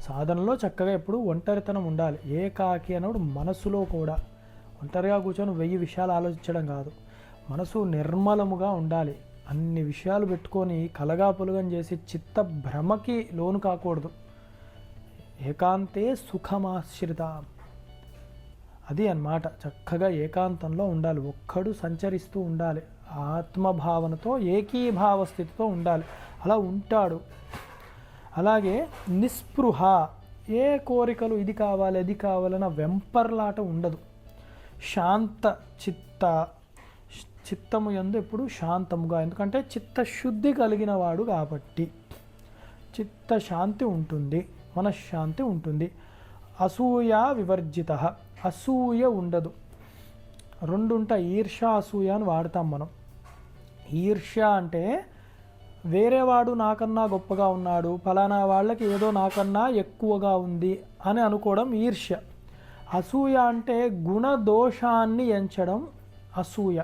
Speaker 1: సాధనలో చక్కగా ఎప్పుడు ఒంటరితనం ఉండాలి. ఏకాకి అన్నప్పుడు మనసులో కూడా ఒంటరిగా కూర్చొని 1000 విషయాలు ఆలోచించడం కాదు, మనసు నిర్మలముగా ఉండాలి. అన్ని విషయాలు పెట్టుకొని కలగా పొలగం చేసి చిత్త భ్రమకి లోను కాకూడదు. ఏకాంతే సుఖమాశ్రిత, అది అన్నమాట. చక్కగా ఏకాంతంలో ఉండాలి, ఒక్కడు సంచరిస్తూ ఉండాలి, ఆత్మభావనతో ఏకీభావ స్థితితో ఉండాలి. అలా ఉంటాడు. అలాగే నిస్పృహ, ఏ కోరికలు ఇది కావాలి అది కావాలన్న వెంపర్లాట ఉండదు. శాంత చిత్తము యందు ఎప్పుడు శాంతముగా, ఎందుకంటే చిత్తశుద్ధి కలిగిన వాడు కాబట్టి చిత్తశాంతి ఉంటుంది, మనశ్శాంతి ఉంటుంది. అసూయ వివర్జిత, అసూయ ఉండదు. 2 ఉంటాయి, ఈర్ష్య అసూయ అని వాడతాం మనం. ఈర్ష్య అంటే వేరేవాడు నాకన్నా గొప్పగా ఉన్నాడు, ఫలానా వాళ్ళకి ఏదో నాకన్నా ఎక్కువగా ఉంది అని అనుకోవడం ఈర్ష్య. అసూయ అంటే గుణదోషాన్ని ఎంచడం అసూయ.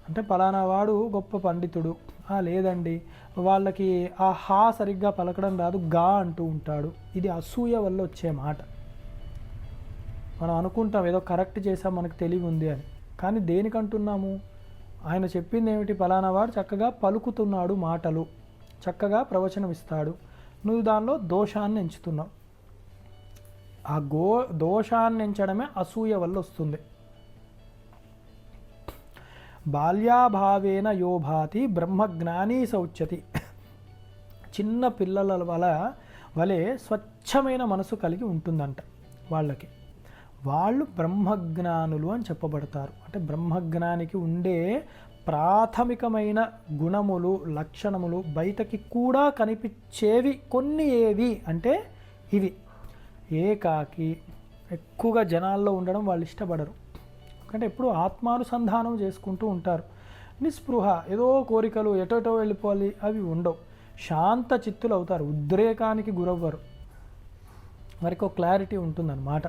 Speaker 1: అంటే ఫలానా వాడు గొప్ప పండితుడు, లేదండి వాళ్ళకి ఆ హా సరిగ్గా పలకడం రాదు, గా అంటూ ఉంటాడు. ఇది అసూయ వల్ల వచ్చే మాట. మనం అనుకుంటాం ఏదో కరెక్ట్ చేసాం, మనకు తెలివి ఉంది అని. కానీ దేనికంటున్నాము? ఆయన చెప్పింది ఏమిటి? ఫలానా వాడు చక్కగా పలుకుతున్నాడు మాటలు, చక్కగా ప్రవచనం ఇస్తాడు, నువ్వు దానిలో దోషాన్ని ఎంచుతున్నావు. ఆ దోషాన్ని ఎంచడమే అసూయ వల్ల వస్తుంది. బాల్యాభావేన యోభాతి బ్రహ్మజ్ఞానీ సౌచ్యతి. చిన్న పిల్లల వలె స్వచ్ఛమైన మనసు కలిగి ఉంటుందంట వాళ్ళకి. వాళ్ళు బ్రహ్మజ్ఞానులు అని చెప్పబడతారు. అంటే బ్రహ్మజ్ఞానికి ఉండే ప్రాథమికమైన గుణములు, లక్షణములు బయటకి కూడా కనిపించేవి కొన్ని ఏవి అంటే ఇవి. ఏకాకి, ఎక్కువగా జనాల్లో ఉండడం వాళ్ళు ఇష్టపడరు, ఎందుకంటే ఎప్పుడు ఆత్మానుసంధానం చేసుకుంటూ ఉంటారు. నిస్పృహ, ఏదో కోరికలు ఎటోటో వెళ్ళిపోవాలి అవి ఉండవు. శాంత చిత్తులు అవుతారు, ఉద్రేకానికి గురవ్వరు, వారికి ఒక క్లారిటీ ఉంటుందన్నమాట.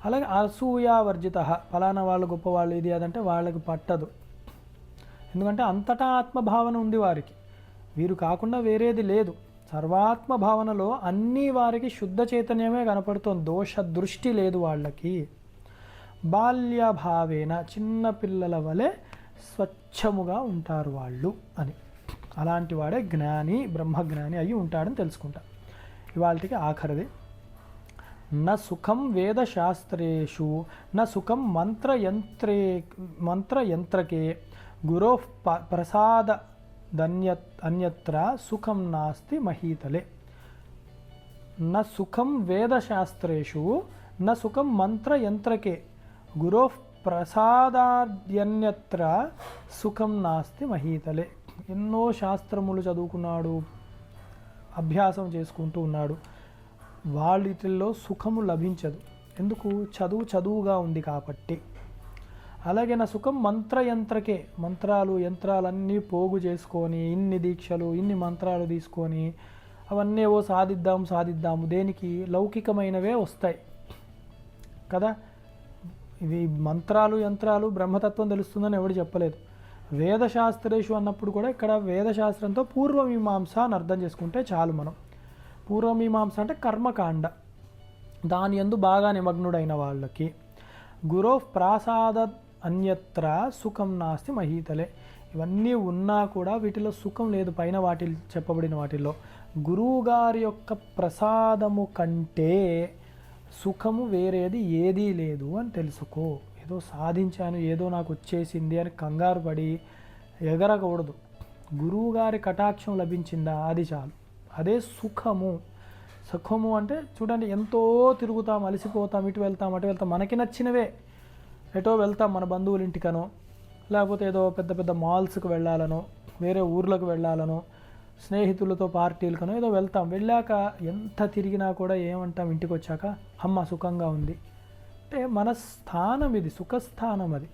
Speaker 1: అలాగే అసూయావర్జిత, ఫలానా వాళ్ళు గొప్పవాళ్ళు ఇది అదంటే వాళ్ళకి పట్టదు, ఎందుకంటే అంతటా ఆత్మభావన ఉంది వారికి, వీరు కాకుండా వేరేది లేదు. సర్వాత్మ భావనలో అన్నీ వారికి శుద్ధ చైతన్యమే కనపడుతుంది, దోష దృష్టి లేదు వాళ్ళకి. బాల్యభావేన, చిన్నపిల్లల వలె స్వచ్ఛముగా ఉంటారు వాళ్ళు అని. అలాంటి వాడే జ్ఞాని, బ్రహ్మజ్ఞాని అయ్యి ఉంటాడని తెలుసుకుంటా. ఇవాళకి ఆఖరిది న సుఖం వేదశాస్త్రేషు న సుఖం మంత్రయంత్రకే గురో ప్రసాద అన్యత్ర సుఖం నాస్తి మహీతలే. న సుఖం వేదశాస్త్రేషు న సుఖం మంత్రయంత్రకే గురో ప్రసాదాద్యన్యత్ర సుఖం నాస్తి మహీతలే. ఎన్నో శాస్త్రములు చదువుకున్నాడు, అభ్యాసం చేసుకుంటూ ఉన్నాడు, వాళ్ళిటిల్లో సుఖము లభించదు. ఎందుకు? చదువుగా ఉంది కాబట్టి. అలాగే నా సుఖం మంత్రయంత్రకే, యంత్రాలన్నీ పోగు చేసుకొని ఇన్ని దీక్షలు ఇన్ని మంత్రాలు తీసుకొని అవన్నీ ఏవో సాధిద్దాము దేనికి? లౌకికమైనవే వస్తాయి కదా. ఇవి యంత్రాలు బ్రహ్మతత్వం తెలుస్తుందని ఎవడు చెప్పలేదు. వేదశాస్త్రేషు అన్నప్పుడు కూడా ఇక్కడ వేదశాస్త్రంతో పూర్వమీమాంస అని అర్థం చేసుకుంటే చాలు. మనం పూర్వమీమాంస అంటే కర్మకాండ, దాని యందు బాగా నిమగ్నుడైన వాళ్ళకి. గురో ప్రాసాద అన్యత్ర సుఖం నాస్తి మహీతలే. ఇవన్నీ ఉన్నా కూడా వీటిలో సుఖం లేదు. పైన చెప్పబడిన వాటిల్లో గురువు గారి యొక్క ప్రసాదము కంటే సుఖము వేరేది ఏదీ లేదు అని తెలుసుకో. ఏదో సాధించాను, ఏదో నాకు వచ్చేసింది అని కంగారు పడి ఎగరకూడదు. గురువుగారి కటాక్షం లభించిందా అది చాలు, అదే సుఖము. సుఖము అంటే చూడండి, ఎంతో తిరుగుతాం, అలసిపోతాం, ఇటు వెళ్తాం అటు వెళ్తాం, మనకి నచ్చినవే ఎటో వెళ్తాం, మన బంధువుల ఇంటికనో లేకపోతే ఏదో పెద్ద మాల్స్కి వెళ్ళాలనో వేరే ఊర్లకు వెళ్ళాలనో స్నేహితులతో పార్టీలకనో ఏదో వెళ్తాం. వెళ్ళాక ఎంత తిరిగినా కూడా ఏమంటాం ఇంటికి వచ్చాక, అమ్మ సుఖంగా ఉంది అంటే మన స్థానం ఇది, సుఖస్థానం అది.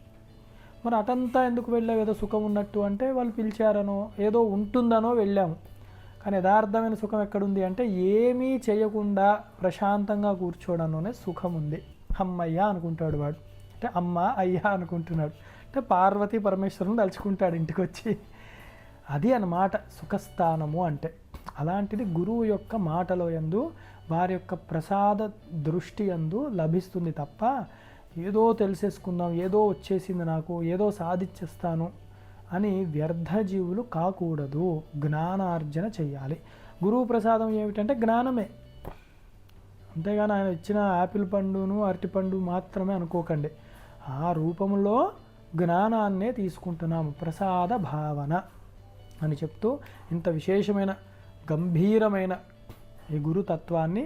Speaker 1: మరి అటంతా ఎందుకు వెళ్ళావు? ఏదో సుఖం ఉన్నట్టు అంటే వాళ్ళు పిలిచారనో ఏదో ఉంటుందనో వెళ్ళాము. కానీ యథార్థమైన సుఖం ఎక్కడుంది అంటే ఏమీ చేయకుండా ప్రశాంతంగా కూర్చోవడంలోనే సుఖం ఉంది. అమ్మయ్య అనుకుంటాడు వాడు, అంటే అమ్మ అయ్యా అనుకుంటున్నాడు, అంటే పార్వతీ పరమేశ్వరుని తలుచుకుంటాడు ఇంటికి వచ్చి. అది అన్నమాట సుఖస్థానము అంటే. అలాంటిది గురువు యొక్క మాటలో యందు వారి యొక్క ప్రసాద దృష్టి యందు లభిస్తుంది తప్ప ఏదో తెలిసేసుకుందాం, ఏదో వచ్చేసింది నాకు, ఏదో సాధించేస్తాను అని వ్యర్థ జీవులు కాకూడదు. జ్ఞానార్జన చెయ్యాలి. గురువు ప్రసాదం ఏమిటంటే జ్ఞానమే. అంతేగాని ఆయన ఇచ్చిన యాపిల్ పండును అరటిపండు మాత్రమే అనుకోకండి. ఆ రూపంలో జ్ఞానాన్నే తీసుకుంటున్నాము, ప్రసాద భావన అని చెప్తూ ఇంత విశేషమైన గంభీరమైన ఈ గురుతత్వాన్ని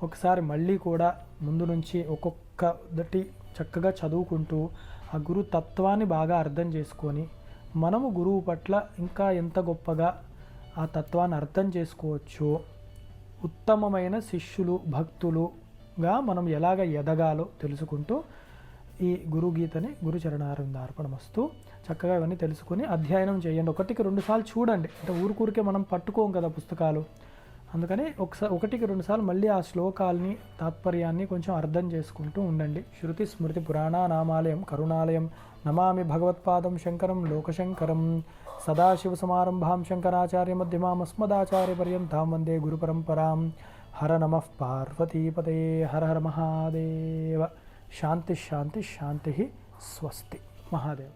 Speaker 1: ఒకసారి మళ్ళీ కూడా ముందు నుంచి ఒక్కొక్కటి చక్కగా చదువుకుంటూ ఆ గురుతత్వాన్ని బాగా అర్థం చేసుకొని మనము గురువు పట్ల ఇంకా ఎంత గొప్పగా ఆ తత్వాన్ని అర్థం చేసుకోవచ్చు, ఉత్తమమైన శిష్యులు భక్తులుగా మనం ఎలాగ ఎదగాలో తెలుసుకుంటూ ఈ గురుగీతని గురుచరణారవిందార్పణమస్తు. చక్కగా ఇవన్నీ తెలుసుకొని అధ్యయనం చేయండి. 1కి 2 సార్లు చూడండి. అంటే ఊరికే మనం పట్టుకోం కదా పుస్తకాలు, అందుకని ఒకటికి 2 సార్లు మళ్ళీ ఆ శ్లోకాల్ని తాత్పర్యాన్ని కొంచెం అర్థం చేసుకుంటూ ఉండండి. శృతి స్మృతి పురాణానామాలయం కరుణాలయం నమామి భగవత్పాదం శంకరం లోకశంకరం. సదాశివసమారంభాం శంకరాచార్య మధ్యమామస్మదాచార్య పర్యంతాం వందే గురుపరంపరాం. హర నమః పార్వతీపతే. హర హర మహాదేవ. శాంతి శాంతి శాంతి. స్వస్తి. మహాదేవ్.